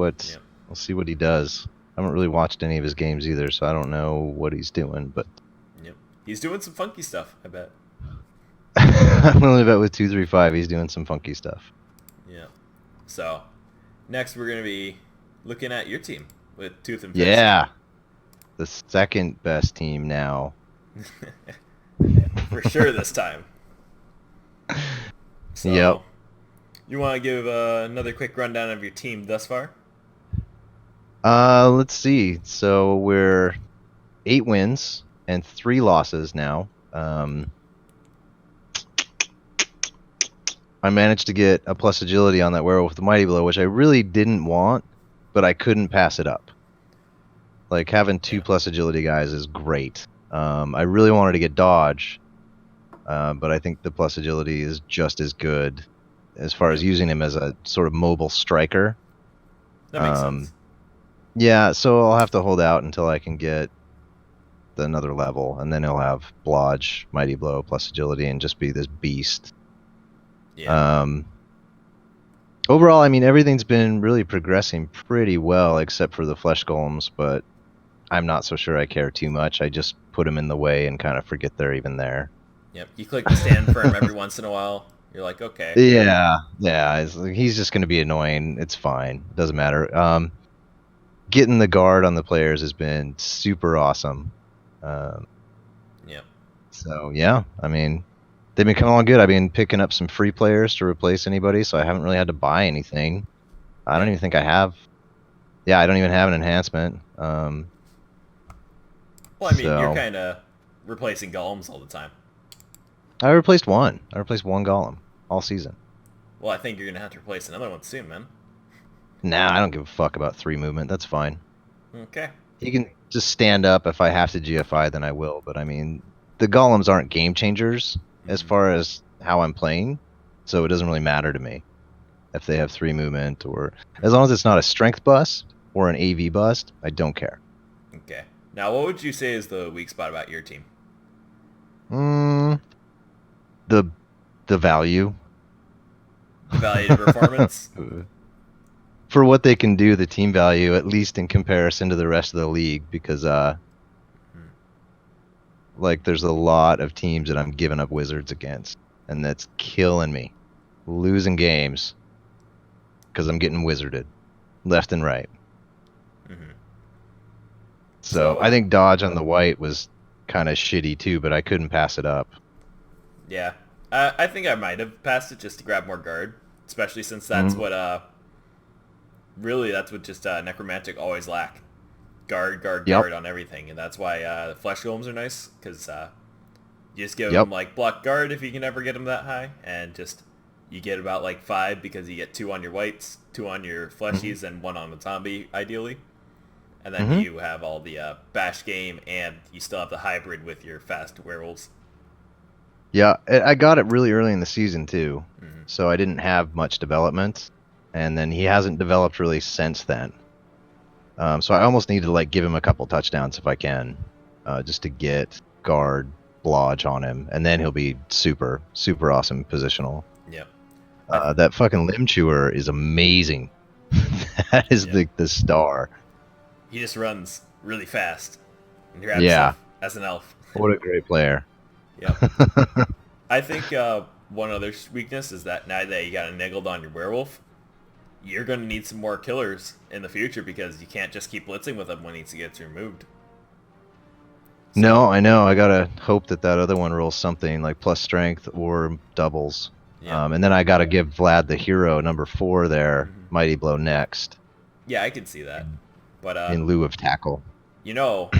we'll see what he does. I haven't really watched any of his games either, so I don't know what he's doing, but Yep. He's doing some funky stuff, I bet. I'm willing to bet with 235 he's doing some funky stuff. Yeah. So, next we're going to be looking at your team with Tooth and Fist. Yeah. The second best team now. For sure this time. So, Yep. You want to give another quick rundown of your team thus far? Let's see. So we're 8 wins and 3 losses now. I managed to get a plus agility on that werewolf with the mighty blow, which I really didn't want, but I couldn't pass it up. Like having 2 plus agility guys is great. I really wanted to get dodge, but I think the plus agility is just as good as far as Yep. using him as a sort of mobile striker. That makes Um, sense. yeah, so I'll have to hold out until I can get another level, and then he'll have Blodge, Mighty Blow, plus agility, and just be this beast. Yeah. Um, overall, I mean, everything's been really progressing pretty well, except for the flesh golems, but I'm not so sure I care too much. I just put them in the way and kind of forget they're even there. Yep. You click the stand firm every once in a while. You're like, okay. Yeah, yeah, he's just going to be annoying. It's fine. Doesn't matter. Getting the guard on the players has been super awesome. Um, Yep. so yeah, I mean, they've been coming along good. I've been picking up some free players to replace anybody, so I haven't really had to buy anything. I don't Yep. even think I have. Yeah, I don't even have an enhancement. Well, I mean, you're So kind of replacing golems all the time. I replaced one. I replaced one golem all season. Well, I think you're gonna have to replace another one soon, man. Nah, I don't give a fuck about 3 movement. That's fine. Okay. He can just stand up. If I have to GFI, then I will. But I mean, the golems aren't game changers as Mhm. far as how I'm playing, so it doesn't really matter to me if they have 3 movement, or as long as it's not a strength bust or an AV bust, I don't care. Okay. Now, what would you say is the weak spot about your team? Mm, the the value The value to performance? for what they can do, the team value, at least in comparison to the rest of the league, because Hmm. like there's a lot of teams that I'm giving up wizards against, and that's killing me. Losing games because I'm getting wizarded left and right. Mhm. So I So, think dodge on the white was kind of shitty too, but I couldn't pass it up. yeah. I think I might have passed it just to grab more guard, especially since that's Mhm. what, really, that's what just Necromantic always lack. Guard, guard, Yep. guard on everything, and that's why the Flesh Golems are nice, because you just give Yep. them, like, block guard if you can ever get them that high, and just, you get about, like, 5 because you get 2 on your whites, 2 on your Mhm. fleshies, and 1 on the zombie, ideally. And then Mhm. you have all the bash game, and you still have the hybrid with your fast werewolves. Yeah, I got it really early in the season too, Hmm. so I didn't have much development, and then he hasn't developed really since then. So I almost need to like give him a couple touchdowns if I can, just to get guard blodge on him, and then he'll be super super awesome positional. Yep. I, That fucking limb chewer is amazing. That is yep. the star. He just runs really fast and grabs Yeah, stuff as an elf. what a great player. Yep. I think one other weakness is that now that you got a niggled on your werewolf, you're going to need some more killers in the future because you can't just keep blitzing with him when he gets removed. No, So, I know. I gotta hope that other one rolls something like plus strength or doubles. yeah. And then I gotta give Vlad the hero number 4 there, Hmm. mighty blow next Yeah, I can see that. But, in lieu of tackle. you know,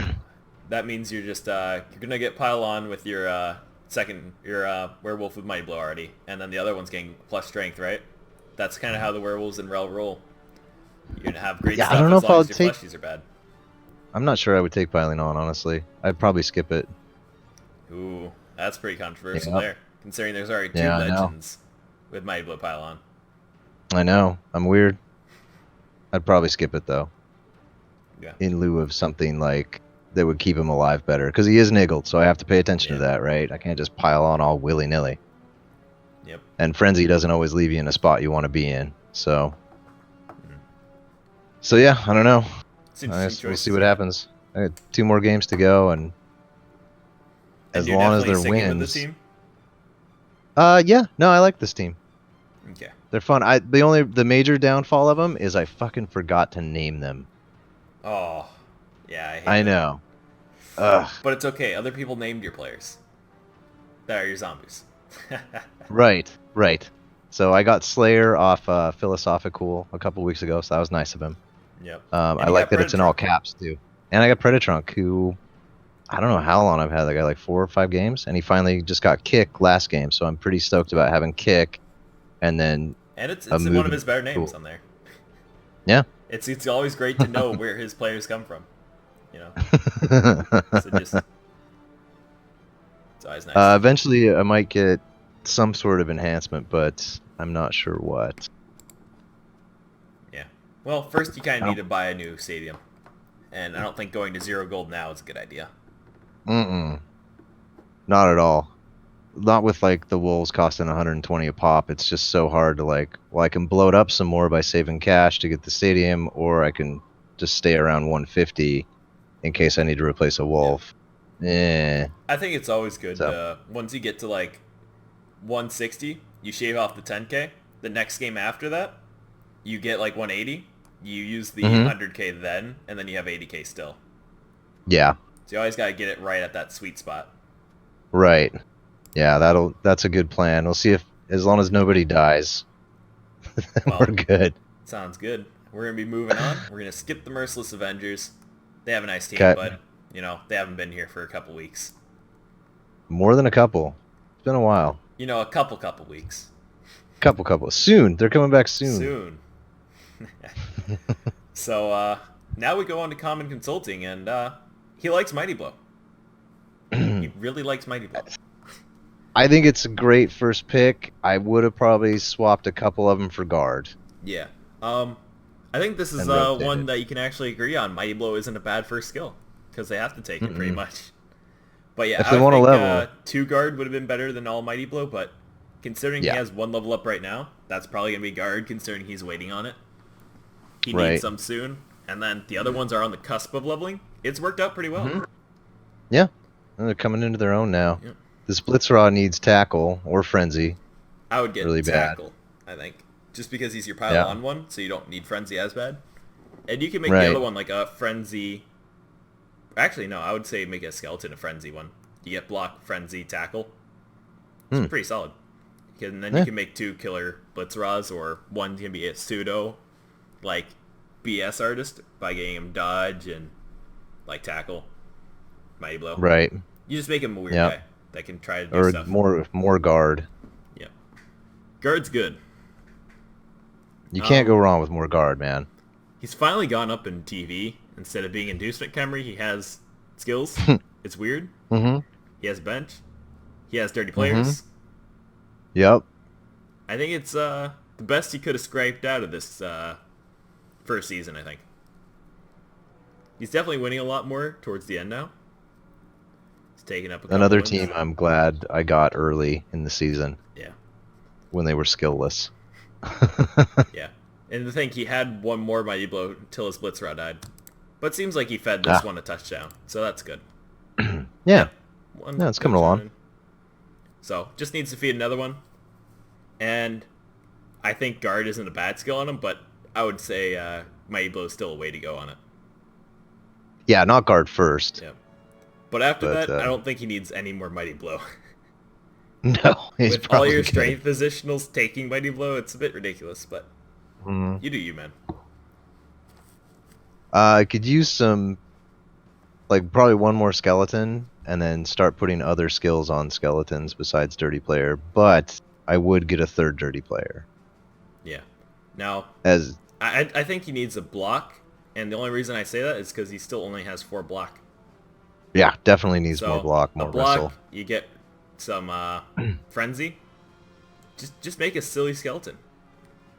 that means you're just, you're going to get pile on with your your werewolf with Mighty Blow already. And then the other one's getting plus strength, right? That's kind of how the werewolves in Rel roll. You're going to have great Yeah, I stuff don't know as if long I'll as your take. fleshies are bad. I'm not sure I would take piling on, honestly. I'd probably skip it. Ooh, that's pretty controversial Yep. there, considering there's already 2 Yeah, I know. legends with Mighty Blow pylon. I know. I'm weird. I'd probably skip it though, Yeah. in lieu of something like that would keep him alive better, because he is niggled, so I have to pay attention Yeah. to that, right? I can't just pile on all willy nilly. Yep. And frenzy doesn't always leave you in a spot you want to be in. So, Mhm. so yeah, I don't know. It's I interesting guess we'll choices see what there. happens. I got 2 more games to go, and And as you're long as definitely they're sticking with the wins, team? yeah, no, I like this team. Okay. They're fun. The major downfall of them is I fucking forgot to name them. Oh, yeah, I hate I that. know. Ugh. But it's okay. Other people named your players. That are your zombies. Right, right. So I got Slayer off Philosophical a couple weeks ago, so that was nice of him. Yep. I And you like got that it's in all Predator. caps too. And I got Predatrunk, who I don't know how long I've had that guy, like 4 or 5 games, and he finally just got Kick last game, so I'm pretty stoked about having Kick, and then And a it's one of his movement better names tool. on there. Yeah. It's always great to know where his players come from. You know? So just It's always nice. Eventually, I might get some sort of enhancement, but I'm not sure what. Yeah. Well, first you kind of Oh. need to buy a new stadium. And I don't think going to 0 gold now is a good idea. Mm-mm. Not at all. Not with like the wolves costing 120 a pop. It's just so hard to like. Well, I can blow it up some more by saving cash to get the stadium, or I can just stay around 150 in case I need to replace a wolf. Eh. I think it's always good So. to, once you get to like 160, you shave off the 10k. The next game after that, you get like 180. You use the Mhm. 100k then, and then you have 80k still. Yeah. So you always got to get it right at that sweet spot. Right. Yeah. That's a good plan. We'll see if as long as nobody dies, Well, we're good. sounds good. We're going to be moving on. We're going to skip the Merciless Avengers. They have a nice team, Okay. but, you know, they haven't been here for a couple weeks. More than a couple. It's been a while. You know, a couple weeks. Couple. Soon. They're coming back soon. Soon. So, now we go on to Common Consulting, and he likes Mighty Blow. He really likes Mighty Blow. I think it's a great first pick. I would have probably swapped a couple of them for guard. Yeah. I think this is And rotated. one that you can actually agree on. Mighty Blow isn't a bad first skill, because they have to take it pretty much. But yeah, If I they would want a think level. 2 guard would have been better than all Mighty Blow, but considering Yeah. he has 1 level up right now, that's probably going to be guard, considering he's waiting on it. He Right. needs some soon, and then the other ones are on the cusp of leveling. It's worked out pretty well. Yeah. And they're coming into their own now. Yep. This Blitzraw needs tackle or frenzy. I would get Really bad. tackle, I think. Just because he's your pile Yeah. on one, so you don't need frenzy as bad. And you can make Right. the other one like a frenzy. Actually, no, I would say make a skeleton a frenzy one. You get block, frenzy, tackle. It's pretty solid. And then Yeah. you can make 2 killer Blitzraws, or one can be a pseudo, like, BS artist by getting him dodge and, like, tackle. Mighty Blow. Right. You just make him a weird Yeah. guy that can try to do Or stuff. more guard. Yeah. Guard's good. You can't go wrong with more guard, man. He's finally gone up in TV. Instead of being inducement Khemri, he has skills. It's weird. Mm-hmm. He has bench. He has dirty players. Yep. I think it's the best he could have scraped out of this first season, I think. He's definitely winning a lot more towards the end now. He's taking up a couple Another wins. team I'm glad I got early in the season Yeah. when they were skillless. Yeah. And to think he had one more Mighty Blow until his Blitzraw died. But it seems like he fed this one a touchdown, so that's good. Yeah. One Yeah, it's coming touchdown along. in. So, just needs to feed another one. And I think guard isn't a bad skill on him, but I would say Mighty Blow is still a way to go on it. Yeah, not guard first. Yeah. But after But, that, I don't think he needs any more Mighty Blow. No, he's With all probably your good. strength positionals taking Mighty Blow, it's a bit ridiculous, but Mhm. you do you, man. I could use some, like probably one more skeleton, and then start putting other skills on skeletons besides dirty player. But I would get a third dirty player. Yeah. Now, As I think he needs a block, and the only reason I say that is because he still only has 4 block. yeah, definitely needs So more block, more a block, wrestle. you get some frenzy. Just make a silly skeleton.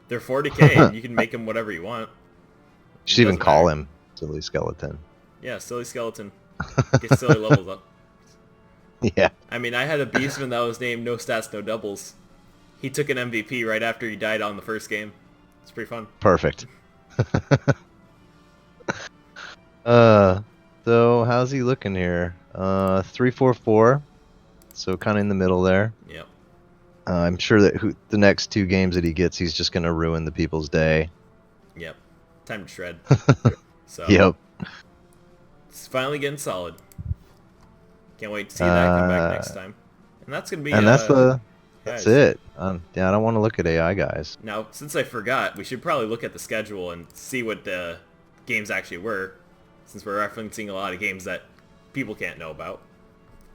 They're 40k, and you can make them whatever you want. You should even doesn't call matter. him silly skeleton. Yeah, silly skeleton. Get silly levels up. Yeah. I mean, I had a beastman that was named No Stats, No Doubles. He took an MVP right after he died on the first game. It's pretty fun. Perfect. So how's he looking here? 3-4-4. So kind of in the middle there. Yep. I'm sure that the next 2 games that he gets, he's just gonna ruin the people's day. Yep. Time to shred. So Yep. it's finally getting solid. Can't wait to see that come back next time. And that's gonna be. And that's guys. it. Yeah, I don't want to look at AI guys. Now, since I forgot, we should probably look at the schedule and see what the games actually were, since we're referencing a lot of games that people can't know about.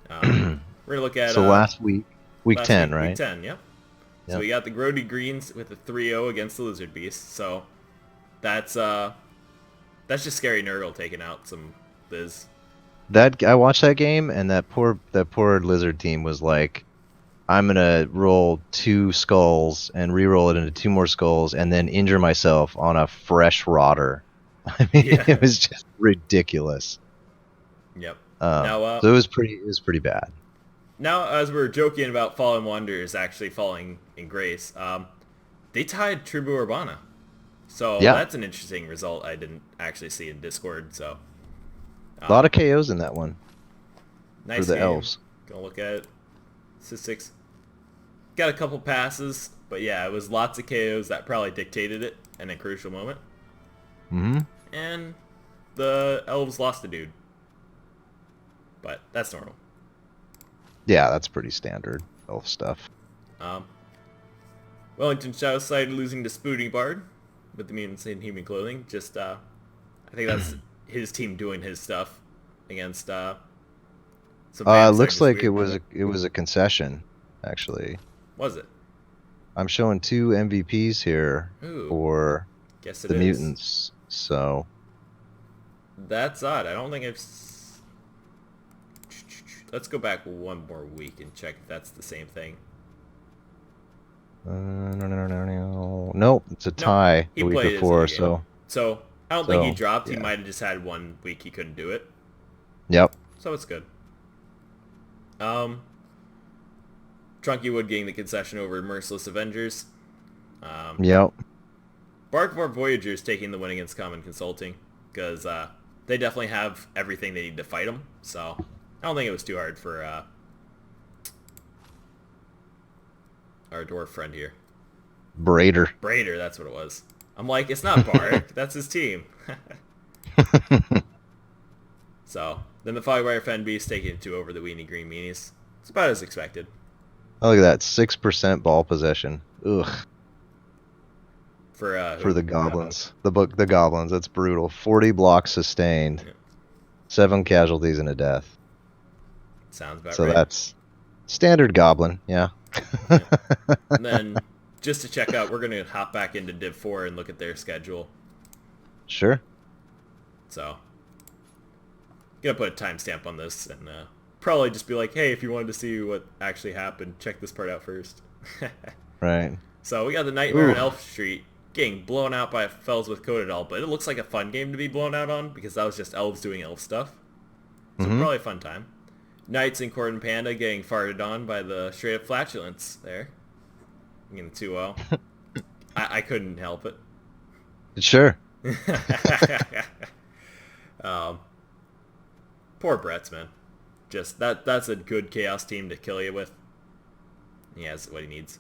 We're gonna look at So last week, week last 10, week, right? Week 10, yep. So Yep. we got the Grody Greens with a 3-0 against the Lizard Beast. So that's just Scary Nurgle taking out some Liz. That I watched that game, and that poor lizard team was like, I'm gonna roll 2 skulls and re-roll it into 2 more skulls, and then injure myself on a fresh rotter. I mean, Yeah. it was just ridiculous. Yep. Um, Now, so it was pretty bad. now as we're joking about Fallen Wanderers actually falling in grace, they tied Tribu Urbana. So Yeah, that's an interesting result I didn't actually see in Discord. So a lot of KOs in that one for nice the game. elves. Gonna look at it. Statistics. Got a couple passes, but yeah, it was lots of KOs that probably dictated it in a crucial moment. Hmm. And the elves lost a dude. But that's normal. Yeah, that's pretty standard elf stuff. Um, Wellington Shadow side losing to Spooty Bard with the mutants in human clothing. Just, I think that's his team doing his stuff against some fans. Looks like it was a concession, actually. Was it? I'm showing 2 MVPs here Ooh, for guess it the is. mutants. So That's odd. I don't think Let's go back one more week and check if that's the same thing. no, nope, it's a No, tie he the week played his before. other game. So So I don't think he So, dropped. He yeah. might have just had 1 week he couldn't do it. yep, So it's good. Trunky Wood getting the concession over Merciless Avengers. yep. Barkvar Voyagers taking the win against Common Consulting because they definitely have everything they need to fight them. So I don't think it was too hard for our dwarf friend here. Braider. Braider, that's what it was. I'm like, it's not Bark. That's his team. So then the Fogwire Fen Beast taking 2 over the Weenie Green Meanies. It's about as expected. Oh, look at that, 6% ball possession. Ugh, For the goblins. The goblins. That's brutal. 40 blocks sustained, Yeah. 7 casualties and a death. Sounds about So right. that's standard goblin. Yeah. And then just to check out, we're going to hop back into Div 4 and look at their schedule. Sure. So, gonna put a timestamp on this and probably just be like, hey, if you wanted to see what actually happened, check this part out first. Right. So we got the Nightmare on Ooh. Elf Street getting blown out by Fells with Codedall, but it looks like a fun game to be blown out on because that was just elves doing elf stuff. So Mhm. probably a fun time. Knights and Court and Panda getting farted on by the straight up flatulence there. Getting 2-0. I couldn't help it. Sure. Poor Brett's, man. Just that's a good chaos team to kill you with. He has what he needs.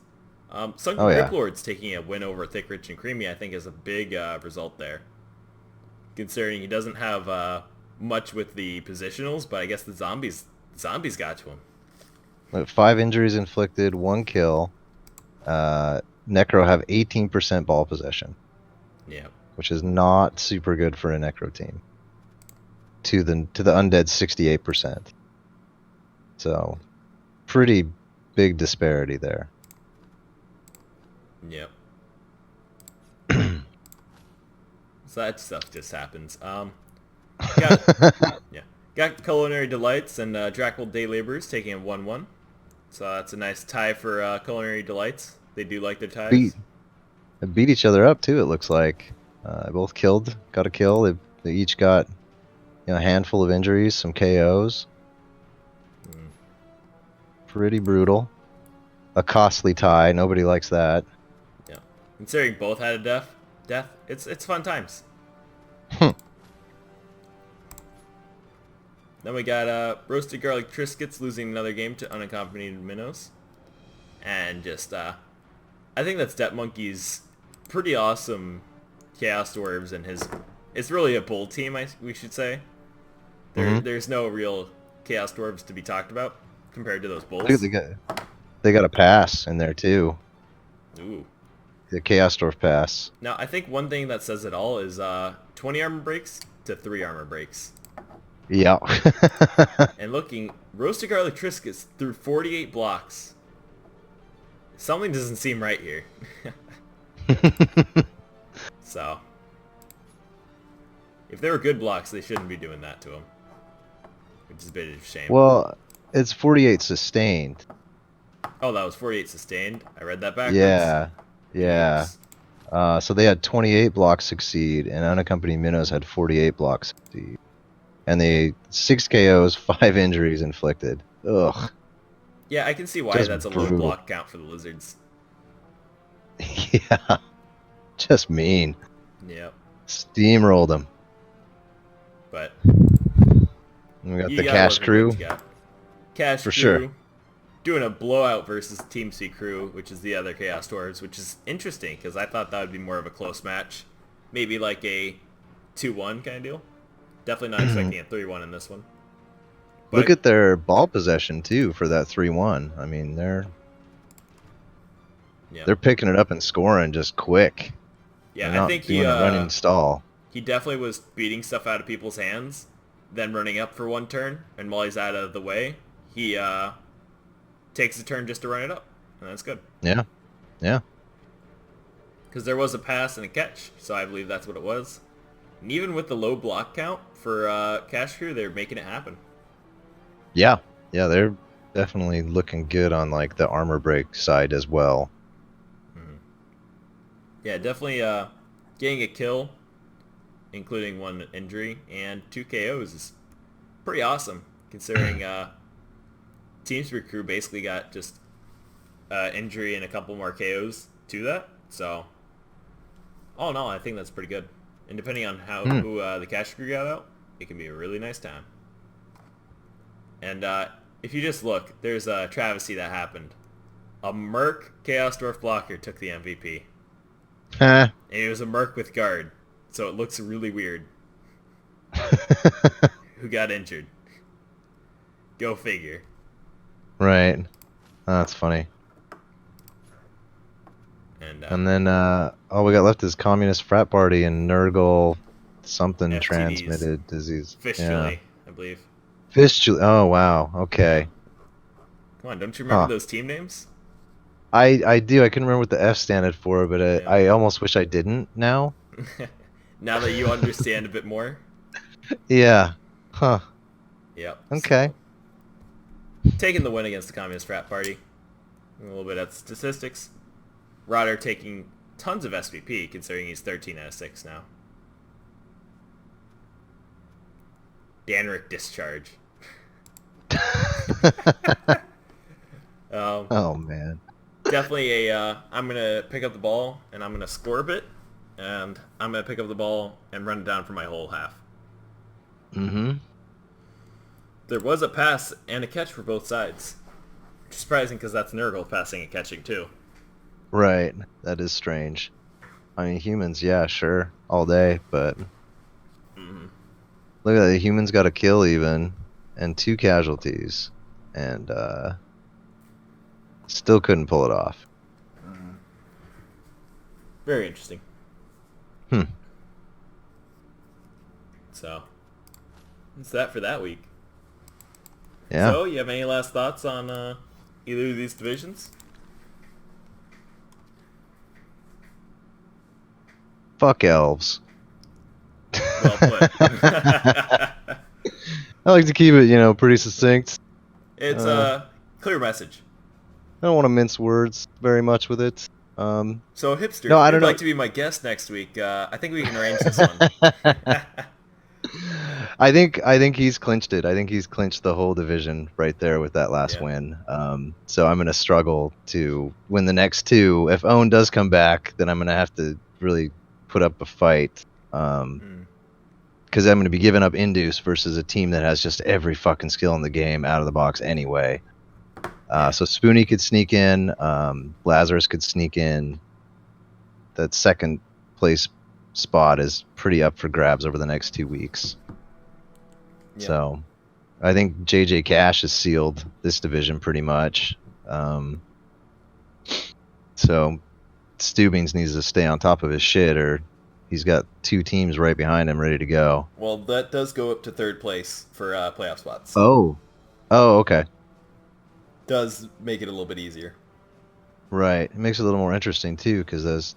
Sunken Oh, yeah. Grip Lords taking a win over Thick, Rich, and Creamy, I think, is a big result there. Considering he doesn't have much with the positionals, but I guess the zombies got to him. Look, 5 injuries inflicted, 1 kill. Necro have 18% ball possession, Yeah. which is not super good for a Necro team. To the undead 68%. So, pretty big disparity there. Yep. So that stuff just happens. Got Culinary Delights and Dracul Day Laborers taking a 1-1. So that's a nice tie for Culinary Delights. They do like their ties. They beat each other up too. It looks like they both got a kill. They each got a handful of injuries, some KOs. Pretty brutal. A costly tie. Nobody likes that. Yeah. Considering both had a death, it's fun times. Then we got Roasted Garlic Triscuits losing another game to Unaccompanied Minnows. And just, I think that's Det Monkey's pretty awesome Chaos Dwarves and his... It's really a bull team, we should say. There's no real Chaos Dwarves to be talked about compared to those bulls. They got a pass in there too. Ooh. The Chaos Dwarf pass. Now, I think one thing that says it all is 20 armor breaks to 3 armor breaks. Yeah. And looking, Roasted Garlic Triscuits through 48 blocks. Something doesn't seem right here. So, if they were good blocks, they shouldn't be doing that to him. which is a bit of a shame. Well, it's 48 sustained. Oh, that was 48 sustained. I read that backwards. Yeah, yeah. Oops. So they had 28 blocks succeed, and unaccompanied minnows had 48 blocks succeed. And they 6 KOs, 5 injuries inflicted. Ugh. Yeah, I can see why Just that's a low brutal. block count for the lizards. Yeah. Just mean. Yep. Steamrolled them. But And we got you the gotta Cash work with Crew. what you got. Cash For Crew sure. doing a blowout versus Team C Crew, which is the other Chaos Dwarves, which is interesting because I thought that would be more of a close match. Maybe like a 2-1 kind of deal. Definitely not expecting a 3-1 in this one. But Look at their ball possession too for that 3-1. I mean, yeah, they're picking it up and scoring just quick. yeah. They're I not think doing a running stall. he definitely was beating stuff out of people's hands, then running up for one turn, and while he's out of the way, he takes a turn just to run it up, and that's good. Yeah. Yeah. Because there was a pass and a catch, so I believe that's what it was. And even with the low block count for Cash Crew, they're making it happen. Yeah. Yeah, they're definitely looking good on like the armor break side as well. Yeah, definitely getting a kill, including 1 injury, and 2 KOs is pretty awesome, considering Team Spirit Crew basically got just injury and a couple more KOs to that. So, all in all, I think that's pretty good. And depending on who the Cash Crew got out, it can be a really nice time. And if you just look, there's a travesty that happened. A Merc Chaos Dwarf blocker took the MVP. And it was a Merc with guard, so it looks really weird. Who got injured? Go figure. Right. Oh, that's funny. And then all we got left is Communist Frat Party and Nurgle something FTDs. transmitted disease. Fistulae, I believe. Fistula. Oh, wow. Okay. Come on, don't you remember those team names? I do. I couldn't remember what the F standed for, but Yeah. I almost wish I didn't now. Now that you understand a bit more. Yeah. Huh. Yep. Okay. So, taking the win against the Communist Frat Party. A little bit at statistics. Rodder taking tons of SVP, considering he's 13 out of 6 now. Danrick discharge. Oh, man. Definitely I'm going to pick up the ball, and I'm going to score a bit, and I'm going to pick up the ball and run it down for my whole half. Mm-hmm. There was a pass and a catch for both sides. Which is surprising because that's Nurgle passing and catching too. Right. That is strange. I mean, humans, yeah, sure, all day, but look at that. The humans got a kill even, and 2 casualties, and still couldn't pull it off. Very interesting. Hmm. So, that's that for that week. Yeah. So, you have any last thoughts on either of these divisions? Fuck elves. Well put. I like to keep it, pretty succinct. It's a clear message. I don't want to mince words very much with it. So, Hipster, No, I if don't you'd like know. to be my guest next week, I think we can arrange this one. I think he's clinched it. I think he's clinched the whole division right there with that last Yeah. win. So I'm gonna struggle to win the next 2. If Owen does come back, then I'm gonna have to really put up a fight. Because I'm gonna be giving up Induce versus a team that has just every fucking skill in the game out of the box anyway. So Spoonie could sneak in. Lazarus could sneak in. That second place spot is pretty up for grabs over the next 2 weeks. Yeah. So I think JJ Cash has sealed this division pretty much. So Stubbings needs to stay on top of his shit, or he's got 2 teams right behind him ready to go. Well, that does go up to 3rd place for playoff spots. Oh, okay. Does make it a little bit easier. Right. It makes it a little more interesting too, because those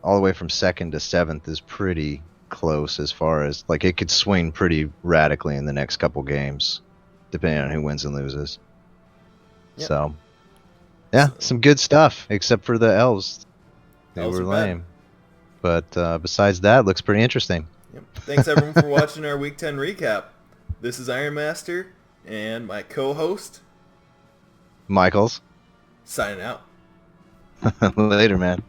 all the way from 2nd to 7th is pretty close as far as like it could swing pretty radically in the next couple games, depending on who wins and loses. Yep. So, yeah, some good stuff, except for the elves. They Elves were are bad. lame. But besides that, looks pretty interesting. Yep. Thanks everyone for watching our Week 10 recap. This is Iron Master and my co-host Michaels. signing out. Later, man.